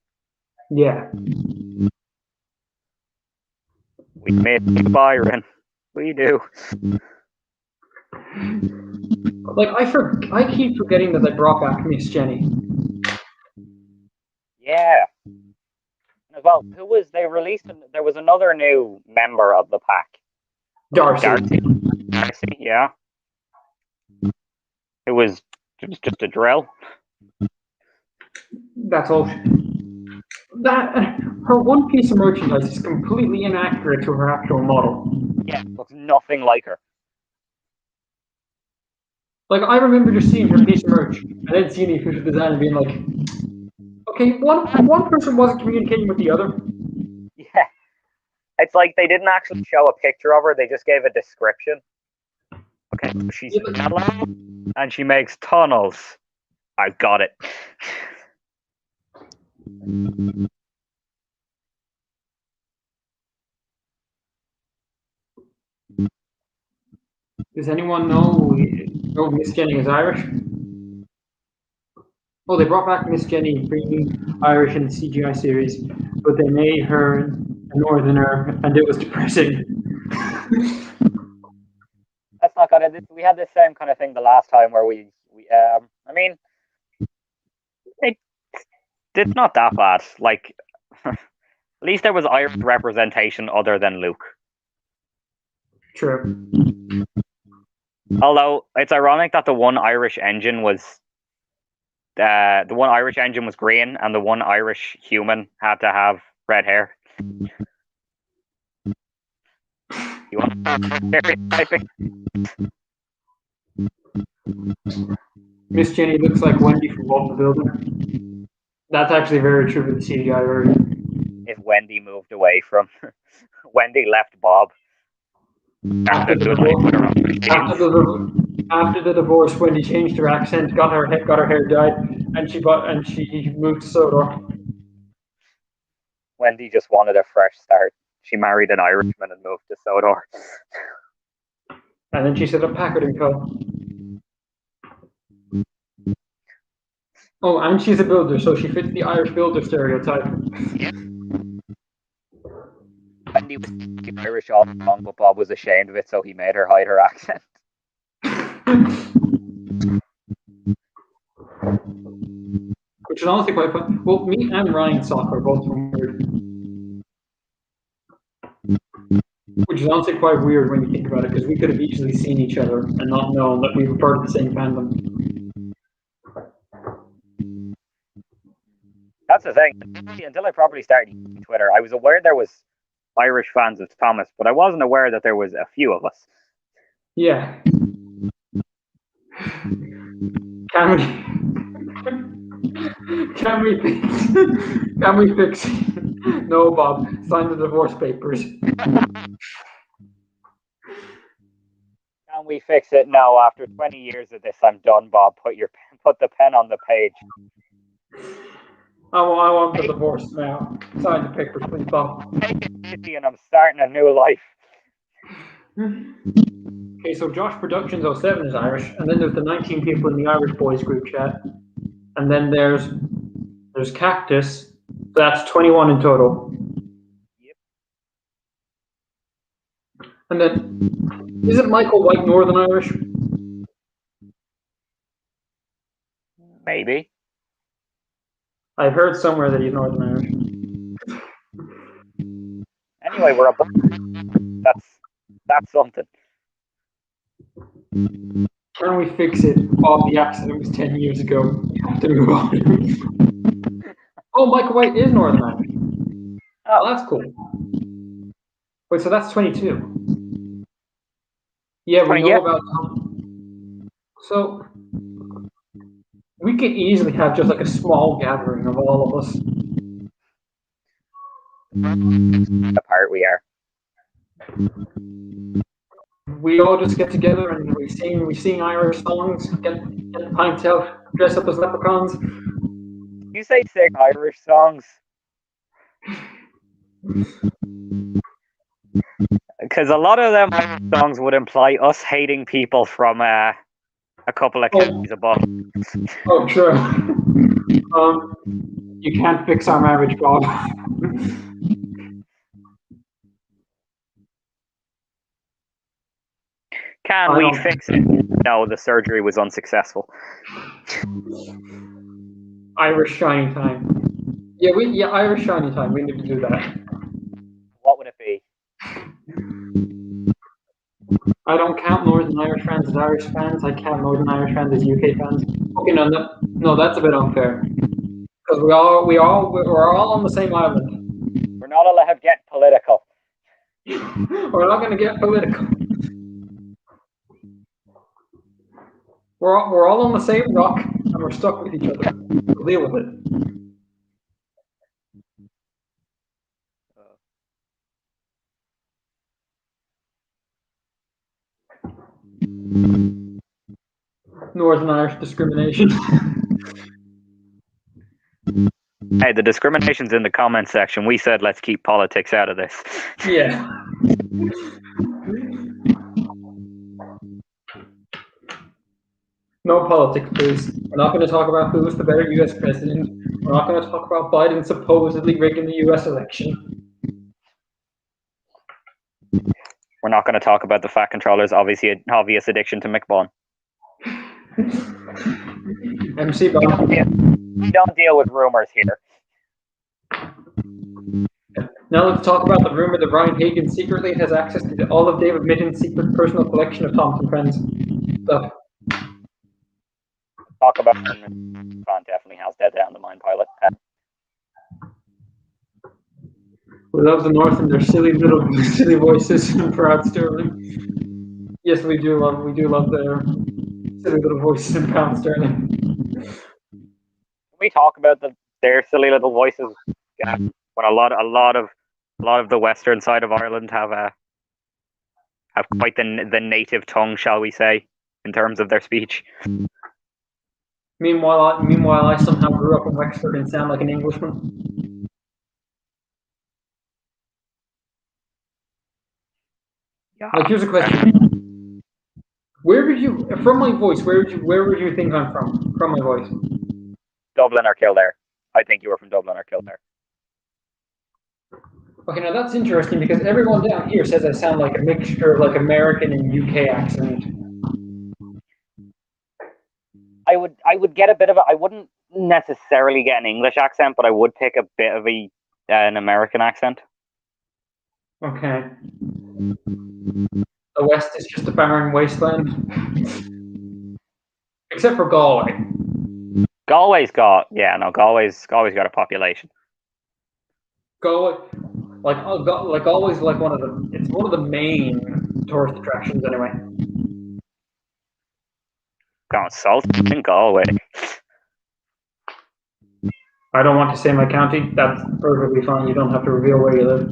Yeah, We miss you, Byron. We do. like I keep forgetting that they brought back Miss Jenny. Yeah. As well, who was they released? There was another new member of the pack. Darcy. Darcy, yeah. It was just a drill. That's all. That her one piece of merchandise is completely inaccurate to her actual model. Yeah, looks nothing like her. Like I remember just seeing her piece of merch and then seeing the official design and being like, okay, one person wasn't communicating with the other. Yeah. It's like they didn't actually show a picture of her, they just gave a description. Okay, she's yellow and she makes tunnels. I got it. Does anyone know Miss Jenny is Irish? Oh, they brought back Miss Jenny, bringing Irish in the CGI series, but they made her a Northerner, and it was depressing. That's not gonna. We had the same kind of thing the last time where we I mean, it's not that bad. Like, at least there was Irish representation other than Luke. True. Although it's ironic that the one Irish engine was green, and the one Irish human had to have red hair. You want stereotyping? Miss Jenny looks like Wendy from Bob the Builder. That's actually very true with the CGI version. If Wendy moved away from Wendy left Bob. After the divorce, Wendy changed her accent, got her hair dyed, and she moved to Sodor. Wendy just wanted a fresh start. She married an Irishman and moved to Sodor. And then she set up Packard & Co. Oh, and she's a builder, so she fits the Irish builder stereotype. Yeah. Wendy was Irish all along, but Bob was ashamed of it, so he made her hide her accent. Which is honestly quite fun. Well, me and Ryan Sock are both from weird. Which is honestly quite weird when you think about it, because we could have easily seen each other and not known that we were part of the same fandom. That's the thing. Until I probably started using Twitter, I was aware there was Irish fans of Thomas, but I wasn't aware that there was a few of us. Yeah. Can we fix No, Bob, sign the divorce papers. Can we fix it? No, after 20 years of this, I'm done, Bob. Put the pen on the page. I want the divorce now. Sign the papers, please, Bob. Take it easy, and I'm starting a new life. Okay, so Josh Productions 07 is Irish, and then there's the 19 people in the Irish Boys group chat, and then there's Cactus. So that's 21 in total. Yep. And then, isn't Michael White Northern Irish? Maybe. I've heard somewhere that he's Northern Irish. Anyway, we're above. That's something. Can we fix it? Oh, the accident was 10 years ago. We have to move on. Oh, Michael White is Northern Irish. Oh, that's cool. Wait, so that's 22. Yeah, we know about. So we could easily have just like a small gathering of all of us. Apart we are. We all just get together and we sing Irish songs, get the pints out, dress up as leprechauns. You say sing Irish songs. because a lot of them songs would imply us hating people from a couple of counties above. Oh, true. You can't fix our marriage, Bob. Can we fix it? No, the surgery was unsuccessful. Irish shiny time. Yeah, Irish shiny time. We need to do that. What would it be? I don't count Northern Irish fans as Irish fans. I count Northern Irish fans as UK fans. Okay, no, that's a bit unfair. Because we're all on the same island. We're not allowed to get political. We're not going to get political. We're all on the same rock, and we're stuck with each other. We'll deal with it. Northern Irish discrimination. Hey, the discrimination's in the comment section. We said let's keep politics out of this. Yeah. No politics, please. We're not going to talk about who was the better U.S. president. We're not going to talk about Biden supposedly rigging the U.S. election. We're not going to talk about the fat controller's obvious addiction to McBawn. MC Bond. We don't deal with rumors here. Now let's talk about the rumor that Ryan Hagan secretly has access to all of David Mitten's secret personal collection of Thompson Friends stuff. Talk about Bond definitely has Dead Down the Mind Pilot. We love the North and their silly voices and Proud Sterling. Yes, we do love their silly little voices and Proud Sterling. Can we talk about their silly little voices? Yeah, when a lot of the western side of Ireland have quite the native tongue, shall we say, in terms of their speech. Meanwhile, I somehow grew up in Wexford and sound like an Englishman. Yeah. Like, here's a question: from my voice? Where would you think I'm from? From my voice? Dublin or Kildare. I think you were from Dublin or Kildare. Okay, now that's interesting because everyone down here says I sound like a mixture of like American and UK accent. I would get a bit of I wouldn't necessarily get an English accent, but I would pick a bit of an American accent. Okay. The West is just a barren wasteland. Except for Galway. Galway's got a population. Galway, Galway's like one of the main tourist attractions anyway. Going salt in Galway. I don't want to say my county. That's perfectly fine. You don't have to reveal where you live.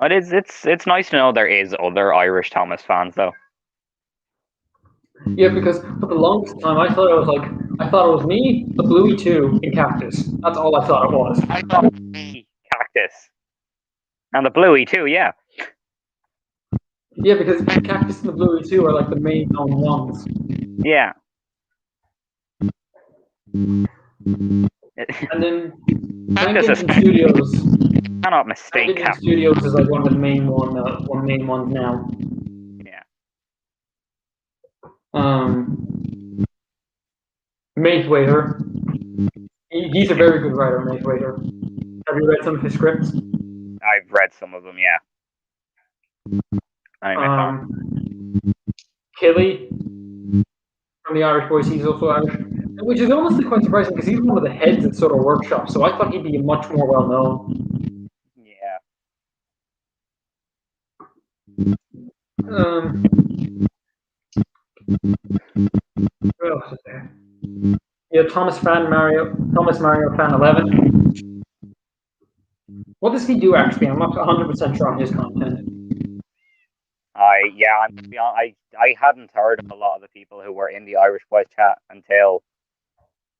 It's nice to know there is other Irish Thomas fans though. Yeah, because for the longest time I thought it was me, the Bluey 2, and Cactus. That's all I thought it was. I thought it was me, Cactus, and the Bluey too. Yeah. Yeah, because Cactus and the Bluey 2 are like the main known ones. Yeah. And then Huntington Studios. Cannot mistake Huntington Studios is like one of the main ones now. Yeah. Maithwaiter. He's a very good writer, Maithwaiter. Have you read some of his scripts? I've read some of them, yeah. Killy from the Irish Boys, he's also Irish. Which is honestly quite surprising because he's one of the heads at sort of Workshop, so I thought he'd be much more well known. Yeah. What else is there? Yeah, Thomas Mario Fan 11. What does he do actually? I'm not 100% sure on his content. I hadn't heard of a lot of the people who were in the Irish Boys chat until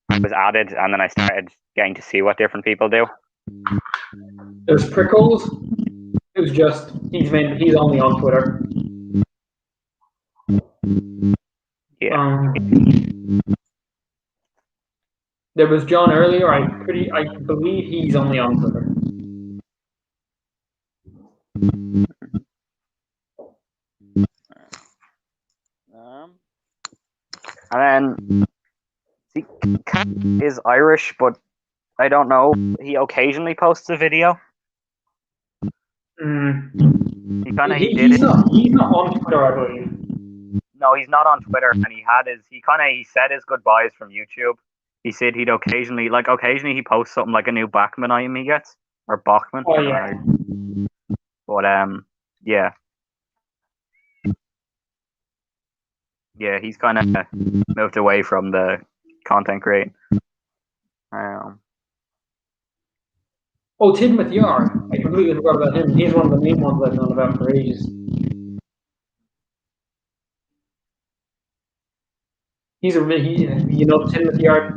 I was added, and then I started getting to see what different people do. It was Prickles. It was just he's only on Twitter. Yeah. There was John earlier. I believe he's only on Twitter. And then see, Cat is Irish, but I don't know. He occasionally posts a video. He kind of He's not on Twitter, I believe. No, he's not on Twitter, and he said his goodbyes from YouTube. He said he'd occasionally he posts something like a new Bachman item he gets, or Bachman. Oh yeah. But yeah. Yeah, he's kind of moved away from the content creating. Oh, Tidmouth Yar. I completely forgot about him. He's one of the main ones I've known about for ages. You know Tidmouth Yar?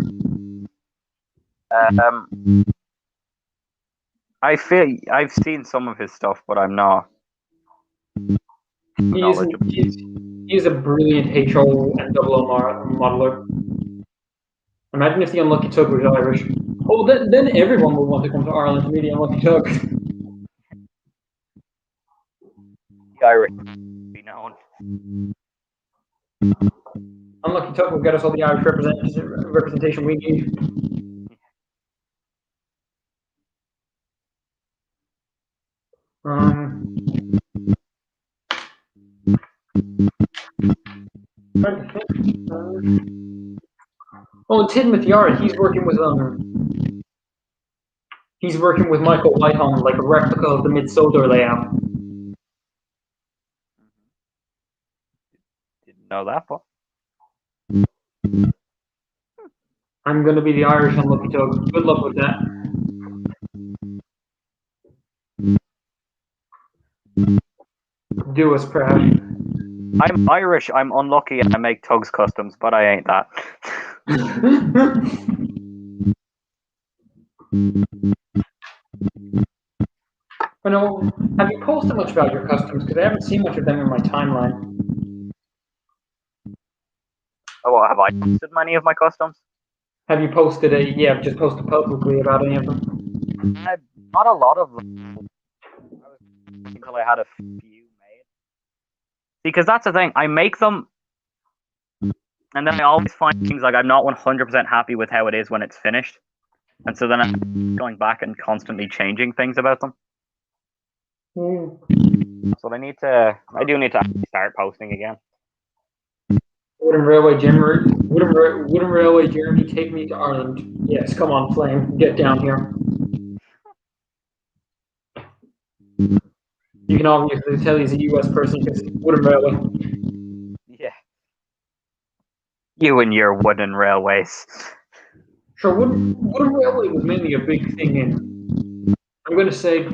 I've seen some of his stuff, but I'm not knowledgeable. He's a brilliant HO and double modeler. Imagine if the Unlucky Tug was Irish. Oh, then everyone would want to come to Ireland to meet the Unlucky Tug. The Irish be known. Unlucky Tug will get us all the Irish representation we need. Oh, Tidmouth Yard. He's working with Michael White on like a replica of the Mid-Soldier layout. Didn't know that, but I'm gonna be the Irish Unlucky Tug. Good luck with that. Do us proud. I'm Irish, I'm unlucky, and I make Tugs customs, but I ain't that. You know, have you posted much about your customs? Because I haven't seen much of them in my timeline. Oh, well, have I posted many of my customs? Have you posted just posted publicly about any of them? Not a lot of them. Until I had a few made. Because that's the thing, I make them, and then I always find things like I'm not 100% happy with how it is when it's finished. And so then I'm going back and constantly changing things about them. So I do need to start posting again. Wooden Railway Jeremy, take me to Ireland. Yes, come on, Flame, get down here. You can obviously tell he's a US person because Wooden Railway. Yeah. You and your wooden railways. Sure, Wooden Railway was mainly a big thing in, I'm going to say,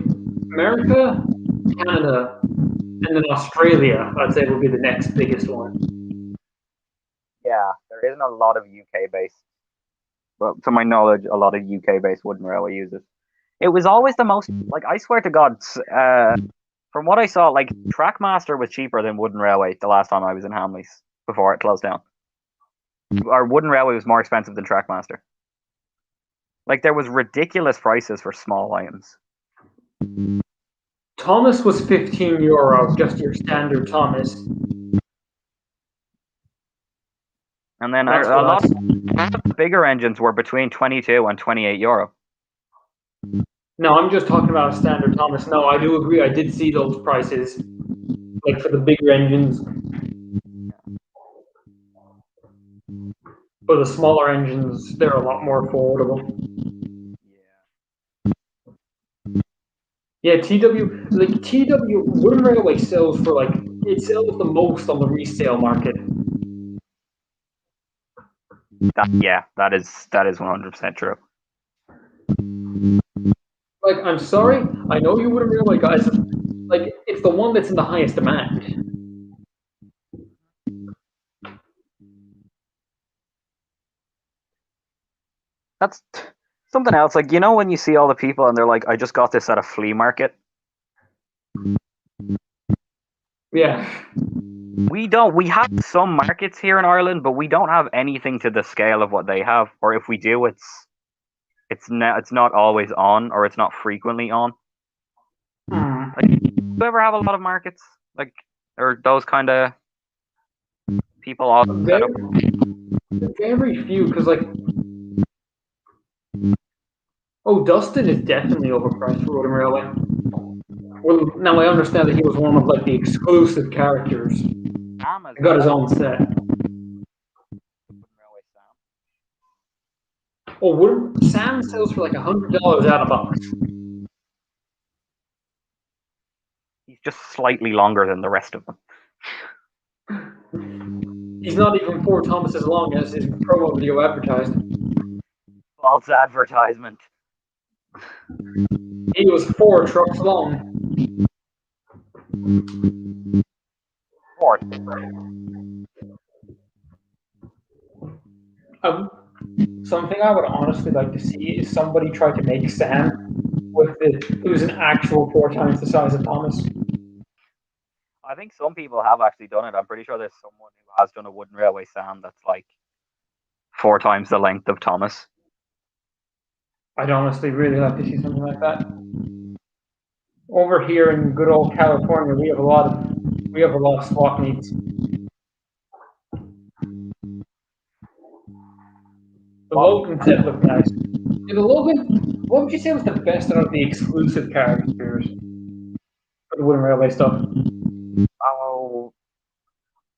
America, Canada, and then Australia, I'd say, would be the next biggest one. Yeah, there isn't a lot of UK-based. Well, to my knowledge, a lot of UK-based wooden railway uses. It was always the most, like, I swear to God, from what I saw, like, Trackmaster was cheaper than Wooden Railway the last time I was in Hamleys, before it closed down. Our Wooden Railway was more expensive than Trackmaster. Like, there was ridiculous prices for small items. Thomas was €15, just your standard Thomas. And then a lot of the bigger engines were between 22 and €28. No, I'm just talking about a standard Thomas. No, I do agree. I did see those prices, like for the bigger engines. For the smaller engines, they're a lot more affordable. Yeah, TW Wooden Railway sells for it sells the most on the resale market. That is 100% true. Like, I'm sorry, I know you Wooden Railway guys. Like, it's the one that's in the highest demand. That's something else. Like, you know, when you see all the people and they're like, I just got this at a flea market. Yeah. We have some markets here in Ireland, but we don't have anything to the scale of what they have. Or if we do, it's not always on, or it's not frequently on. Like, do you ever have a lot of markets, like, or those kind of people all set up? Very few, because like, Dustin is definitely overpriced for Road and Railway. Well, now I understand that he was one of like the exclusive characters. He got his own set. Sam sells for like $100 out of box. He's just slightly longer than the rest of them. He's not even 4 Thomas as long as his promo video advertised. False advertisement. He was 4 trucks long. 4. Something I would honestly like to see is somebody try to make Sam with it was an actual 4 times the size of Thomas. I think some people have actually done it. I'm pretty sure there's someone who has done a wooden railway Sam that's like 4 times the length of Thomas. I'd honestly really like to see something like that. Over here in good old California, we have a lot of swap meets. The Logan set looked nice. Yeah, the Logan, what would you say was the best out of the exclusive characters for the Wooden Railway stuff? Oh,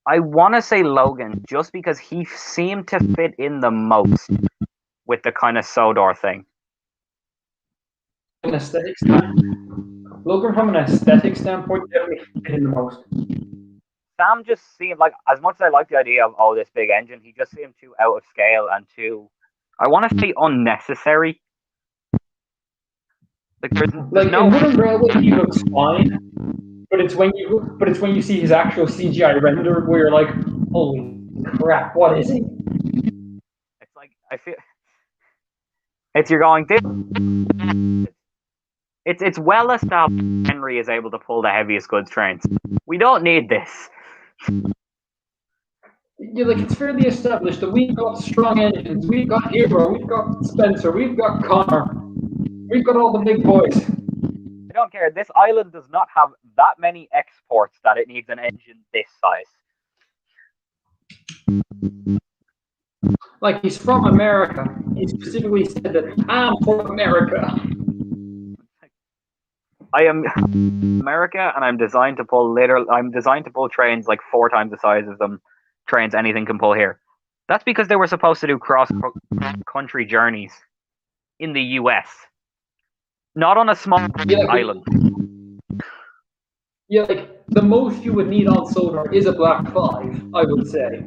I want to say Logan, just because he seemed to fit in the most with the kind of Sodor thing. An aesthetic standpoint. Logan, from an aesthetic standpoint, definitely fit in the most. Sam just seemed like, as much as I like the idea of this big engine, he just seemed too out of scale and too, I want to say, unnecessary. Like there's no. In Wooden Railway, he looks fine, but it's when you see his actual CGI render where you're like, holy crap, what is he? It's like I feel. It's you're going this. It's well established Henry is able to pull the heaviest goods trains. We don't need this. Yeah, like it's fairly established that we've got strong engines, we've got Hero, we've got Spencer, we've got Connor, we've got all the big boys. I don't care. This island does not have that many exports that it needs an engine this size. Like he's from America. He specifically said that I'm from America. I am America, and I'm designed to pull trains like 4 times the size of them. Trains anything can pull here. That's because they were supposed to do cross-country journeys in the US, not on a small island. Yeah, like the most you would need on Sodor is a Black 5, I would say.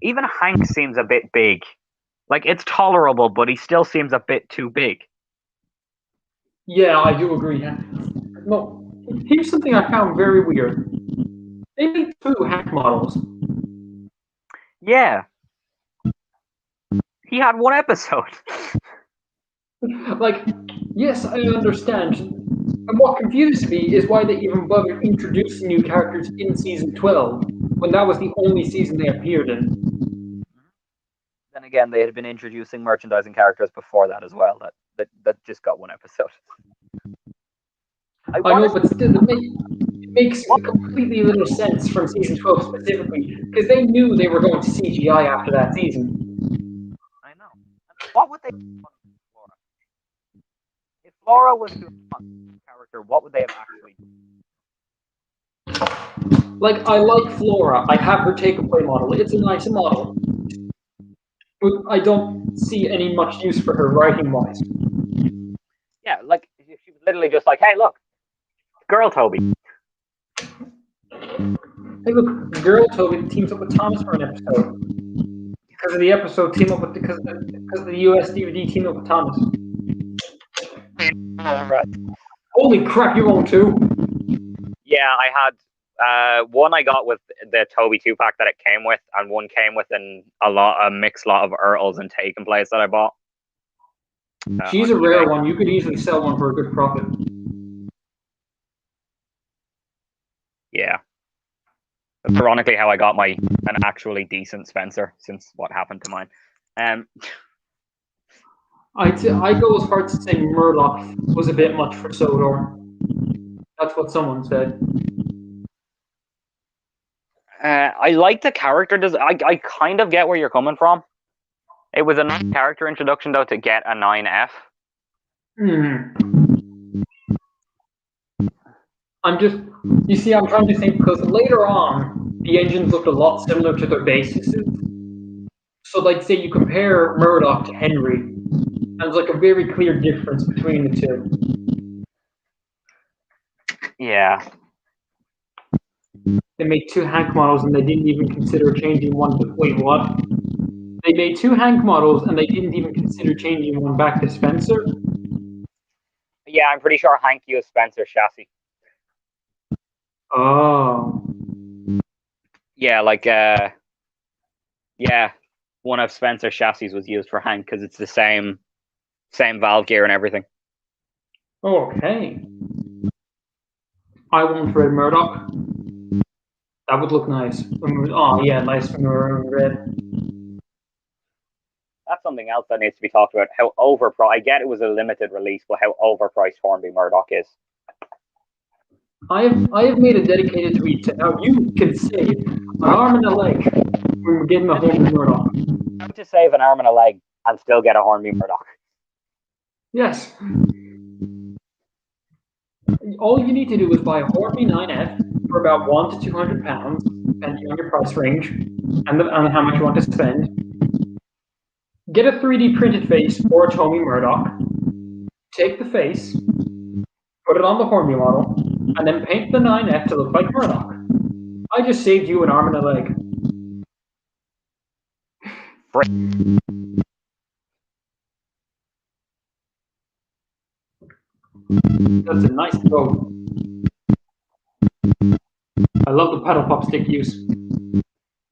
Even Hank seems a bit big. Like it's tolerable, but he still seems a bit too big. Yeah, I do agree. No, here's something I found very weird. They made 2 Hank models. Yeah. He had 1 episode. Like, yes, I understand. And what confused me is why they even bothered introducing new characters in season 12, when that was the only season they appeared in. Then again, they had been introducing merchandising characters before that as well, that just got 1 episode. I know, but still, it makes completely little sense from season 12 specifically, because they knew they were going to CGI after that season. I know. What would they do with Flora? If Flora was a character, what would they have actually done? Like, I like Flora. I have her take-a-play model. It's a nice model. But I don't see any much use for her writing-wise. Yeah, like, she was literally just like, hey, look, Girl Toby. Hey, look, Girl Toby teams up with Thomas for an episode. Because of the episode because of the US DVD team up with Thomas. Right. Holy crap, you own 2? Yeah, I had One I got with the Toby 2-pack that it came with, and one came with a mixed lot of Urtles and Taken Place that I bought. She's a rare one. You could easily sell one for a good profit. Yeah. That's ironically how I got an actually decent Spencer since what happened to mine. I go as far as to say Murloc was a bit much for Sodor. That's what someone said. I like the character. I kind of get where you're coming from. It was a nice character introduction, though, to get a 9F. I'm trying to think, because later on, the engines looked a lot similar to their bases. So, like, say you compare Murloc to Henry, and there's like a very clear difference between the two. Yeah. They made 2 Hank models, and they didn't even consider changing one. Wait, what? They made 2 Hank models, and they didn't even consider changing one back to Spencer? Yeah, I'm pretty sure Hank used Spencer's chassis. Oh. Yeah, one of Spencer's chassis was used for Hank because it's the same valve gear and everything. Okay. I want red Murdoch. That would look nice. Oh yeah, nice maroon red. That's something else that needs to be talked about. How overpriced. I get it was a limited release, but how overpriced Hornby Murdoch is. I have made a dedicated tweet to how you can save an arm and a leg when we're getting a Hornby Murdoch. How to save an arm and a leg and still get a Hornby Murdoch. Yes. All you need to do is buy a Hornby 9F for about £100 to £200, depending on your price range and how much you want to spend. Get a 3D printed face for a Tomy Murdoch. Take the face, put it on the Hornby model, and then paint the 9F to look like Murdoch. I just saved you an arm and a leg. That's a nice bow. I love the paddle pop stick use.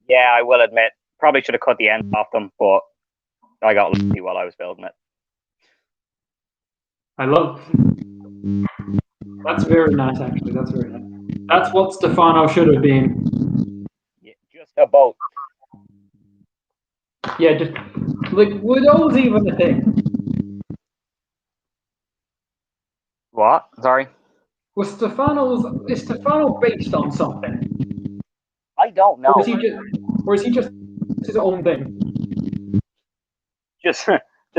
Yeah, I will admit. Probably should have cut the end off them, but I got lucky while I was building it. That's very nice, actually. That's very nice. That's what Stefano should have been. Yeah, just a boat. Yeah, just like, were those even a thing? What? Sorry? Is Stefano based on something? I don't know. Or is he just his own thing? Just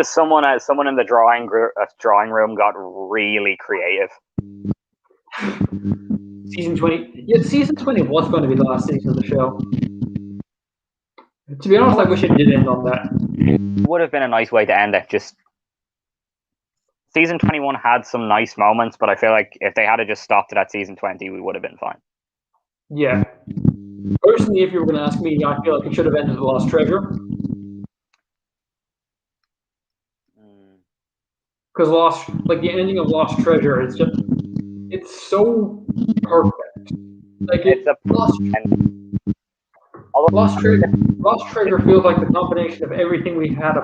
someone in the drawing room got really creative. Season 20. Yeah, season 20 was going to be the last season of the show. To be honest, I wish it did end on that. It would have been a nice way to end it. Just season 21 had some nice moments, but I feel like if they had just stopped it at season 20, we would have been fine. Yeah. Personally, if you were going to ask me, I feel like it should have ended with Lost Treasure. Because the ending of Lost Treasure is just, it's so perfect. Like, it's a Lost Treasure feels like the combination of everything we had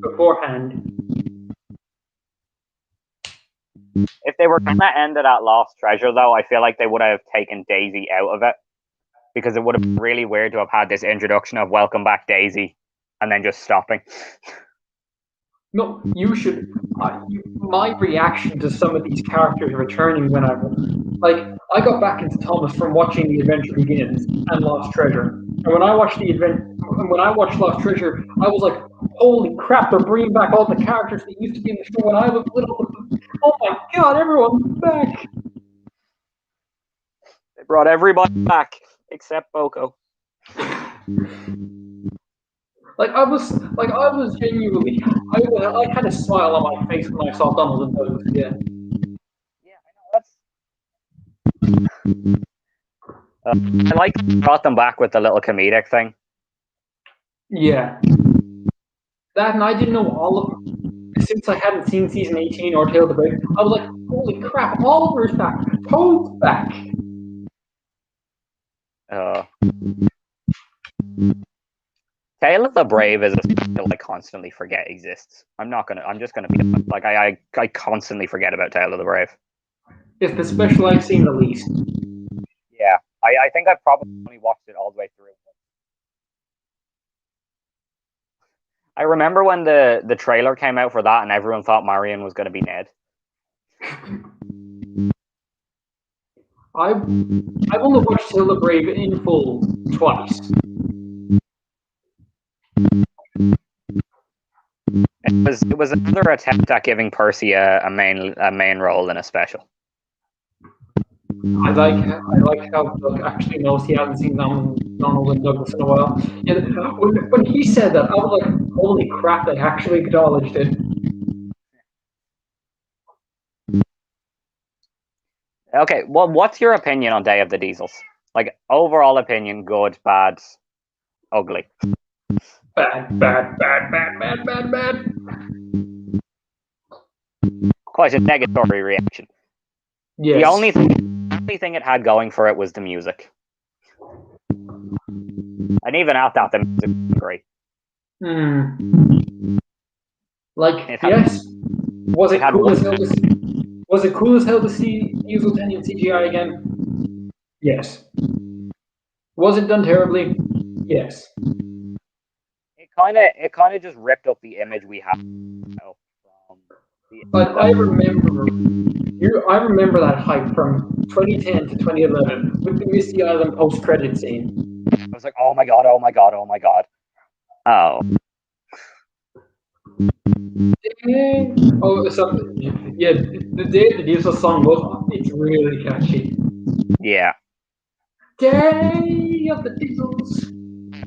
beforehand. If they were going to end it at Lost Treasure, though, I feel like they would have taken Daisy out of it. Because it would have been really weird to have had this introduction of Welcome Back Daisy and then just stopping. No, you should. My reaction to some of these characters returning when I got back into Thomas from watching The Adventure Begins and Lost Treasure. And when I watched Lost Treasure, I was like, holy crap, they're bringing back all the characters that used to be in the show when I was little. Oh my god, everyone's back. They brought everybody back except Boko. I was genuinely, I had a smile on my face when I saw Donald and Buzz again. Yeah, I know. I like brought them back with the little comedic thing. Yeah. That, and I didn't know all of them. Since I hadn't seen season 18 or Tale of the Break, I was like, holy crap, Oliver's back, Toad's back. Uh, Tale of the Brave is a special I constantly forget exists. I'm just gonna be like I constantly forget about Tale of the Brave. It's the special I've seen the least. Yeah, I think I've probably only watched it all the way through. I remember when the trailer came out for that, and everyone thought Marion was going to be Ned. I've only watched Tale of the Brave in full twice. It was another attempt at giving Percy a main role in a special. I like how Doug actually knows he hasn't seen Donald and Douglas in a while. And when he said that, I was like, holy crap, they actually acknowledged it. Okay, well, what's your opinion on Day of the Diesels? Like, overall opinion, good, bad, ugly? Bad, bad, bad, bad, bad, bad, bad. Quite a negatory reaction. Yes. The only thing it had going for it was the music. And even at that, the music was great. Like, yes. Was it cool as hell to see Diesel 10 in CGI again? Yes. Was it done terribly? Yes. It kind of just ripped up the image we have. But I remember that hype from 2010 to 2011 with the Misty Island post-credit scene. I was like, oh my god, oh my god, oh my god. Oh. Yeah, the Day of the Diesel song it's really catchy. Yeah. Day of the Diesels.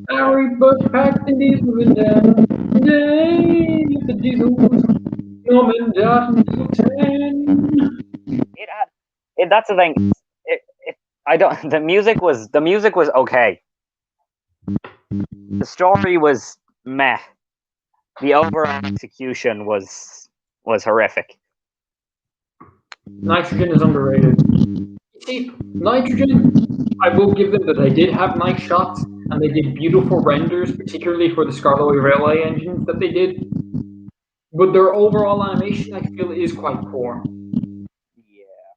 Harry Bush packed the diesels in down. Day of the Diesels. Coming down to 10. That's the thing. The music was okay. The story was meh. The overall execution was horrific. Nitrogen is underrated. See, Nitrogen, I will give them that they did have nice shots and they did beautiful renders, particularly for the Skarloey Railway engines that they did. But their overall animation, I feel, is quite poor. Yeah.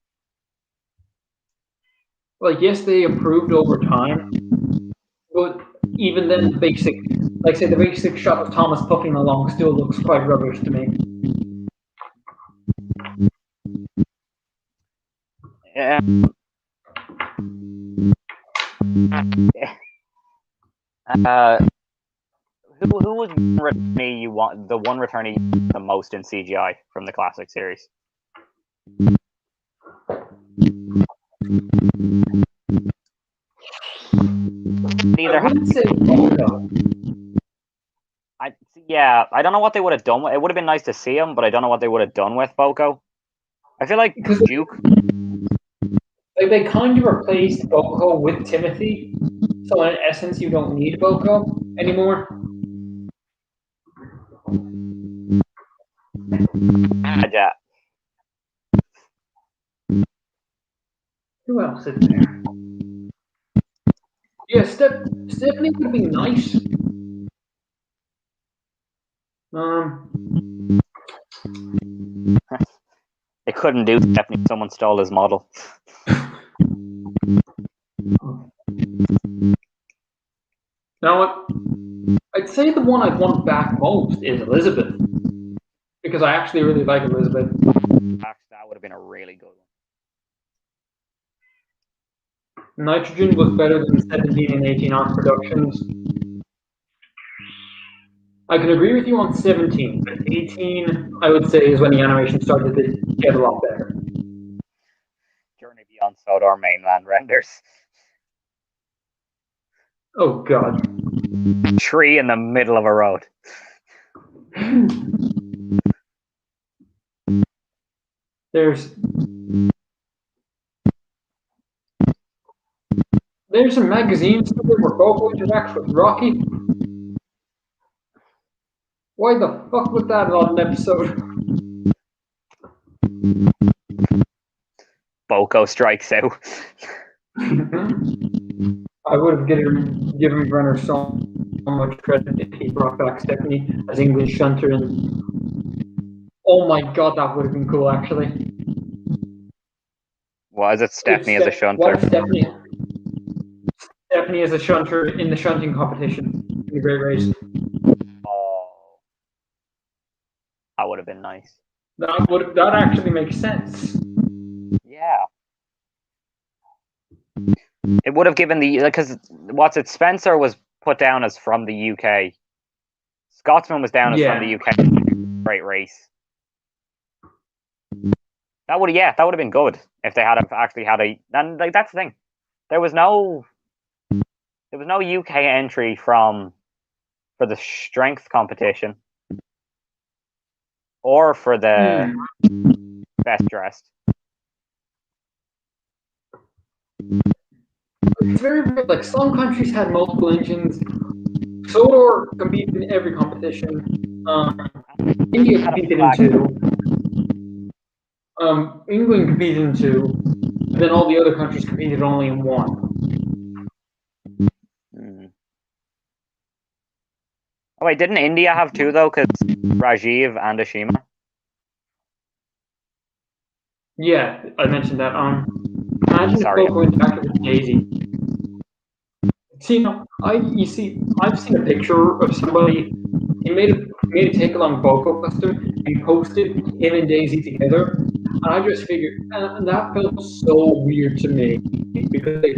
Like, yes, they improved over time, but even then, the basic shot of Thomas puffing along still looks quite rubbish to me. Yeah. Who was the one returnee you want the most in CGI from the classic series? I wouldn't say Boco. I don't know what they would have done. It would have been nice to see him, but I don't know what they would have done with Boco. I feel like Duke. They kind of replaced Boco with Timothy, so in essence, you don't need Boco anymore. Yeah. Who else is there? Yeah, Stephanie would be nice. They couldn't do Stephanie. Someone stole his model. Now, what? I'd say the one I'd want back most is Elizabeth, because I actually really like Elizabeth. That would have been a really good one. Nitrogen was better than 17 and 18 Arc Productions. I can agree with you on 17, but 18, I would say, is when the animation started to get a lot better. Journey Beyond Sodor mainland renders. Oh, God. Tree in the middle of a road. There's some magazines where Boco interacts with Rocky. Why the fuck was that on an episode? Boco strikes out. I would have given Brenner so much credit if he brought back Stephanie as English Shunter, and oh my god, that would have been cool actually. Why is it Stephanie as a shunter? What if Stephanie is a shunter in the shunting competition in the Great Race? Oh, that would have been nice. That actually makes sense. Yeah. It would have given because what's it? Spencer was put down as from the UK. Scotsman was down as from the UK. Great Race. That would have been good if they had actually had a. And like that's the thing, there was no UK entry for the strength competition or for the best dressed. It's very weird. Like some countries had multiple engines. Sodor competed in every competition. India competed in 2. England competed in 2. And then all the other countries competed only in 1. Oh wait, didn't India have 2 though? Because Rajiv and Ashima. Yeah, I mentioned that. Imagine if both went back to Daisy. I've seen a picture of somebody. He made a take-along Boko custom and posted him and Daisy together, and I just figured, and that felt so weird to me because they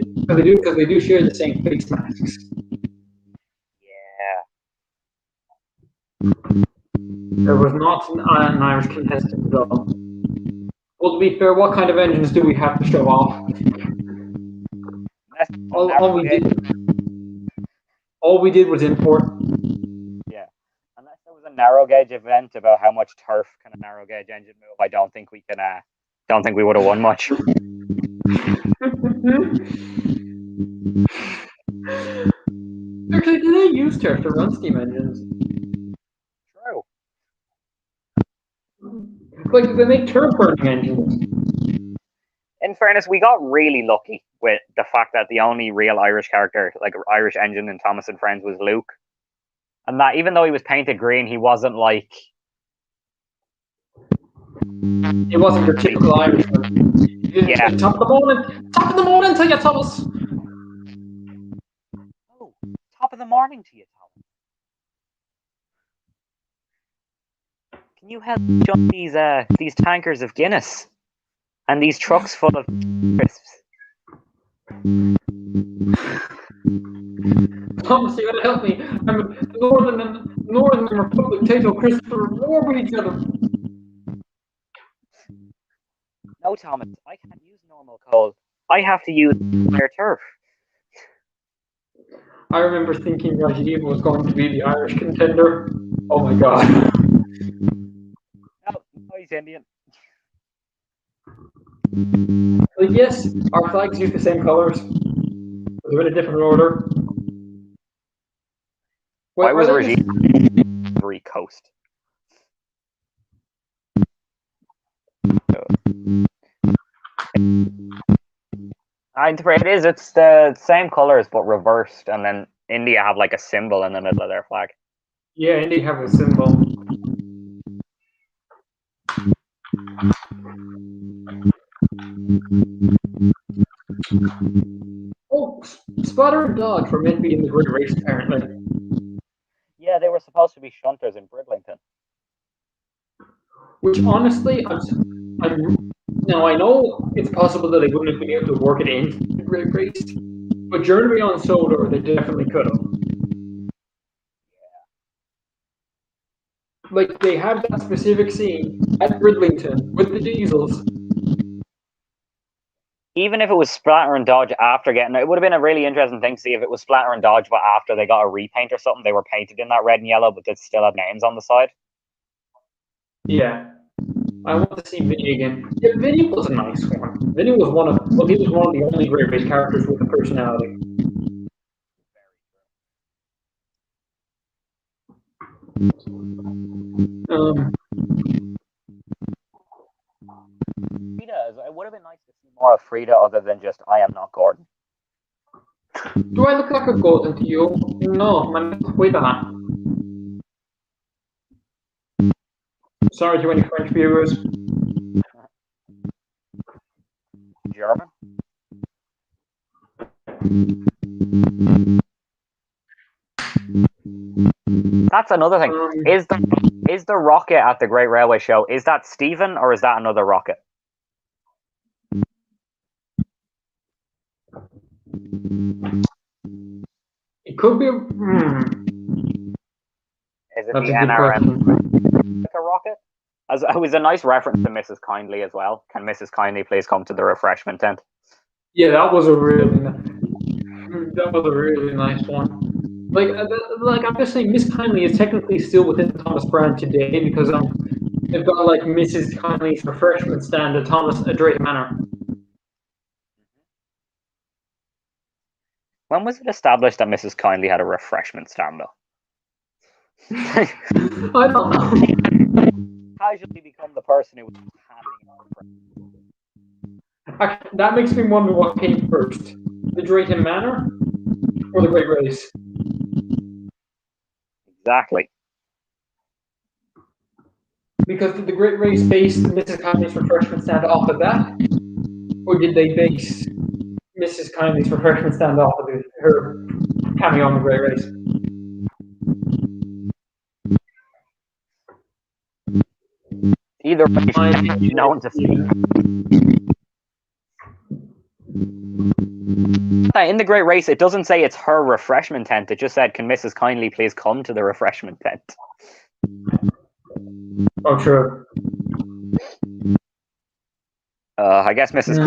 do share the same face masks. Yeah. There was not an Irish contestant at all. Well, to be fair, what kind of engines do we have to show off? All we did was import. Yeah. Unless there was a narrow gauge event about how much turf can a narrow gauge engine move, I don't think we would have won much. Actually, do they use turf to run steam engines? True. Like, they make turf burning engines. In fairness, we got really lucky with the fact that the only real Irish character, like Irish engine in Thomas and Friends, was Luke. And that even though he was painted green, he wasn't like... He wasn't your typical Irishman. Yeah. Top of the morning to you, Thomas. Oh, top of the morning to you, Thomas. Can you help jump these tankers of Guinness and these trucks full of crisps? Thomas, you gotta help me. I'm Northern and Republic Tato Crisps are at war with each other. No, Thomas, I can't use normal coal. I have to use their turf. I remember thinking Rajiv was going to be the Irish contender. Oh my god. No, he's Indian. Like, yes, our flags use the same colors. They're in a different order. Why was Rajiv Ivory Coast? It's the same colors but reversed, and then India have like a symbol in the middle of their flag. Yeah, India have a symbol. Oh, Splatter and Dodge were meant to be in the Great Race, apparently. Yeah, they were supposed to be shunters in Bridlington. Which, honestly, now I know it's possible that they wouldn't have been able to work it into the Great Race, but Journey on Sodor, they definitely could have. Like, they had that specific scene at Bridlington with the diesels. Even if it was Splatter and Dodge after getting it would have been a really interesting thing to see if it was Splatter and Dodge, but after they got a repaint or something, they were painted in that red and yellow, but they still had names on the side. Yeah. I want to see Vinny again. Yeah, Vinny was a nice one. Vinny was one of the only Great Race characters with a personality. Frida, it would have been nice to see more of Frida other than just I am not Gordon. Do I look like a golden to you? No, man, cuida. Sorry to any French viewers. German. That's another thing. Is the rocket at the Great Railway Show? Is that Stephen or is that another rocket? It could be. Is it That's the a good NRM rocket? As it was a nice reference to Mrs. Kindly as well. Can Mrs. Kindly please come to the refreshment tent? Yeah, that was a really nice one. Like I'm just saying, Miss Kindly is technically still within the Thomas brand today because they've got like Mrs. Kindly's refreshment stand at Drayton Manor. When was it established that Mrs. Kindly had a refreshment stand, though? I don't know. Casually become the person who was handing out. Actually, that makes me wonder what came first: the Drayton Manor or the Great Race. Exactly. Because did the Great Race base Mrs. Kindly's refreshment stand off of that, or did they base Mrs. Kindly's refreshment stand off of her cameo on the Great Race? Either way, she's known to speak. In the Great Race, it doesn't say it's her refreshment tent. It just said, "Can Mrs. Kindly please come to the refreshment tent?" Oh, true. I guess Mrs.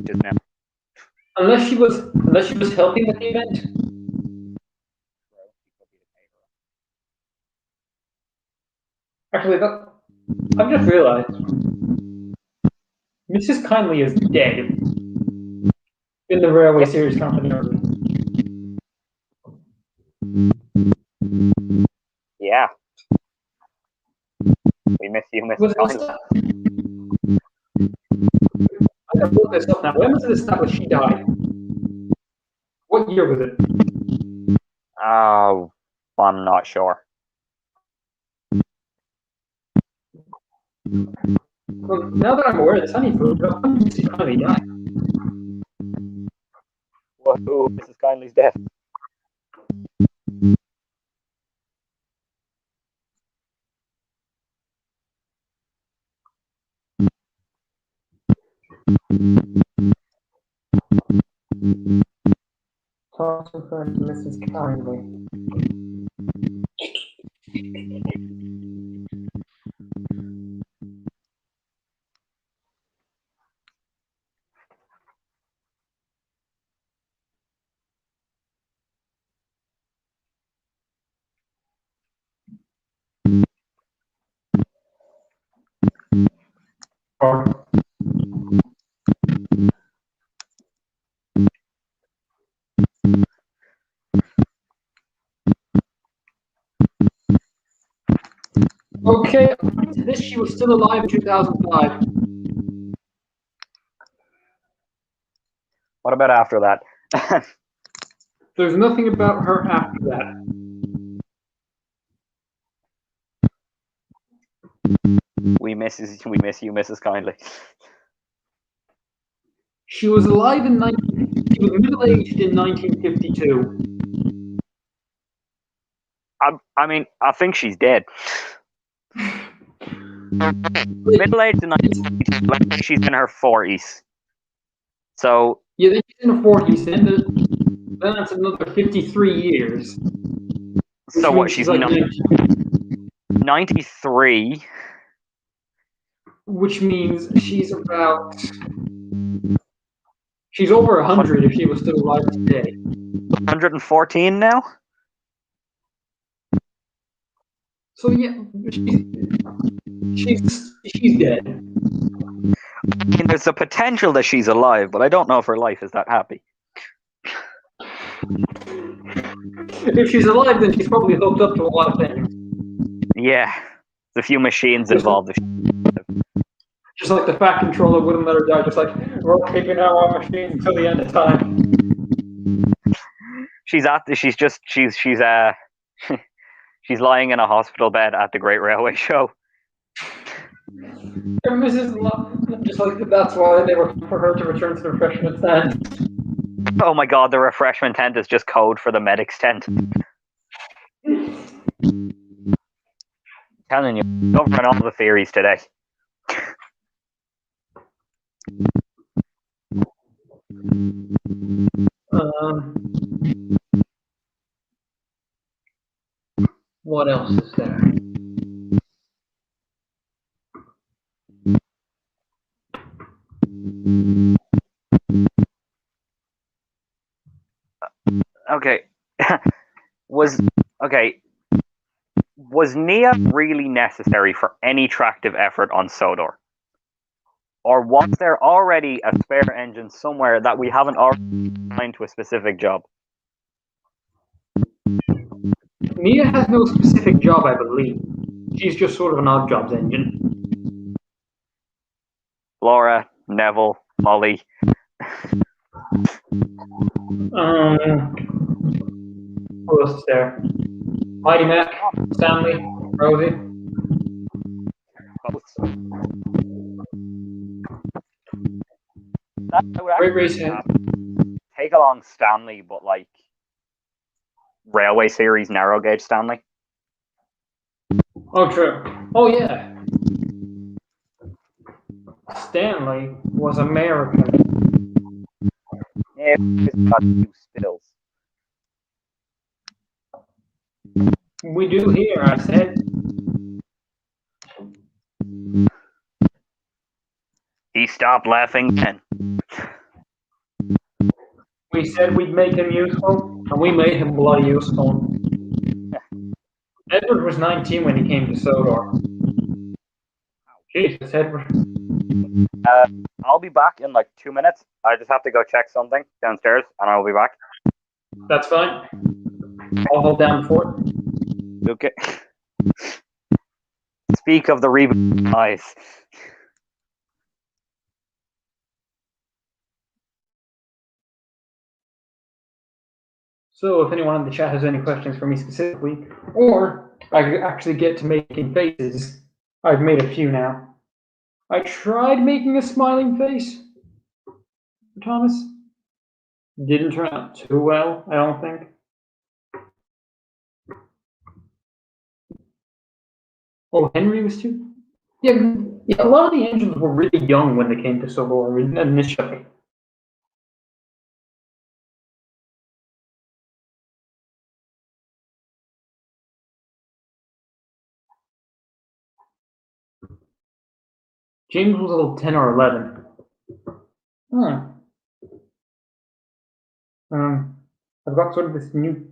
just now. Unless she was helping with the event. Actually, I've just realized Mrs. Kindly is dead in the Railway Series Company. Yeah. We miss you, Mrs. Kindly. I gotta look this up now. When was it established she died? What year was it? Oh, I'm not sure. Well, now that I'm aware of this, I need to look up when Mrs. Kindly died. Whoa, Mrs. Kindly's death. Talk to her, Mrs. Kindly. Okay, according to this, she was still alive in 2005. What about after that? There's nothing about her after that. We miss you, Mrs. Kindly. She was alive she was middle-aged in 1952. I mean, I think she's dead. Middle-aged in 1952, like she's in her 40s. So yeah, then she's in her 40s. Then that's another 53 years. So what? She's like 93. Which means she's about. She's over 100 if she was still alive today. 114 now? So yeah, she's dead. I mean, there's a potential that she's alive, but I don't know if her life is that happy. If she's alive, then she's probably hooked up to a lot of things. Yeah, there's a few machines involved. Just like the Fat Controller wouldn't let her die, just like, we're keeping our machines until the end of time. She's she's lying in a hospital bed at the Great Railway Show. Just like that's why they were for her to return to the refreshment stand. Oh my god, the refreshment tent is just code for the medic's tent. Telling you, covering all the theories today. What else is there? Okay. Was Nia really necessary for any tractive effort on Sodor? Or was there already a spare engine somewhere that we haven't already assigned to a specific job? Nia has no specific job, I believe. She's just sort of an odd jobs engine. Laura, Neville, Molly. Who else is there? Heidi Mac, Stanley, Rosie. Great race. Take along Stanley, but like Railway Series narrow gauge Stanley. Oh, true. Oh, yeah. Stanley was American. Yeah, he's got two spills. We do here, I said. He stopped laughing then. We said we'd make him useful, and we made him bloody useful. Edward was 19 when he came to Sodor. Jesus, Edward. I'll be back in like 2 minutes. I just have to go check something downstairs, and I'll be back. That's fine. I'll hold down the fort. Okay. Speak of the reboot eyes. So if anyone in the chat has any questions for me specifically, or I could actually get to making faces, I've made a few now. I tried making a smiling face for Thomas. Didn't turn out too well, I don't think. Oh, Henry was too? Yeah, a lot of the engines were really young when they came to Sodor initially. James was a little 10 or 11. Huh. I've got sort of this new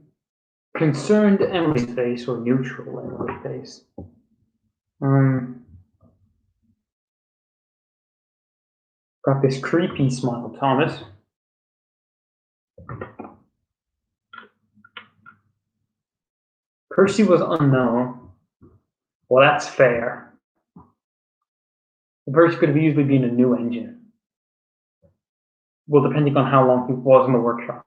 concerned Emily face or neutral Emily face. Got this creepy smile, Thomas. Percy was unknown. Well, that's fair. Percy could have easily been a new engine. Well, depending on how long he was in the workshop.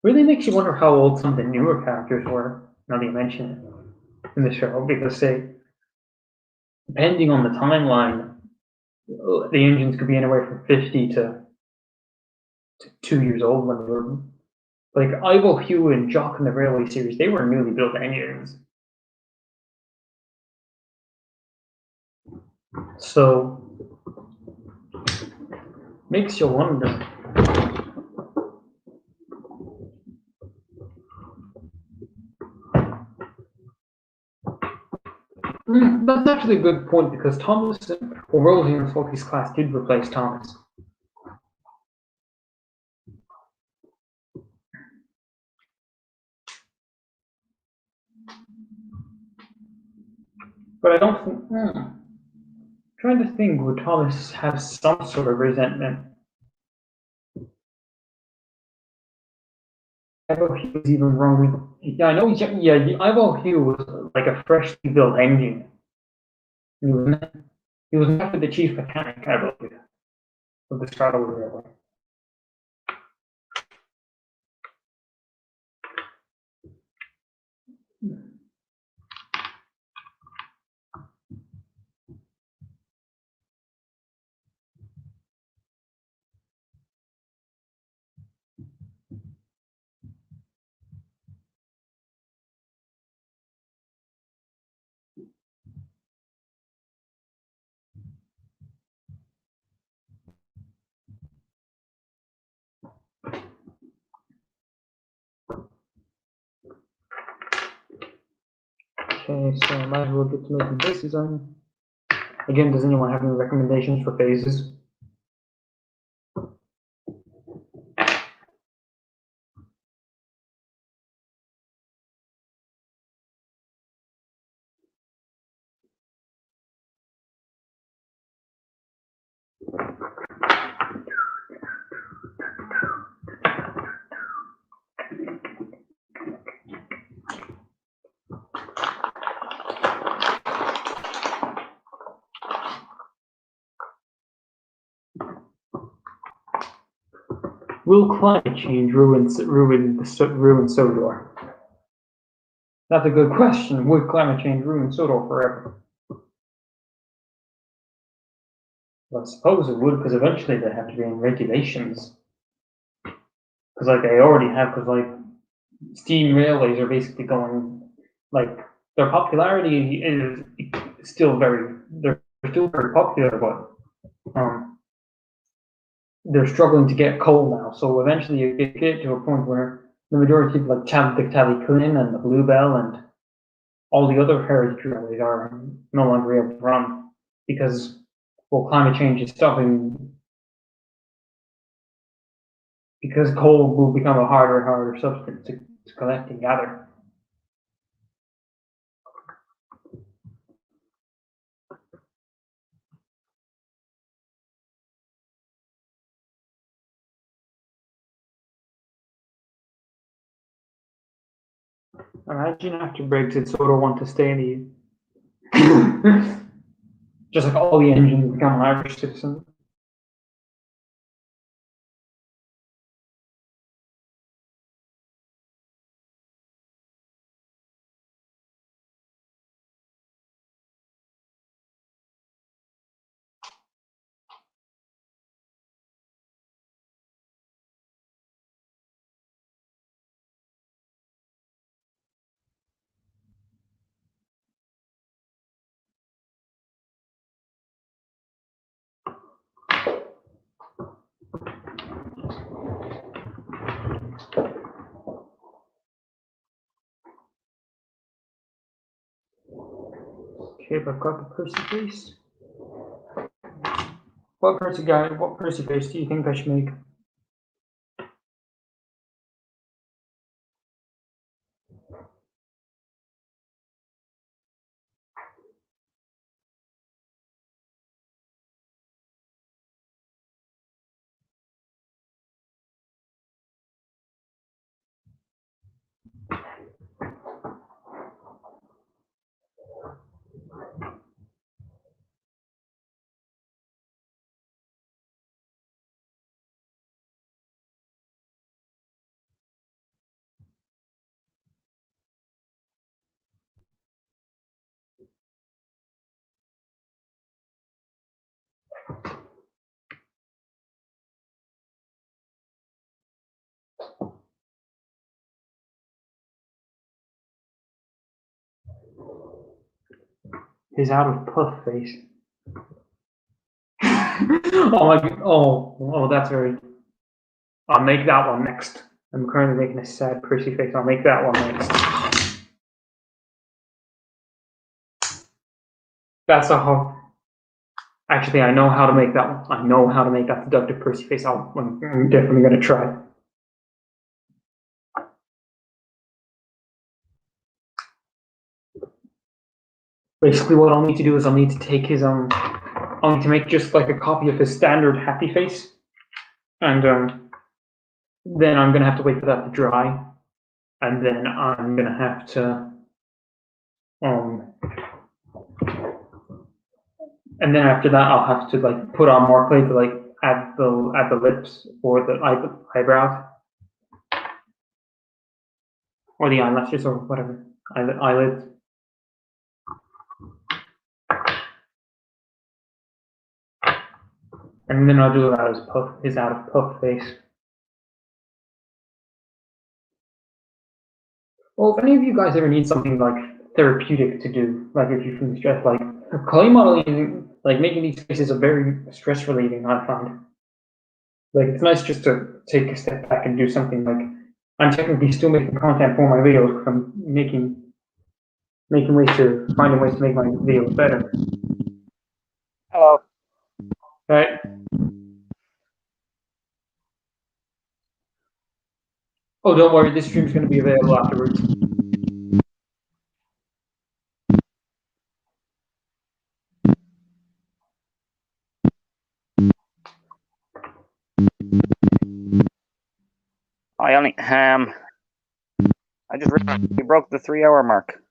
Really makes you wonder how old some of the newer characters were, now that you mention it, in the show, because depending on the timeline, the engines could be anywhere from 50 to 2 years old when they were, like, Ivo, Hugh, and Jock in the Railway series, they were newly built engines. So, makes you wonder. That's actually a good point because Thomas, or Rosie in Salty's class did replace Thomas. But I don't think. Trying to think, would Thomas have some sort of resentment? Ivo Hugh was even wrong with. Yeah, I know. Ivo Hugh was like a freshly built engine. He was not the chief mechanic, I believe, of the Straddle Railway. Okay, so I might as well get to making this design. Again, does anyone have any recommendations for phases? Will climate change ruin Sodor? That's a good question. Would climate change ruin Sodor forever? Well, I suppose it would, because eventually they have to be in regulations. Because like they already have, because like steam railways are basically going, like their popularity is still they're still very popular, but they're struggling to get coal now. So eventually you get to a point where the majority of people like Tavi-Clun and the Bluebell and all the other heritage railways are no longer able to run because, well, climate change is stopping, because coal will become a harder and harder substance to collect and gather. Imagine after Brexit, Soda want to stay in the just like all the engines become Irish citizens. Okay, I've got the Percy face. What Percy face do you think I should make? His out of puff face. Oh, that's very. I'll make that one next. I'm currently making a sad Percy face. I'll make that one next. That's a hard. Actually, I know how to make that one. I know how to make that deductive Percy face. I'm definitely going to try. Basically, what I'll need to do is I'll need to take his I need to make just like a copy of his standard happy face, and then I'm gonna have to wait for that to dry, and then I'm gonna have to and then after that I'll have to like put on more clay to like add the lips or the eyebrows or the eyelashes or whatever eyelids. And then I'll do his out of puff face. Well, if any of you guys ever need something like therapeutic to do, like if you feel stressed, like clay modeling, like making these faces are very stress relieving, I find. Like it's nice just to take a step back and do something. Like I'm technically still making content for my videos because I'm finding ways to make my videos better. Hello. Right? Oh, don't worry, this stream's going to be available afterwards. I just realized we broke the 3-hour mark.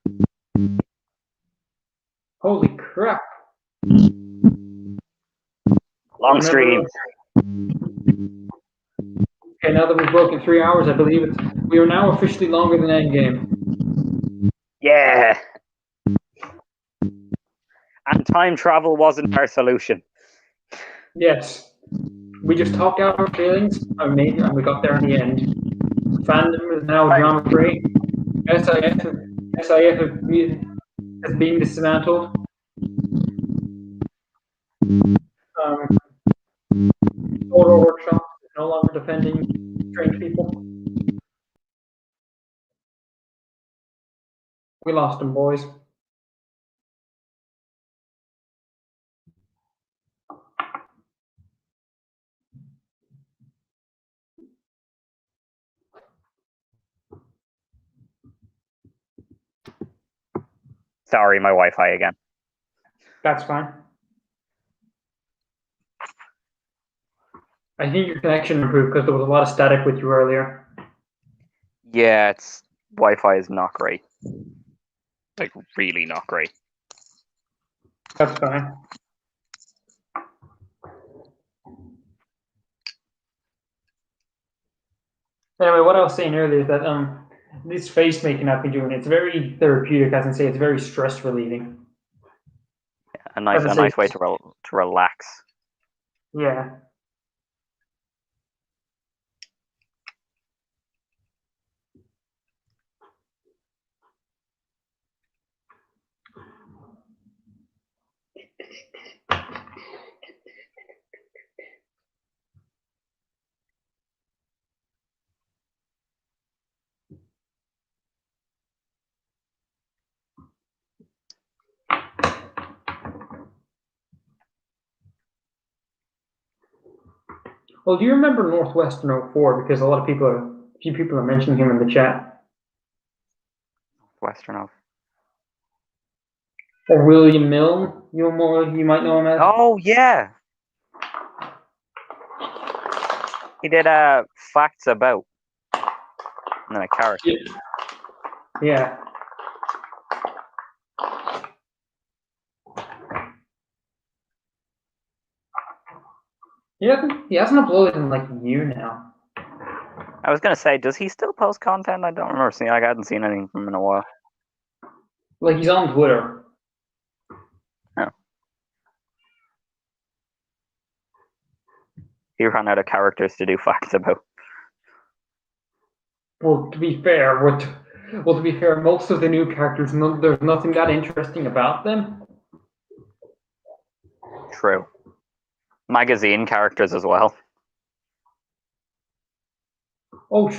Holy crap! Long stream. Okay, now that we've broken 3 hours, I believe we are now officially longer than Endgame. Yeah. And time travel wasn't our solution. Yes. We just talked out our feelings, and we got there in the end. Fandom is now drama-free. SIF has been dismantled. Photo Workshop is no longer defending strange people. We lost them, boys. Sorry, my Wi-Fi again. That's fine. I think your connection improved because there was a lot of static with you earlier. Yeah, Wi-Fi is not great. Like, really not great. That's fine. Anyway, what I was saying earlier is that this face making I've been doing, it's very therapeutic, as I say, it's very stress relieving. A nice way to relax. Yeah. Well, do you remember Northwestern 04? Because a few people are mentioning him in the chat. Western of. Or William Milne, you might know him as. Oh yeah. He did facts about. And then a character. Yeah. He hasn't uploaded in like a year now. I was gonna say, does he still post content? I don't remember seeing. I hadn't seen anything from him in a while. Like he's on Twitter. Oh. He ran out of characters to do facts about. Well, to be fair, most of the new characters, there's nothing that interesting about them. True. Magazine characters as well. Oh,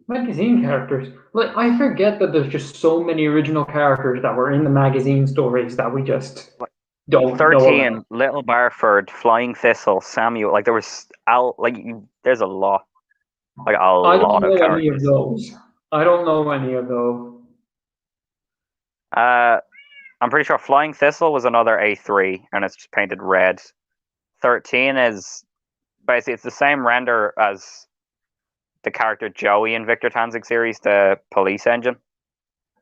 magazine characters. Like I forget that there's just so many original characters that were in the magazine stories that we just don't 13, know. Little Barford, Flying Thistle, Samuel. Like there was there's a lot. Like a lot of characters. Any of those. I don't know any of those. I I'm pretty sure Flying Thistle was another A3, and it's just painted red. 13 is basically it's the same render as the character Joey in Victor Tanzig series, the police engine.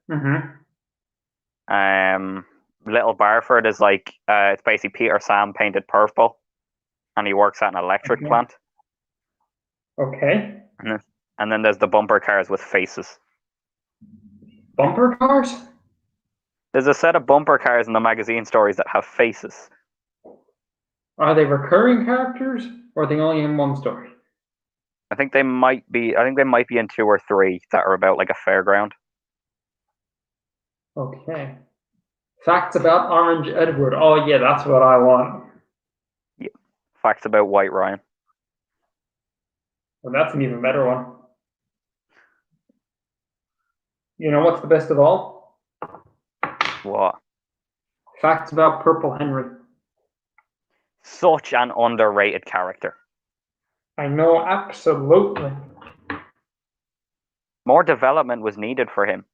Mm-hmm. Little Barford is like it's basically Peter Sam painted purple, and he works at an electric plant. Okay. And then there's the bumper cars with faces. Bumper cars? There's a set of bumper cars in the magazine stories that have faces. Are they recurring characters, or are they only in one story? I think they might be in 2 or 3 that are about like a fairground. Okay. Facts about Orange Edward. Oh yeah, that's what I want. Yeah. Facts about White Ryan. Well, that's an even better one. You know what's the best of all? What? Facts about Purple Henry. Such an underrated character. I know, absolutely. More development was needed for him.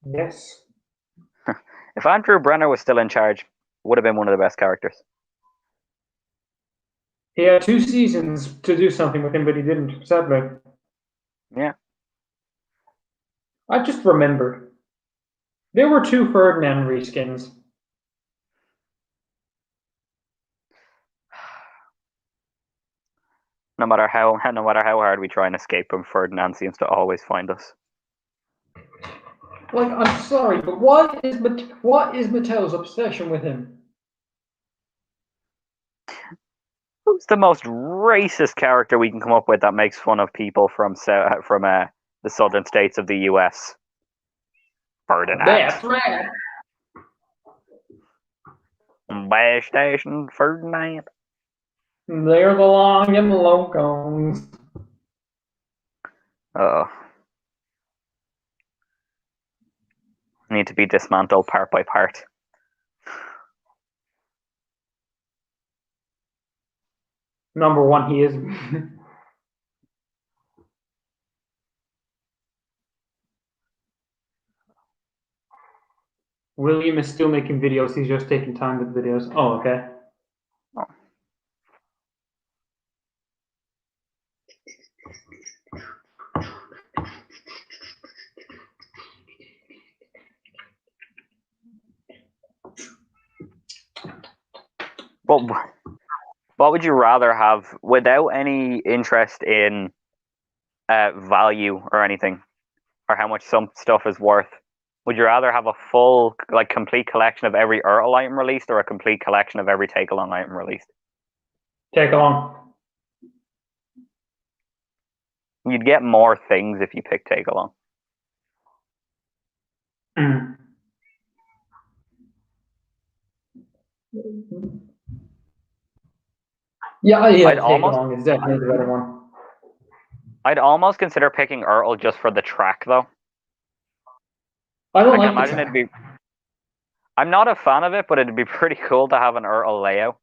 Yes. If Andrew Brenner was still in charge, would have been one of the best characters. He had 2 seasons to do something with him, but he didn't, sadly. Yeah. I just remembered. There were 2 Ferdinand reskins. No matter how hard we try and escape him, Ferdinand seems to always find us. Like, I'm sorry, but what is Mattel's obsession with him? Who's the most racist character we can come up with that makes fun of people from the southern states of the U.S.? Ferdinand. That's right. Bash Station Ferdinand. They're the long and locals. Need to be dismantled part by part. Number 1, he is. William is still making videos. He's just taking time with videos. Oh, okay. Oh. But what would you rather have, without any interest in value or anything, or how much some stuff is worth? Would you rather have a full, like, complete collection of every Ertl item released, or a complete collection of every Take Along item released? Take along. You'd get more things if you pick Take Along. Mm. Yeah, Take Along is definitely the better one. I'd almost consider picking Ertl just for the track, though. I don't like imagine it'd be. I'm not a fan of it, but it'd be pretty cool to have an Ertl layout.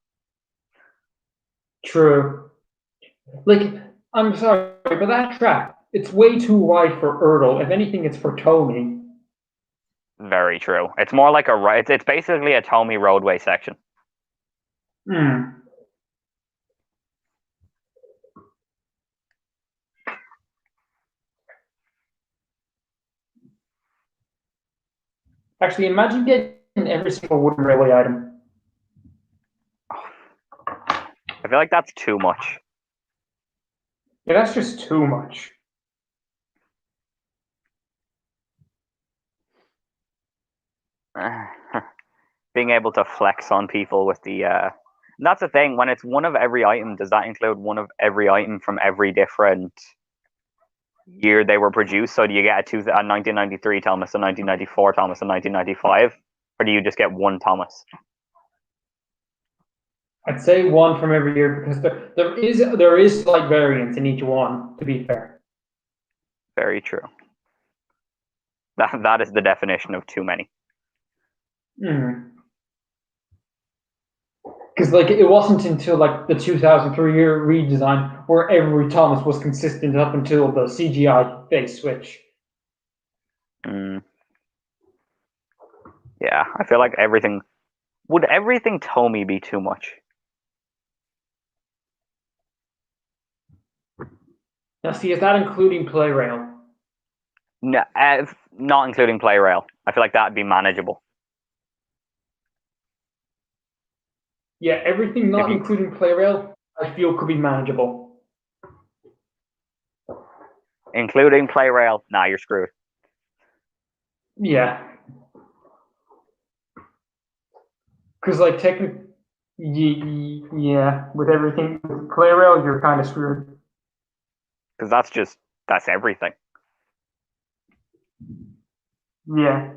True. Like, I'm sorry, but that track, it's way too wide for Ertl. If anything, it's for Tony. Very true. It's more like it's basically a Tommy roadway section. Hmm. Actually, imagine getting every single wooden railway item. I feel like that's too much. Yeah, that's just too much. Being able to flex on people with the and that's the thing, when it's one of every item, does that include one of every item from every different year they were produced? So do you get a 1993 Thomas, a 1994 Thomas, a 1995, or do you just get one Thomas? I'd say one from every year, because there is slight variance in each one, to be fair. Very true. That is the definition of too many. Because like it wasn't until like the 2003 year redesign where every Thomas was consistent up until the CGI face switch. Yeah, I feel like everything. Would everything Tomy be too much? Now, see, is that including PlayRail? No, not including PlayRail. I feel like that'd be manageable. Yeah, everything not you- including PlayRail, I feel could be manageable. Including PlayRail, nah, you're screwed. Yeah. Because, like, technically, yeah, with everything, with PlayRail, you're kind of screwed. Because that's everything. Yeah.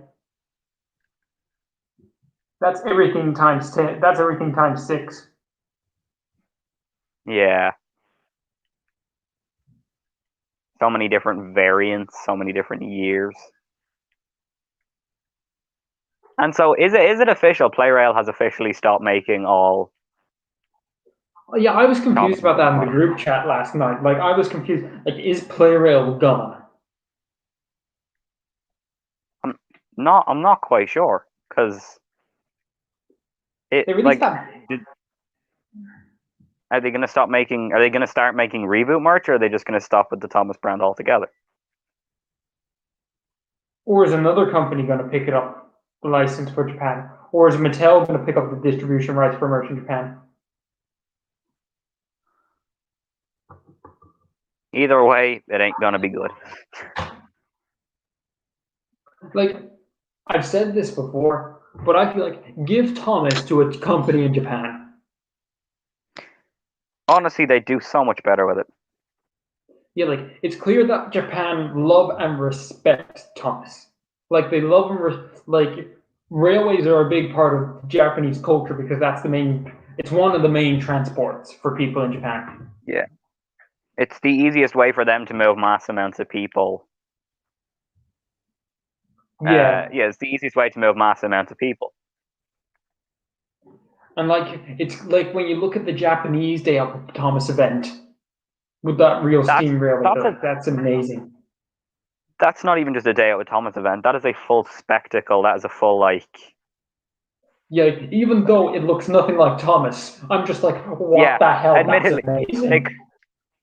That's everything times 10. That's everything times 6. Yeah. So many different variants, so many different years. And so, is it official? PlayRail has officially stopped making all. Yeah, I was confused about that in the group chat last night. Like, I was confused. Like, is PlayRail gone? I'm not quite sure because They released that. Are they going to stop making? Are they going to start making reboot merch, or are they just going to stop with the Thomas brand altogether? Or is another company going to pick it up, the license for Japan? Or is Mattel going to pick up the distribution rights for merch in Japan? Either way, it ain't going to be good. Like, I've said this before, but I feel like give Thomas to a company in Japan. Honestly, they do so much better with it. Yeah, like, it's clear that Japan love and respect Thomas. Like, they love and like, railways are a big part of Japanese culture because it's one of the main transports for people in Japan. Yeah. It's the easiest way for them to move mass amounts of people. Yeah. It's the easiest way to move mass amounts of people. And, like, it's like when you look at the Japanese Day of Thomas event with that real steam railway, that's amazing. That's not even just a Day Out with Thomas event. That is a full spectacle. That is a full, like... Yeah, even though it looks nothing like Thomas, I'm just like, what the hell? Admittedly, that's amazing.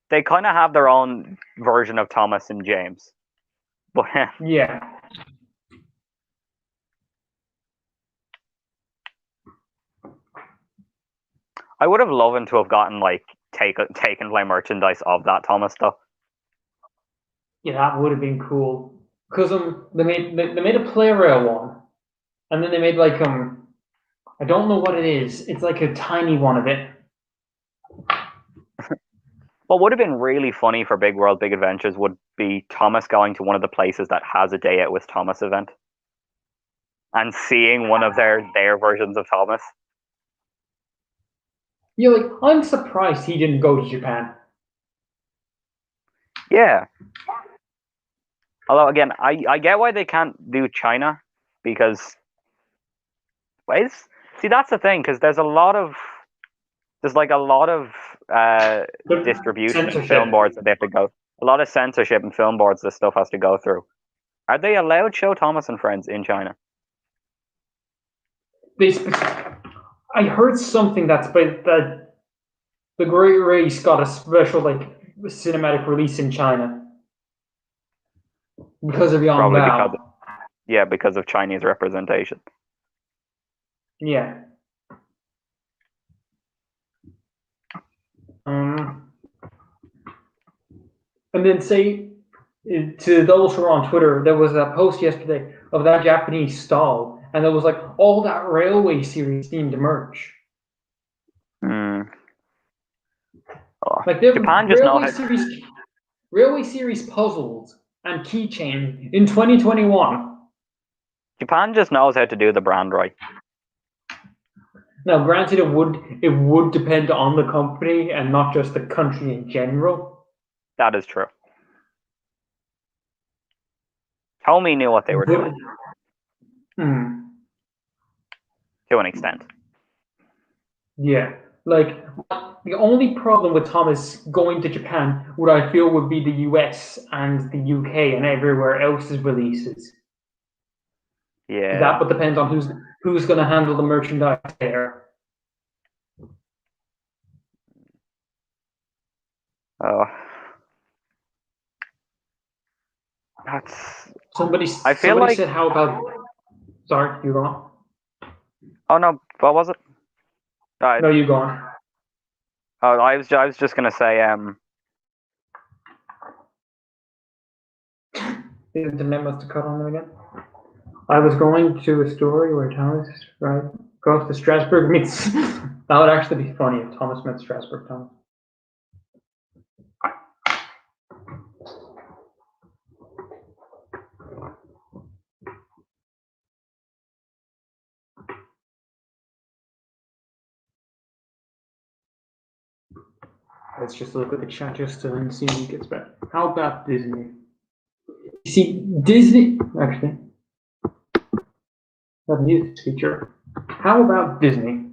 They kind of have their own version of Thomas and James. But yeah. I would have loved to have gotten like taken play merchandise of that Thomas stuff. Yeah, that would have been cool. Because they made a PlayRail one, and then they made like I don't know what it is. It's like a tiny one of it. What would have been really funny for Big World Big Adventures would be Thomas going to one of the places that has a Day Out with Thomas event and seeing one of their versions of Thomas. Yeah, like, I'm surprised he didn't go to Japan. Yeah. Although, again, I get why they can't do China, because... See, that's the thing, because there's a lot of distribution and film boards that they have to go... A lot of censorship and film boards this stuff has to go through. Are they allowed to show Thomas and Friends in China? I heard something that the Great Race got a special cinematic release in China because of Yang Bao. Because of Chinese representation. Yeah. And then to those who are on Twitter, there was a post yesterday of that Japanese stall, and there was like all that Railway series themed merch. Like Japan just Railway series puzzles and keychain in 2021. Japan just knows how to do the brand right. Now, granted, it would depend on the company and not just the country in general. That is true. Tomy knew what they were doing. To an extent. Yeah. Like, the only problem with Thomas going to Japan, what I feel would be the US and the UK and everywhere else's releases. Yeah. That would depend on who's going to handle the merchandise there. Oh. That's. Somebody like... said, "How about?" Sorry, you go on. Oh no, what was it? No, you go on. Oh, I was just gonna say The internet must have cut on there again. I was going to a story where Thomas goes to Strasbourg meets. That would actually be funny if Thomas met Strasbourg Thomas. Let's just look at the chat just to see who gets back. How about Disney? You see, Disney actually. That music feature. How about Disney?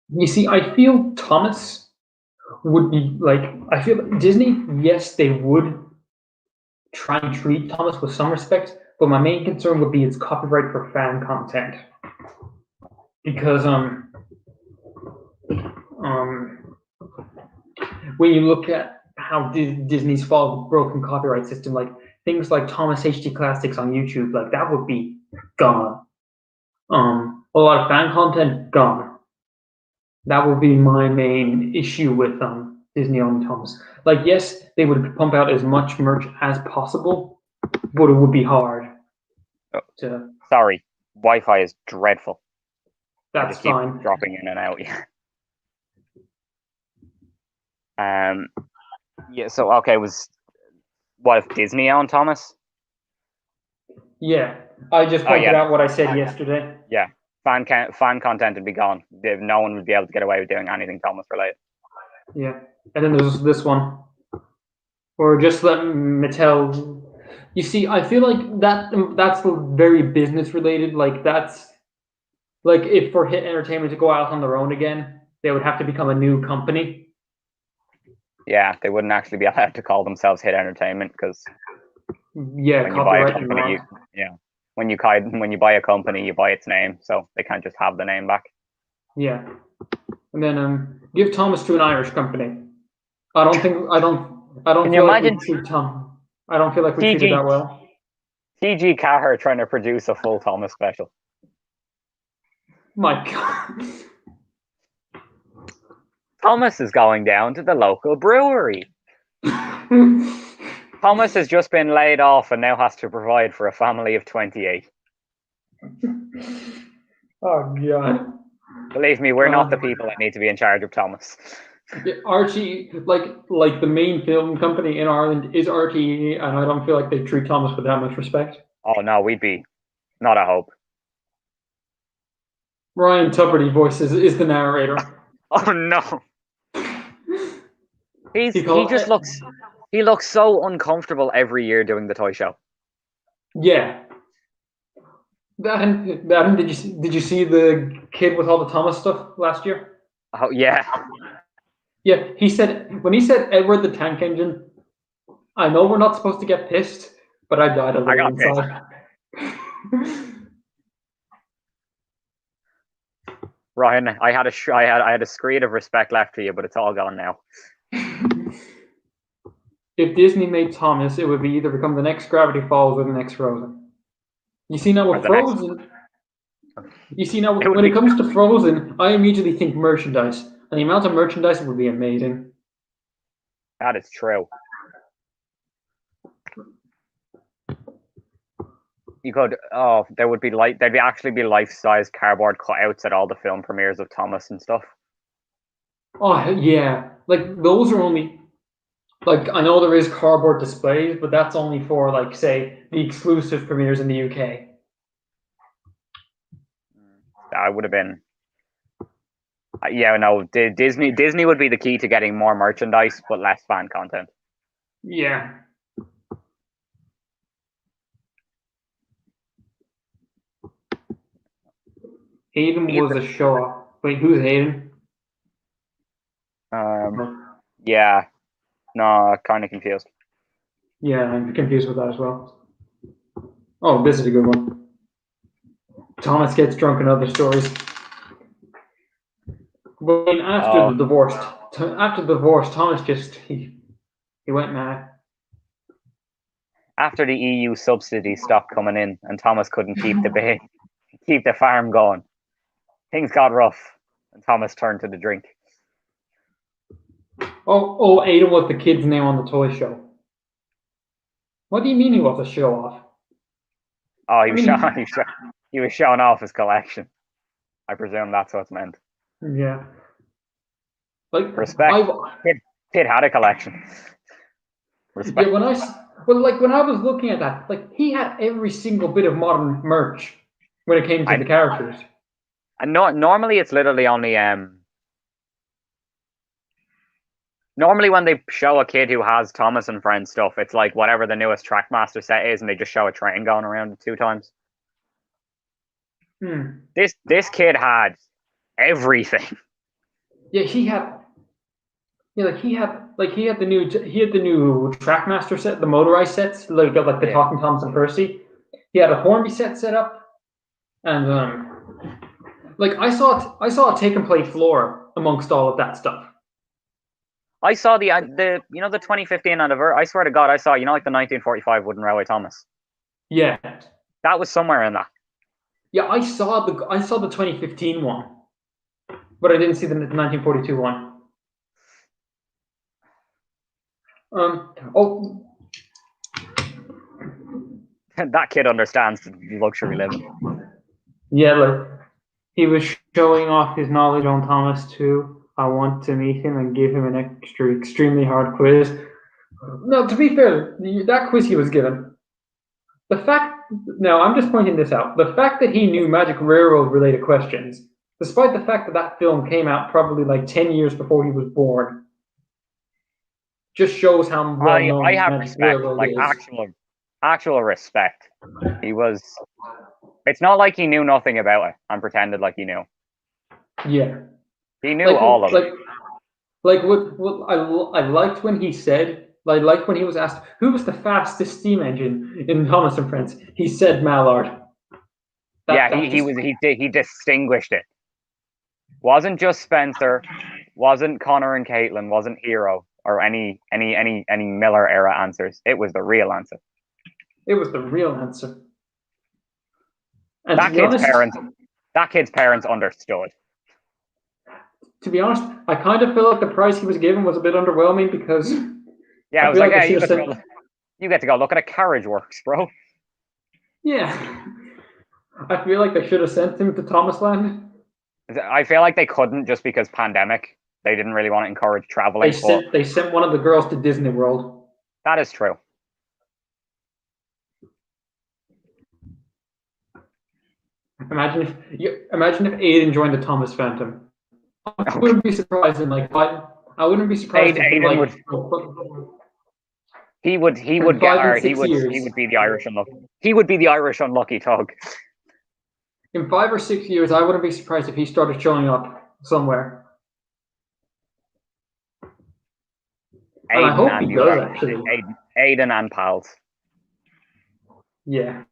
You see, I feel Thomas would be like. I feel Disney. Yes, they would try and treat Thomas with some respect, but my main concern would be its copyright for fan content, because when you look at how Disney's followed broken copyright system, like things like Thomas HD Classics on YouTube, like that would be gone. A lot of fan content gone. That would be my main issue with Disney owning Thomas. Like, yes, they would pump out as much merch as possible, but it would be hard. Sorry, Wi-Fi is dreadful. That's fine. Dropping in and out. Yeah. So okay, what if Disney owned Thomas? Yeah, I just pointed out what I said yesterday. Yeah, fan content would be gone. No one would be able to get away with doing anything Thomas related. Yeah, and then there's this one, or just let Mattel. You see, I feel like that's very business related. Like that's like if for Hit Entertainment to go out on their own again, they would have to become a new company. Yeah, they wouldn't actually be allowed to call themselves Hit Entertainment because when you buy a company, when you buy a company, you buy its name, so they can't just have the name back. Yeah, and then give Thomas to an Irish company. I don't Can feel you like we imagine treat Tom. I don't feel like we treat it that well. TG Carr trying to produce a full Thomas special. My God. Thomas is going down to the local brewery. Thomas has just been laid off and now has to provide for a family of 28. Oh God. Believe me, we're not the people that need to be in charge of Thomas. Archie, like the main film company in Ireland is RTE, and I don't feel like they treat Thomas with that much respect. Oh no, we'd be not a hope. Ryan Tuberty voices is the narrator. Oh no. He looks so uncomfortable every year doing the toy show. Yeah. Did you see the kid with all the Thomas stuff last year? Oh yeah. Yeah, when he said Edward the Tank Engine, I know we're not supposed to get pissed, but I died a little inside. Ryan, I had a screed of respect left for you, but it's all gone now. If Disney made Thomas, it would be either become the next Gravity Falls or the next Frozen. You see now with Frozen. You see now when it comes to Frozen, I immediately think merchandise, and the amount of merchandise would be amazing. That is true. You could. Oh, there'd actually be life-size cardboard cutouts at all the film premieres of Thomas and stuff. Oh yeah, like those are only. Like I know there is cardboard displays, but that's only for like say the exclusive premieres in the UK. That would have been. Yeah, no. Disney would be the key to getting more merchandise, but less fan content. Yeah. Hayden was a show-off. Wait, who's Hayden? Yeah. No, kind of confused. Yeah, I'm confused with that as well. Oh, this is a good one. Thomas gets drunk in other stories. When after the divorce, Thomas just he went mad. After the EU subsidies stopped coming in and Thomas couldn't keep the farm going, things got rough and Thomas turned to the drink. Oh, Ada was the kid's name on the toy show. What do you mean he was a show off? Oh, he was showing off his collection. I presume that's what's meant. Yeah. Like Respect. Kid had a collection. Respect. Yeah, when I was looking at that, like he had every single bit of modern merch when it came to the characters. And normally it's literally only normally when they show a kid who has Thomas and Friends stuff, it's like whatever the newest Trackmaster set is, and they just show a train going around it 2 times. This kid had everything. Yeah, he had the new Trackmaster set, the motorized sets, like the Talking Thomas and Percy. He had a Hornby set up, and like I saw a take and play floor amongst all of that stuff. I saw the 2015 anniversary. I swear to God, I saw like the 1945 wooden railway Thomas. Yeah, that was somewhere in that. Yeah, I saw the 2015 one, but I didn't see the 1942 one. That kid understands luxury living. Yeah, like he was showing off his knowledge on Thomas too. I want to meet him and give him an extremely hard quiz. No, to be fair, that quiz he was given. I'm just pointing this out. The fact that he knew Magic Railroad related questions, despite the fact that film came out probably like 10 years before he was born, just shows how well known I have Magic respect, Railroad like is. actual respect. He was. It's not like he knew nothing about it and pretended like he knew. Yeah, he knew all of it. Like what I liked when he said. I liked when he was asked who was the fastest steam engine in Thomas and Friends. He said Mallard. He distinguished it. Wasn't just Spencer, wasn't Connor and Caitlin, wasn't Hero or any Miller era answers. It was the real answer. It was the real answer. And that kid's parents understood. To be honest, I kind of feel like the prize he was given was a bit underwhelming because yeah, I was like, you get to go look at a Carriage Works, bro. Yeah. I feel like they should have sent him to Thomas Land. I feel like they couldn't just because pandemic. They didn't really want to encourage traveling. They sent one of the girls to Disney World. That is true. Imagine if Aiden joined the Thomas Phantom. I wouldn't be surprised in like I wouldn't be surprised if Aiden would. He would be the Irish unlucky. He would be the Irish unlucky Tug. In 5 or 6 years, I wouldn't be surprised if he started showing up somewhere. And I hope he does, actually. Aiden and pals. Yeah.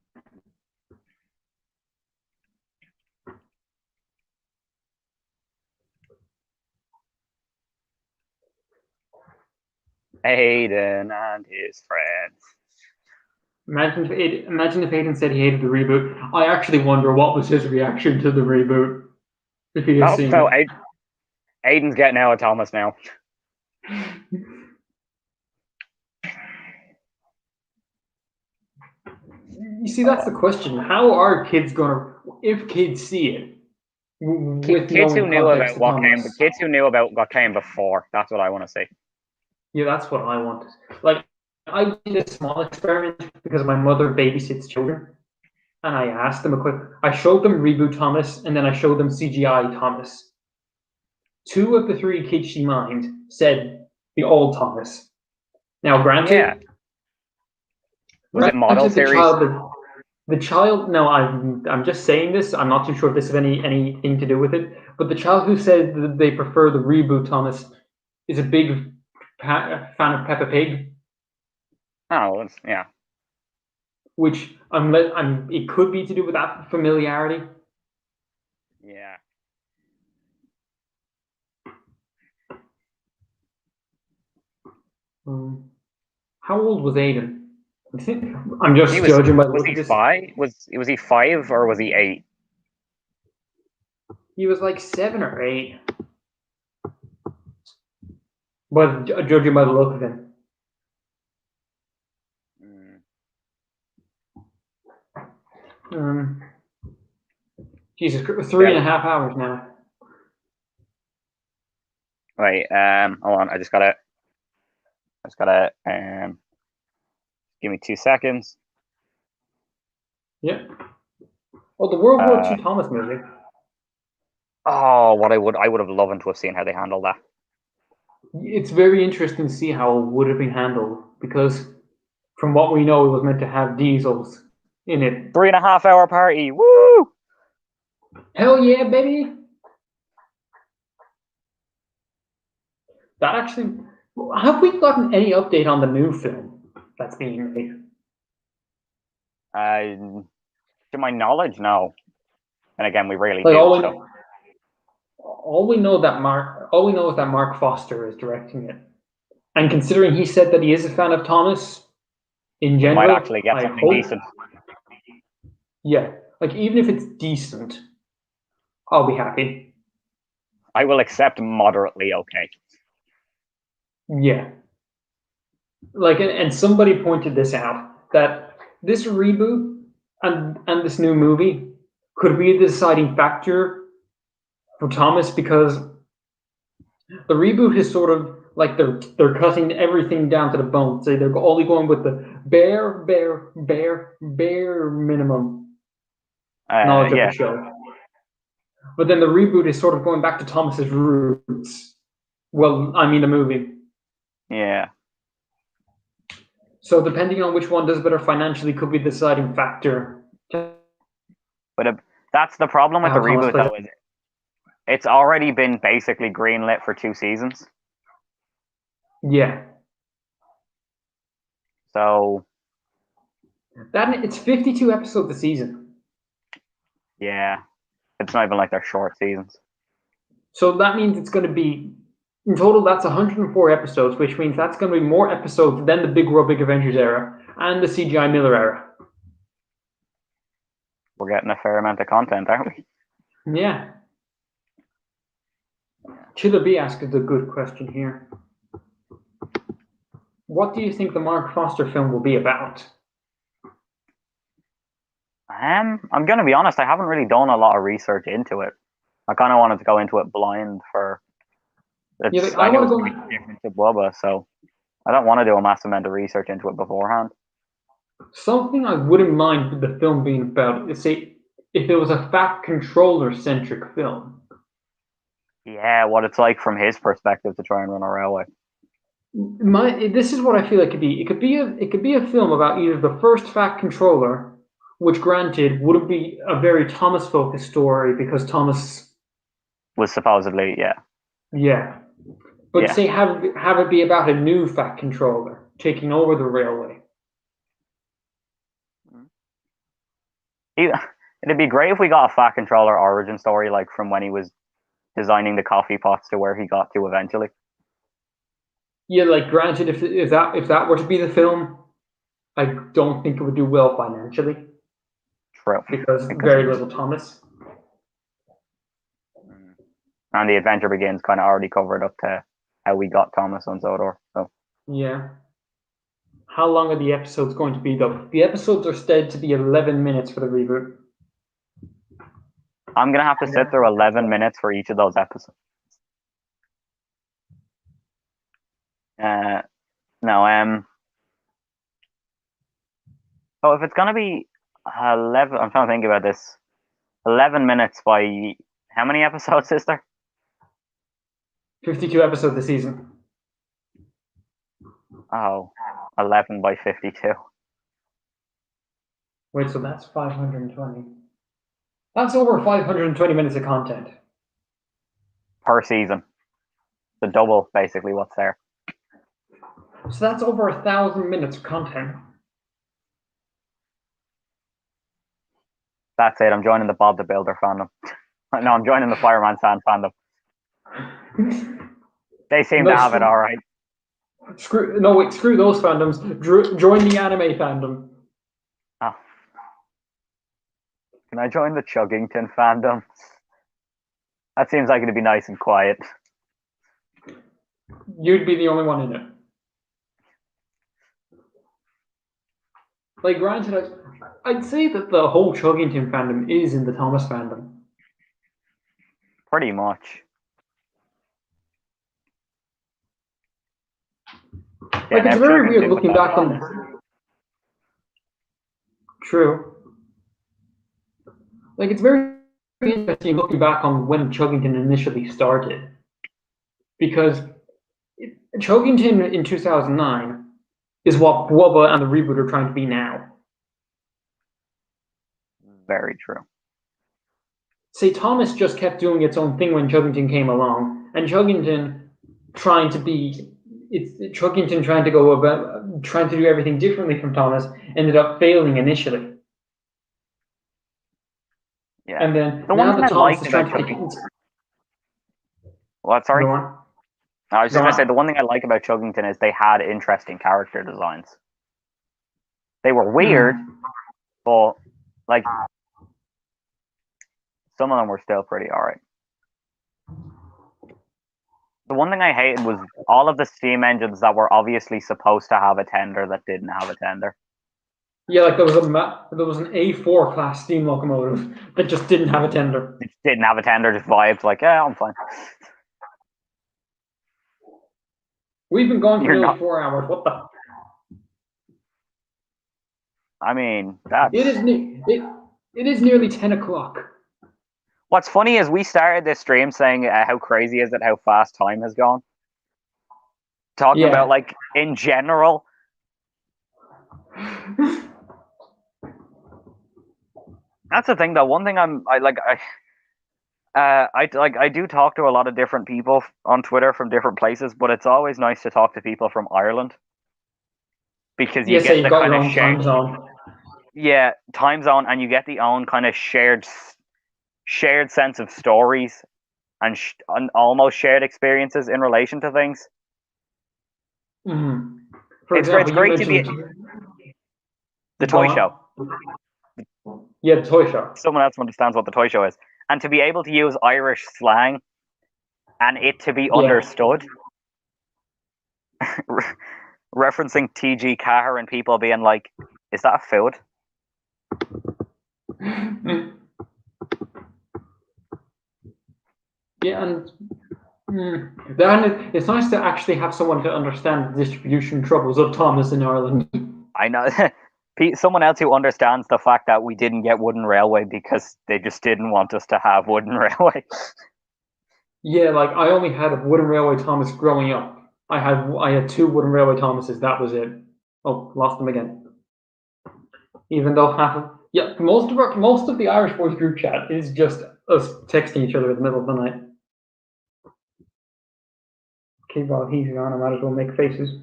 Aiden and his friends. Imagine if Aiden said he hated the reboot. I actually wonder what was his reaction to the reboot. If he had seen it. Aiden's getting out of Thomas now. You see, that's the question. How are kids if kids see it? Kids who knew about what came before. That's what I want to see. Yeah, that's what I want. Like, I did a small experiment because my mother babysits children, and I asked them I showed them Reboot Thomas, and then I showed them CGI Thomas. 2 of the 3 kids she mined said the old Thomas. Now, granted, was it model series? The child. No, I'm just saying this. I'm not too sure if this has anything to do with it. But the child who said that they prefer the Reboot Thomas is a big fan of Peppa Pig. Oh, yeah. which it could be to do with that familiarity. Yeah. How old was Aiden? I'm just He judging by the was look he of this. 5? Was he 5 or was he 8? He was like 7 or 8. But judging by the look of him. Jesus, 3.5 hours now. Right, hold on, I just gotta give me 2 seconds. Yeah. Oh, the World War II Thomas movie. Oh, what I would have loved to have seen how they handled that. It's very interesting to see how it would have been handled, because from what we know, it was meant to have diesels in it. 3.5 hour party, woo! Hell yeah, baby! That actually, have we gotten any update on the new film that's being made? To my knowledge, no. And again, we rarely Like do. all we know is that Mark Foster is directing it, and considering he said that he is a fan of Thomas in We general, might actually get I something hope, decent. yeah, like even if it's decent, I'll be happy. I will accept moderately okay. Yeah. Like, and somebody pointed this out, that this reboot and this new movie could be the deciding factor for Thomas, because the reboot is sort of like they're cutting everything down to the bone. So they're only going with the bare minimum knowledge of Yeah, the show. But then the reboot is sort of going back to Thomas's roots. Well, I mean the movie. yeah. So depending on which one does better financially could be the deciding factor. But that's the problem with the reboot, though. Is it's already been basically greenlit for 2 seasons. Yeah. So that it's 52 episodes a season. Yeah, it's not even like they're short seasons. So that means it's going to be, in total, that's 104 episodes, which means that's going to be more episodes than the Big World Big Avengers era and the CGI Miller era. We're getting a fair amount of content, aren't we? Yeah. Chiller B asked a good question here. What do you think the Mark Foster film will be about? I'm going to be honest, I haven't really done a lot of research into it. I kind of wanted to go into it blind for... I know it's going to be different to Bubba, so I don't want to do a massive amount of research into it beforehand. Something I wouldn't mind with the film being about is, say, if it was a Fat Controller-centric film. Yeah, what it's like from his perspective to try and run a railway. This is what I feel it could be. It could be a film about either the first Fat Controller, which granted wouldn't be a very Thomas focused story because Thomas was supposedly, yeah, but say have it be about a new Fat Controller taking over the railway. It'd be great if we got a Fat Controller origin story, like from when he was designing the coffee pots to where he got to eventually. Yeah, like granted, if that were to be the film, I don't think it would do well financially. True. Because very little Thomas. And The Adventure Begins kind of already covered up to how we got Thomas on Sodor. So yeah. How long are the episodes going to be, though? The episodes are said to be 11 minutes for the reboot. I'm going to have to sit through 11 minutes for each of those episodes. So if it's going to be 11, I'm trying to think about this. 11 minutes by how many episodes is there? 52 episodes a season. Oh, 11 by 52. Wait, so that's 520. That's over 520 minutes of content. Per season. The double, basically, what's there. So that's over 1,000 minutes of content. That's it. I'm joining the Bob the Builder fandom. No, I'm joining the Fireman Sand fandom. They seem to have it all right. Screw those fandoms. Join the anime fandom. Oh. Can I join the Chuggington fandom? That seems like it'd be nice and quiet. You'd be the only one in it. Like, granted, I'd say that the whole Chuggington fandom is in the Thomas fandom. Pretty much. Like, it's very weird looking back on this. True. Like, it's very interesting looking back on when Chuggington initially started. Because Chuggington in 2009 is what Wubba and the Reboot are trying to be now. Very true. Say, Thomas just kept doing its own thing when Chuggington came along, and Chuggington trying to do everything differently from Thomas ended up failing initially. Yeah. And then the now one that thing I Thomas liked is trying about to Chuggington. What? Sorry. Go on. I was just going to say the one thing I like about Chuggington is they had interesting character designs. They were weird, but like some of them were still pretty alright. The one thing I hated was all of the steam engines that were obviously supposed to have a tender that didn't have a tender. Yeah, like there was an A4 class steam locomotive that just didn't have a tender. It didn't have a tender, just vibed like, yeah, I'm fine. We've been going for nearly 4 hours. What the? I mean, that's... It is nearly 10 o'clock. What's funny is we started this stream saying how crazy is it how fast time has gone. Talking about, like, in general. That's the thing, though. One thing I do talk to a lot of different people on Twitter from different places, but it's always nice to talk to people from Ireland because you get the kind of shared time zone. Yeah, time zone, and you get the own kind of shared sense of stories and almost shared experiences in relation to things. Mm-hmm. It's great to be the toy show. Yeah, the toy show. Someone else understands what the toy show is. And to be able to use Irish slang and it to be understood. Referencing T.G. Carr and people being like, is that a food? Yeah, and it's nice to actually have someone to understand the distribution troubles of Thomas in Ireland. I know. Someone else who understands the fact that we didn't get Wooden Railway because they just didn't want us to have Wooden Railway. Yeah, like I only had a Wooden Railway Thomas growing up. I had 2 Wooden Railway Thomases. That was it. Oh, lost them again. Even though most of the Irish Boys group chat is just us texting each other in the middle of the night. Okay, while he's gone, I might as well make faces.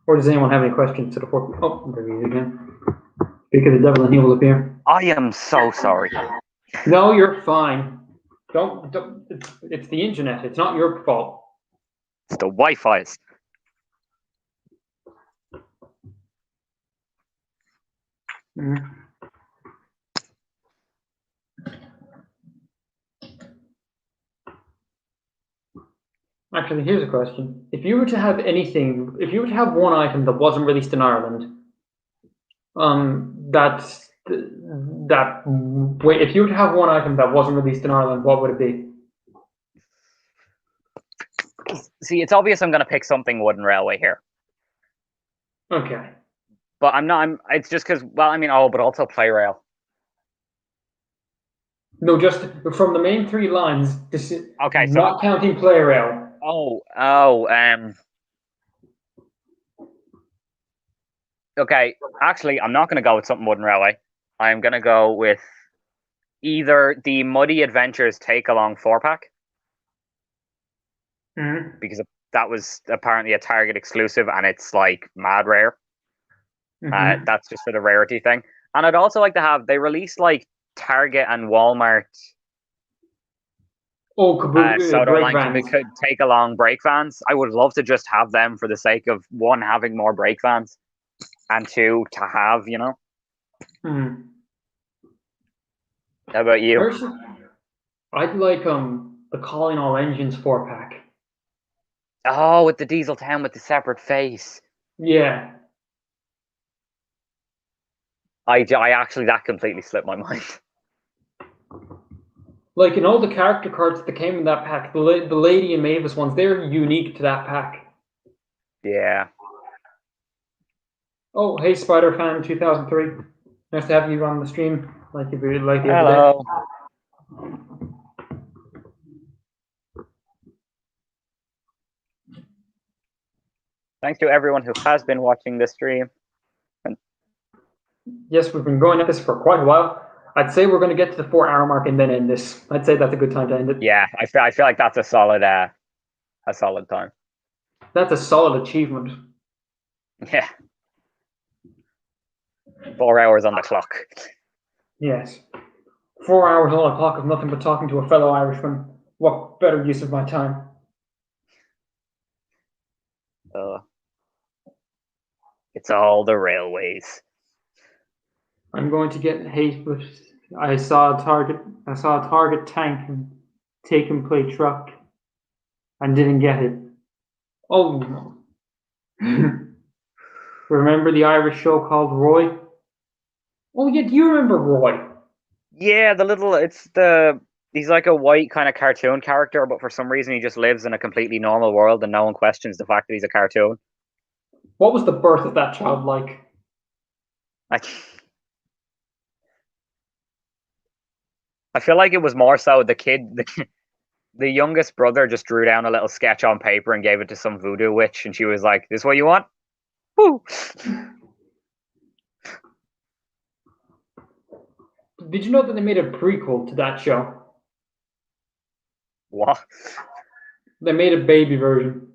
Or does anyone have any questions to the fourth? Oh, there he is again. Speak of the devil and he will appear. I am so sorry. No, you're fine. Don't it's the internet. It's not your fault. It's the Wi-Fi's. Actually, here's a question. If you were to have one item that wasn't released in Ireland, if you were to have one item that wasn't released in Ireland, what would it be? See, it's obvious I'm going to pick something Wooden Railway here. Okay. But it's just because, but also Playrail. No, just from the main 3 lines, okay, so not counting Playrail. Okay, actually, I'm not going to go with something Wooden Railway. I'm going to go with either the Muddy Adventures Take-Along 4-pack. Mm-hmm. Because that was apparently a Target exclusive and it's like mad rare. Mm-hmm. That's just for the rarity thing. And I'd also like to have, they released like Target and Walmart Oh, Kabuki Soda break Line vans. could take along brake vans. I would love to just have them for the sake of one, having more brake vans, and two, to have, you know. Hmm. How about you? Personally, I'd like the Calling All Engines 4-pack. Oh, with the Diesel 10 with the separate face. Yeah. I actually, that completely slipped my mind. Like in all the character cards that came in that pack, the Lady and Mavis ones, they're unique to that pack. Yeah. Oh, hey, Spider Fan 2003. Nice to have you on the stream, like the other day. Hello. Thanks to everyone who has been watching this stream. Yes, we've been going at this for quite a while. I'd say we're going to get to the 4-hour mark and then end this. I'd say that's a good time to end it. Yeah, I feel like that's a solid time. That's a solid achievement. Yeah. 4 hours on the clock. Yes. 4 hours on the clock of nothing but talking to a fellow Irishman. What better use of my time? It's all the railways. I'm going to get hate, but I saw a target tank and take and play truck and didn't get it. Oh no. Remember the Irish show called Roy? Oh yeah, do you remember Roy? Yeah, he's like a white kind of cartoon character, but for some reason he just lives in a completely normal world and no one questions the fact that he's a cartoon. What was the birth of that child like? I feel like it was more so the youngest brother just drew down a little sketch on paper and gave it to some voodoo witch, and she was like, "This is what you want?" Woo! Did you know that they made a prequel to that show? What? They made a baby version.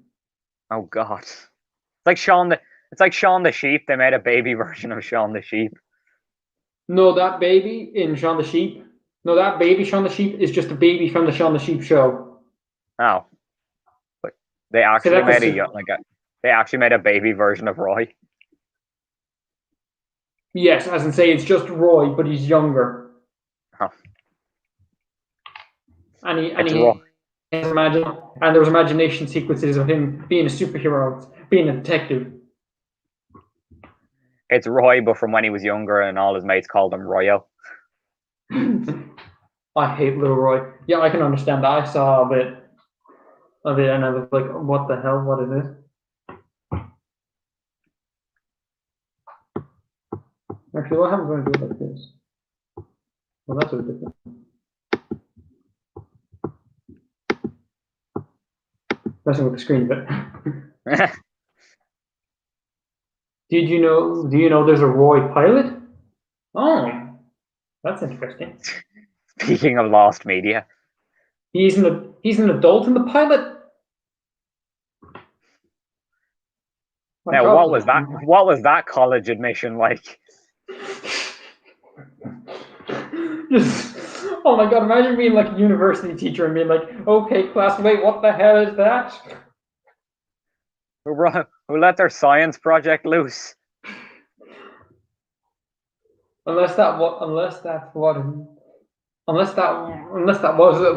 Oh God! It's like Shaun the Sheep. They made a baby version of Shaun the Sheep. No, that baby in Shaun the Sheep. No, that baby Shaun the Sheep is just a baby from the Shaun the Sheep show. Oh, but they actually they actually made a baby version of Roy. Yes, as in say it's just Roy, but he's younger. Oh. And he Roy. and there was imagination sequences of him being a superhero, being a detective. It's Roy, but from when he was younger, and all his mates called him Royo. I hate Little Roy. Yeah, I can understand that. I saw a bit of it, and I was like, "What the hell? What is this?" Actually, what happens when I do it like this? Well, that's a bit different. Messing with the screen, but do you know there's a Roy pilot? Oh, that's interesting. Speaking of lost media, he's an adult in the pilot. Now, what was that college admission like? Oh my god, imagine being like a university teacher and being like, "Okay, class, wait, what the hell is that?" Who let their science project loose? Unless that was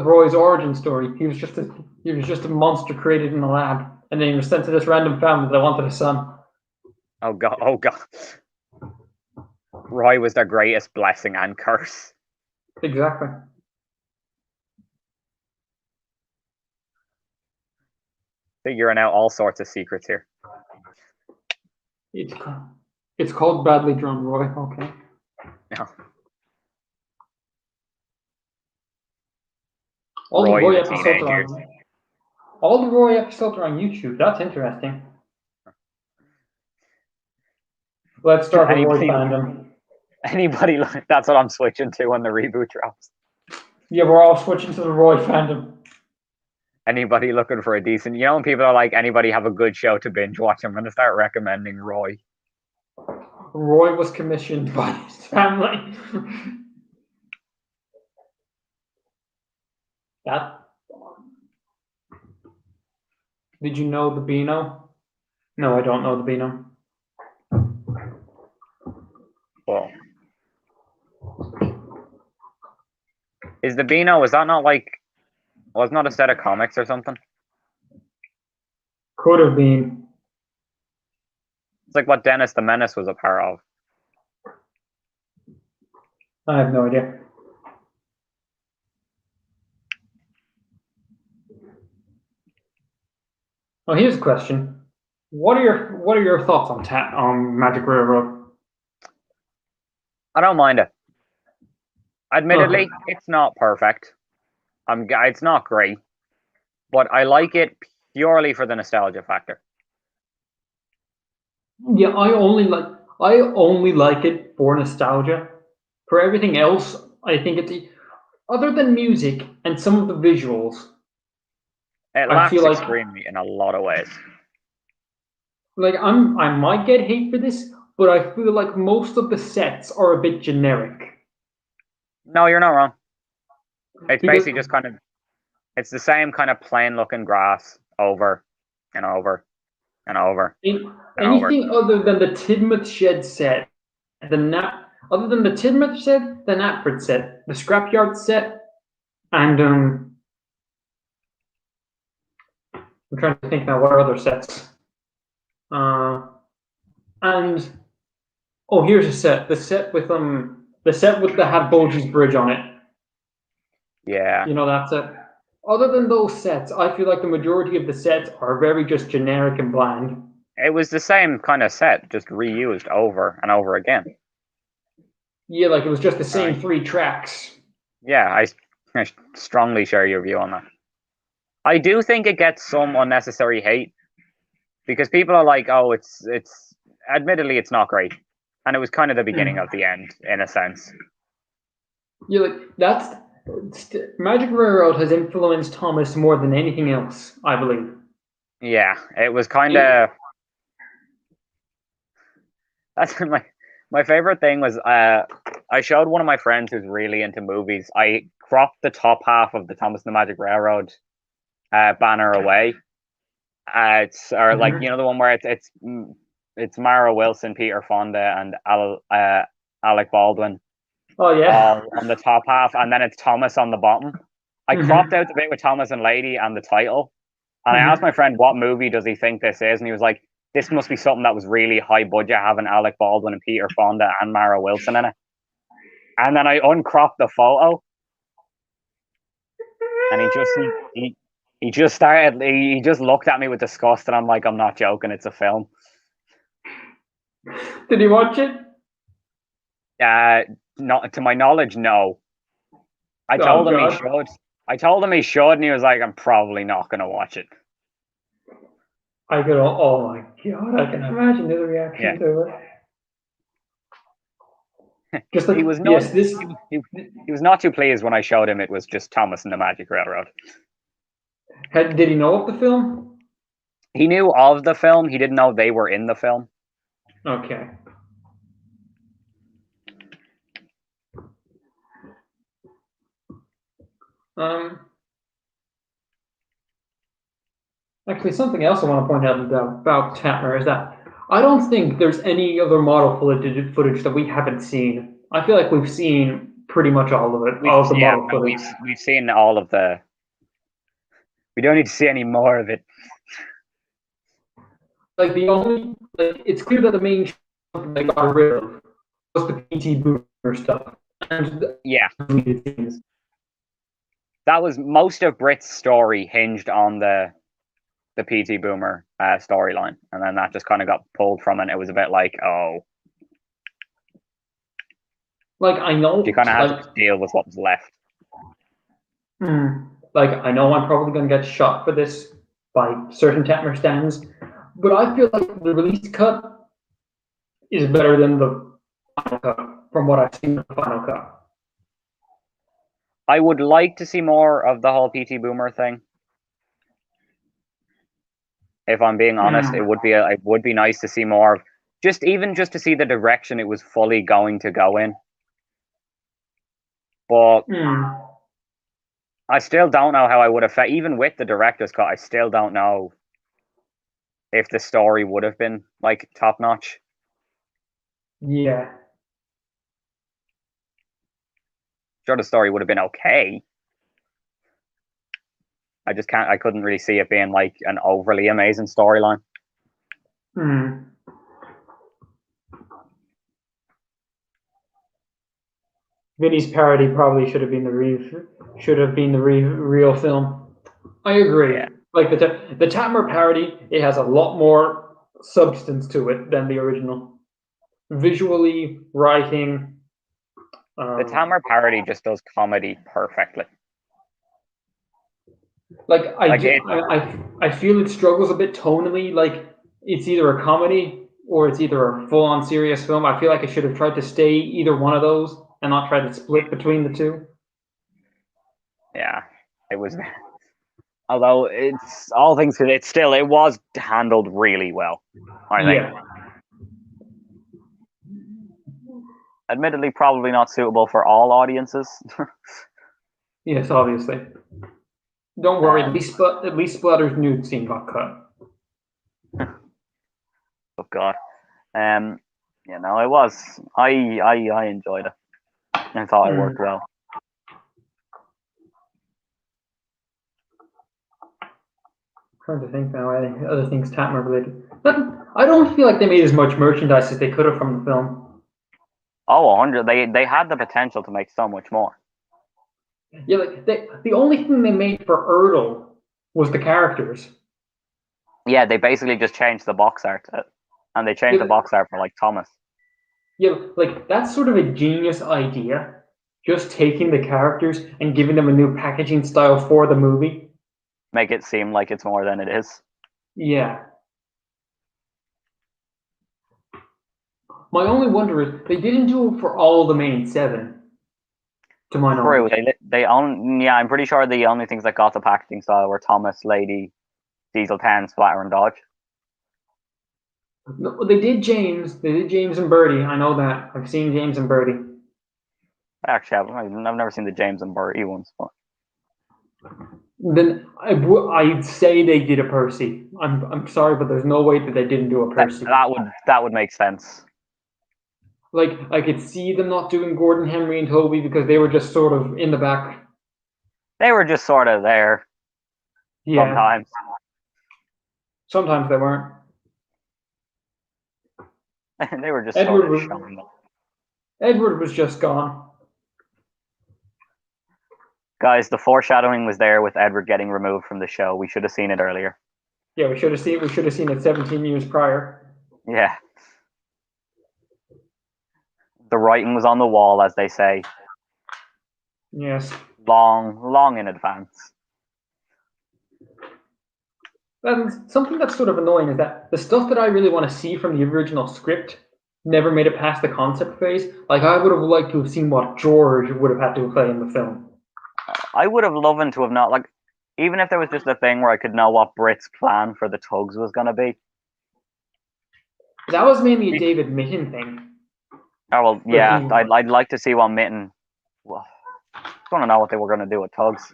Roy's origin story. He was just a monster created in a lab, and then he was sent to this random family that wanted a son. Oh god. Roy was their greatest blessing and curse. Exactly. Figuring out all sorts of secrets here. It's called Badly Drawn, Roy. Okay. Yeah. All the Roy episodes are on YouTube. That's interesting. Let's start the Roy fandom. Anybody, that's what I'm switching to when the reboot drops. Yeah, we're all switching to the Roy fandom. Anybody looking for a decent, when people are like, anybody have a good show to binge watch, I'm going to start recommending Roy. Roy was commissioned by his family. That. Did you know the Beano? No, I don't know the Beano. Well, is the Beano? Was that not like? Was not a set of comics or something? Could have been. It's like what Dennis the Menace was a part of. I have no idea. Oh, here's a question. What are your thoughts on Magic Railroad? I don't mind it. Admittedly, it's not perfect. It's not great, but I like it purely for the nostalgia factor. Yeah, I only like it for nostalgia. For everything else, I think it's other than music and some of the visuals. It I lacks feel like extremely in a lot of ways. like I might get hate for this, but I feel like most of the sets are a bit generic. No, you're not wrong. It's Because- basically just kind of, it's the same kind of plain looking grass over and over and over. Anything other than the Tidmouth Shed set, other than the Tidmouth set, the Knapford set, the Scrapyard set, and I'm trying to think now what are other sets. And oh, here's a set. The set with that had Bulgy's Bridge on it. Yeah. You know that set. Other than those sets, I feel like the majority of the sets are very just generic and bland. It was the same kind of set, just reused over and over again. Yeah, like it was just the same Right. 3 tracks. Yeah, I strongly share your view on that. I do think it gets some unnecessary hate because people are like, "Oh, it's admittedly it's not great," and it was kind of the beginning of the end in a sense. Yeah, like Magic Railroad has influenced Thomas more than anything else, I believe. Yeah, it was kind of. That's my favorite thing was I showed one of my friends who's really into movies. I cropped the top half of the Thomas and the Magic Railroad banner away. It's or like you know the one where it's Mara Wilson, Peter Fonda, and Alec Baldwin. Oh yeah. On the top half, and then it's Thomas on the bottom. I cropped out the bit with Thomas and Lady and the title, and I asked my friend what movie does he think this is, and he was like, "This must be something that was really high budget, having Alec Baldwin and Peter Fonda and Mara Wilson in it." And then I uncropped the photo, and he just looked at me with disgust, and I'm like, "I'm not joking, it's a film." Did he watch it? Not to my knowledge, no. I told him he should. I told him he should, and he was like, "I'm probably not going to watch it." I could. Oh my god! I can imagine the reaction to it. Just like he was not. Yes, he was not too pleased when I showed him it was just Thomas and the Magic Railroad. Did he know of the film? He knew of the film. He didn't know they were in the film. Okay. Actually, something else I want to point out about Tatler is that I don't think there's any other model footage that we haven't seen. I feel like we've seen pretty much all of it. All of the model footage. We've seen all of the. We don't need to see any more of it. Like it's clear that the main show they got rid of was the PT Boomer stuff. And yeah. That was most of Brit's story hinged on the PT Boomer storyline, and then that just kind of got pulled from it. It was a bit like, oh, like I know you kind of had to deal with what was left. Like I know I'm probably going to get shot for this by certain Tatler stands, but I feel like the release cut is better than the final cut from what I've seen in the final cut. I would like to see more of the whole PT Boomer thing. If I'm being honest, it would be nice to see more of just to see the direction it was fully going to go in. But I still don't know how I would have even with the director's cut. I still don't know if the story would have been like top notch. Yeah. Sure, the story would have been okay. I couldn't really see it being like an overly amazing storyline. Vinny's parody probably should have been the real film. I agree. Yeah. Like the Tatmer parody, it has a lot more substance to it than the original. Visually, writing. The Tatmer parody just does comedy perfectly. Like I feel it struggles a bit tonally. Like it's either a comedy or it's either a full-on serious film. I feel like it should have tried to stay either one of those and not try to split between the two. Yeah, it was. Although it's all things, it was handled really well. I think. Admittedly, probably not suitable for all audiences. Yes, obviously. Don't worry. At least Splatter's nude scene got cut. Oh God. You know, it was. I enjoyed it. I thought it worked well. I'm trying to think now. Any other things Tatmer related? But I don't feel like they made as much merchandise as they could have from the film. Oh, 100. They had the potential to make so much more. Yeah, like the only thing they made for Erdl was the characters. Yeah, they basically just changed the box art, and they changed the box art for like Thomas. Yeah, like that's sort of a genius idea. Just taking the characters and giving them a new packaging style for the movie. Make it seem like it's more than it is. Yeah. My only wonder is they didn't do it for all the main 7. To my knowledge. I'm pretty sure the only things that got the packaging style were Thomas, Lady, Diesel 10, Splatter, and Dodge. No, they did James. They did James and Birdie. I know that. I've seen James and Birdie. Actually, I've never seen the James and Birdie ones. But... Then I'd say they did a Percy. I'm sorry, but there's no way that they didn't do a Percy. That would make sense. Like I could see them not doing Gordon, Henry, and Toby because they were just sort of in the back. They were just sort of there. Yeah. Sometimes. Sometimes they weren't. They were just Edward sort of showing up. Edward was just gone. Guys, the foreshadowing was there with Edward getting removed from the show. We should have seen it earlier. Yeah, we should have seen it 17 years prior. Yeah. The writing was on the wall, as they say. Yes. Long in advance. And something that's sort of annoying is that the stuff that I really want to see from the original script never made it past the concept phase. Like, I would have liked to have seen what George would have had to play in the film. I would have loved to have not, like, even if there was just a thing where I could know what Brit's plan for the Tugs was going to be. That was mainly a David Mitton thing. Oh, well, yeah, I'd like to see what Mitton... Well, I just want to know what they were going to do with Tugs.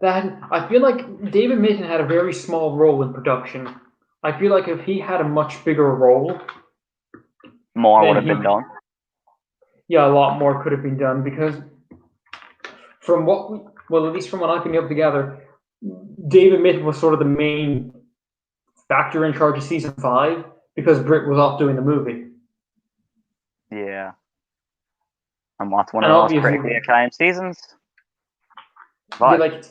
I feel like David Mitton had a very small role in production. I feel like if he had a much bigger role... More would have been done. Yeah, a lot more could have been done because from at least from what I've been able to gather, David Mitton was sort of the main factor in charge of season 5 because Brit was off doing the movie. Yeah. And what's one of those critically acclaimed seasons? But like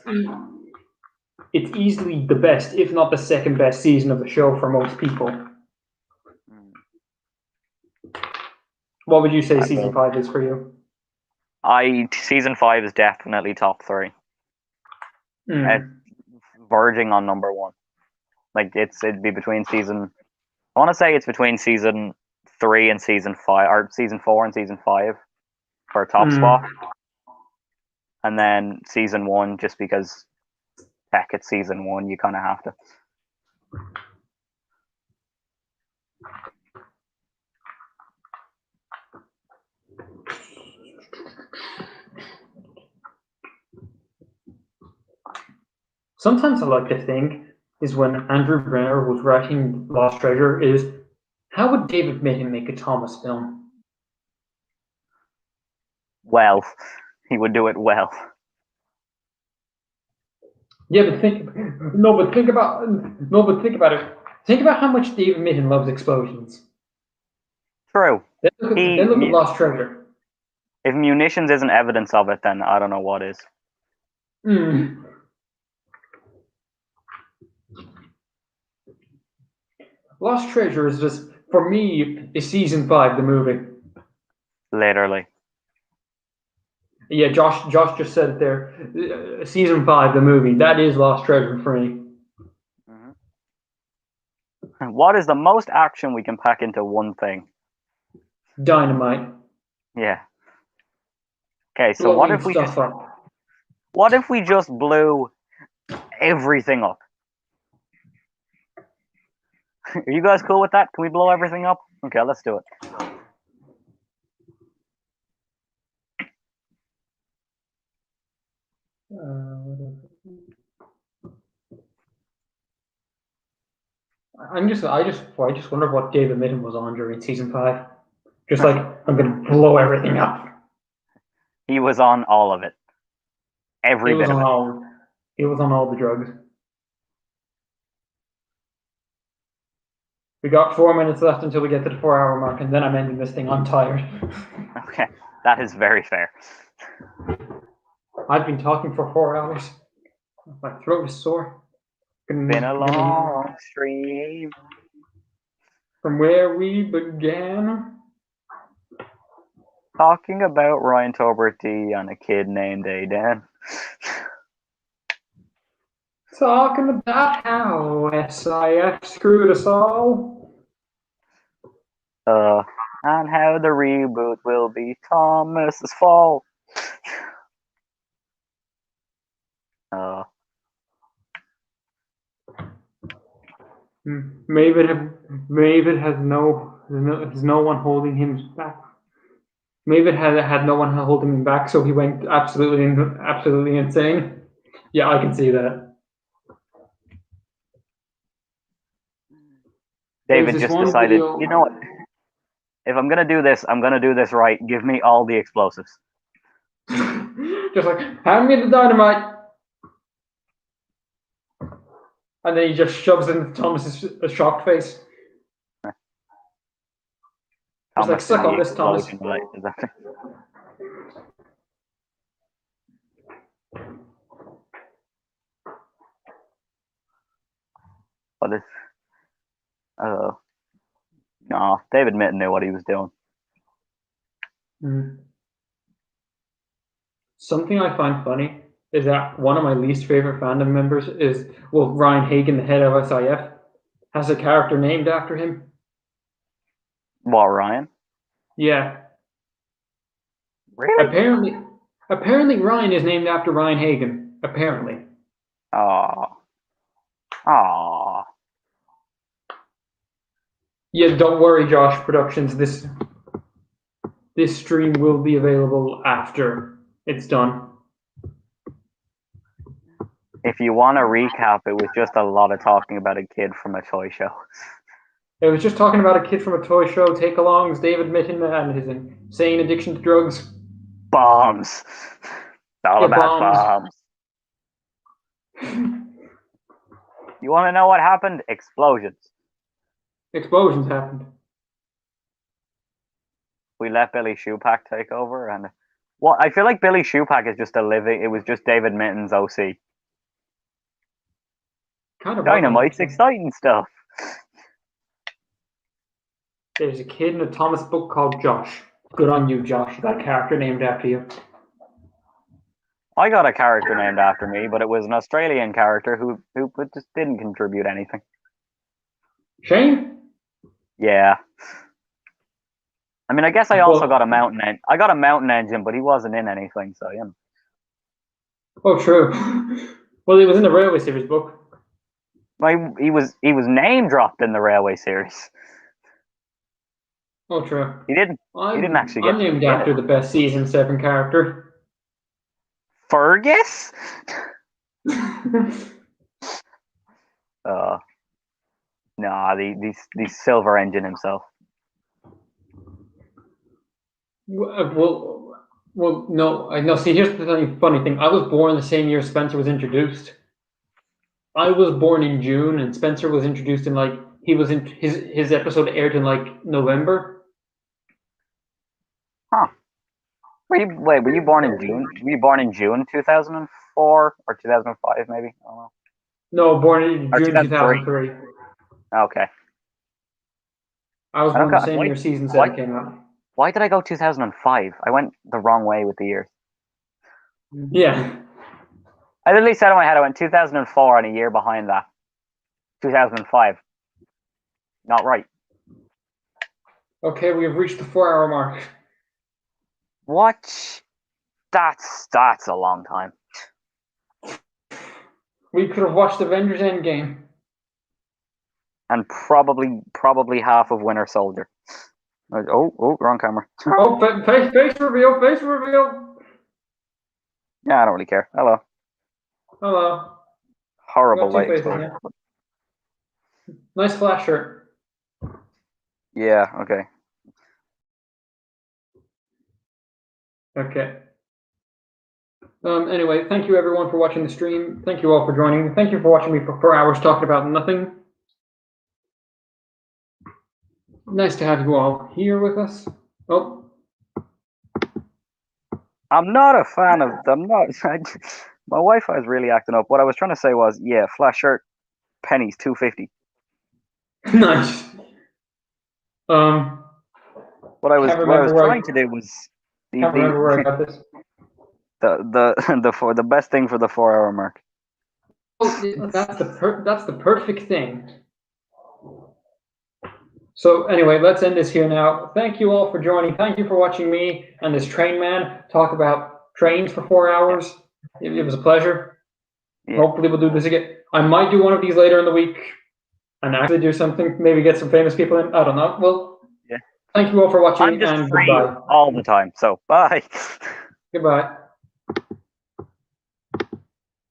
it's easily the best, if not the second best season of the show for most people. What would you say season 5 is for you? Season 5 is definitely top 3. It's verging on number 1. Like it'd be between season. I want to say it's between season 3 and season 5, or season 4 and season 5 for a top spot, and then season 1 just because Beckett season 1. You kind of have to. Sometimes I like to think is when Andrew Brenner was writing Lost Treasure is how would David Mitton make a Thomas film? Well, he would do it well. Yeah, but think about it. Think about how much David Mitton loves explosions. True. Then look at Lost Treasure. If munitions isn't evidence of it, then I don't know what is. Lost Treasure is just, for me, is season 5, the movie. Literally. Yeah, Josh just said it there. Season 5, the movie. That is Lost Treasure for me. What is the most action we can pack into one thing? Dynamite. Yeah. Okay, so Blowing stuff up. what if we just blew everything up? Are you guys cool with that? Can we blow everything up? Okay, let's do it. I just wonder what David Mitton was on during season 5. Just like, I'm gonna blow everything up. He was on all of it. Every bit of it. He was on all the drugs. We got 4 minutes left until we get to the 4-hour mark, and then I'm ending this thing. I'm tired. Okay, that is very fair. I've been talking for 4 hours. My throat is sore. Been a long stream. From where we began. Talking about Ryan Toberty and a kid named Aiden. Talking about how SIF screwed us all. And how the reboot will be Thomas's fault. Maven has no one holding him back. Maven had no one holding him back, so he went absolutely insane. Yeah, I can see that. David just decided, you know what? If I'm gonna do this, I'm gonna do this right. Give me all the explosives. Just like, hand me the dynamite. And then he just shoves it into Thomas's shocked face. Just like, suck on this, Thomas. Right, exactly. What is? No, David Mitton knew what he was doing. Something I find funny is that one of my least favorite fandom members is, well, Ryan Hagen, the head of SIF, has a character named after him. What, Ryan? Yeah. Really? Apparently Ryan is named after Ryan Hagen. Apparently. Aww. Yeah, don't worry, Josh Productions. This stream will be available after it's done. If you want to recap, it was just a lot of talking about a kid from a toy show. It was just talking about a kid from a toy show, take-alongs, David Mitton, and his insane addiction to drugs. Bombs. It's all about bombs. You want to know what happened? Explosions. Explosions happened. We let Billy Shupak take over, and I feel like Billy Shupak is just it was just David Mitton's OC. Kind of Dynamite's exciting stuff. There's a kid in a Thomas book called Josh. Good on you, Josh. That character named after you. I got a character named after me, but it was an Australian character who just didn't contribute anything. Shane? Yeah. I mean, I guess I also got a mountain engine. I got a mountain engine, but he wasn't in anything, so yeah. Oh, true. Well, it was in the Railway Series book. Like, he was name dropped in the Railway series. Oh, true. He didn't actually I'm get named get after it. the best season 7 character. Fergus. Nah, the Silver Engine himself. Well, no. See, here's the funny thing. I was born the same year Spencer was introduced. I was born in June, and Spencer was introduced in like his episode aired in like November. Huh? Were you born in June? Were you born in June 2004 or 2005? Maybe. I don't know. No, born in Or June 2003. 2003. Okay. I was I don't born the got- same why- year season why- 7 came out. Why did I go 2005? I went the wrong way with the years. Yeah. I literally said in my head I went 2004 and a year behind that. 2005. Not right. Okay, we have reached the 4-hour mark. What? That's a long time. We could have watched Avengers Endgame. And probably half of Winter Soldier. Oh, wrong camera. Oh, face reveal. Yeah, I don't really care. Hello. Hello. Horrible Got two light faces exposure. here. Nice flash shirt. Yeah, okay. Okay. Anyway, thank you everyone for watching the stream. Thank you all for joining. Thank you for watching me for 4 hours talking about nothing. Nice to have you all here with us. Oh, I'm not a fan of. I'm not. My Wi-Fi is really acting up. What I was trying to say was, yeah, flash shirt, pennies, $2.50. nice. What I was Can't remember where trying to do was Can't remember where I got this. the best thing for the 4 hour mark. Oh, that's the perfect thing. So anyway, let's end this here now. Thank you all for joining. Thank you for watching me and this train man talk about trains for 4 hours. It was a pleasure. Yeah. Hopefully we'll do this again. I might do one of these later in the week and actually do something, maybe get some famous people in. I don't know. Well, yeah. Thank you all for watching I'm just and free goodbye. all the time, so bye. Goodbye.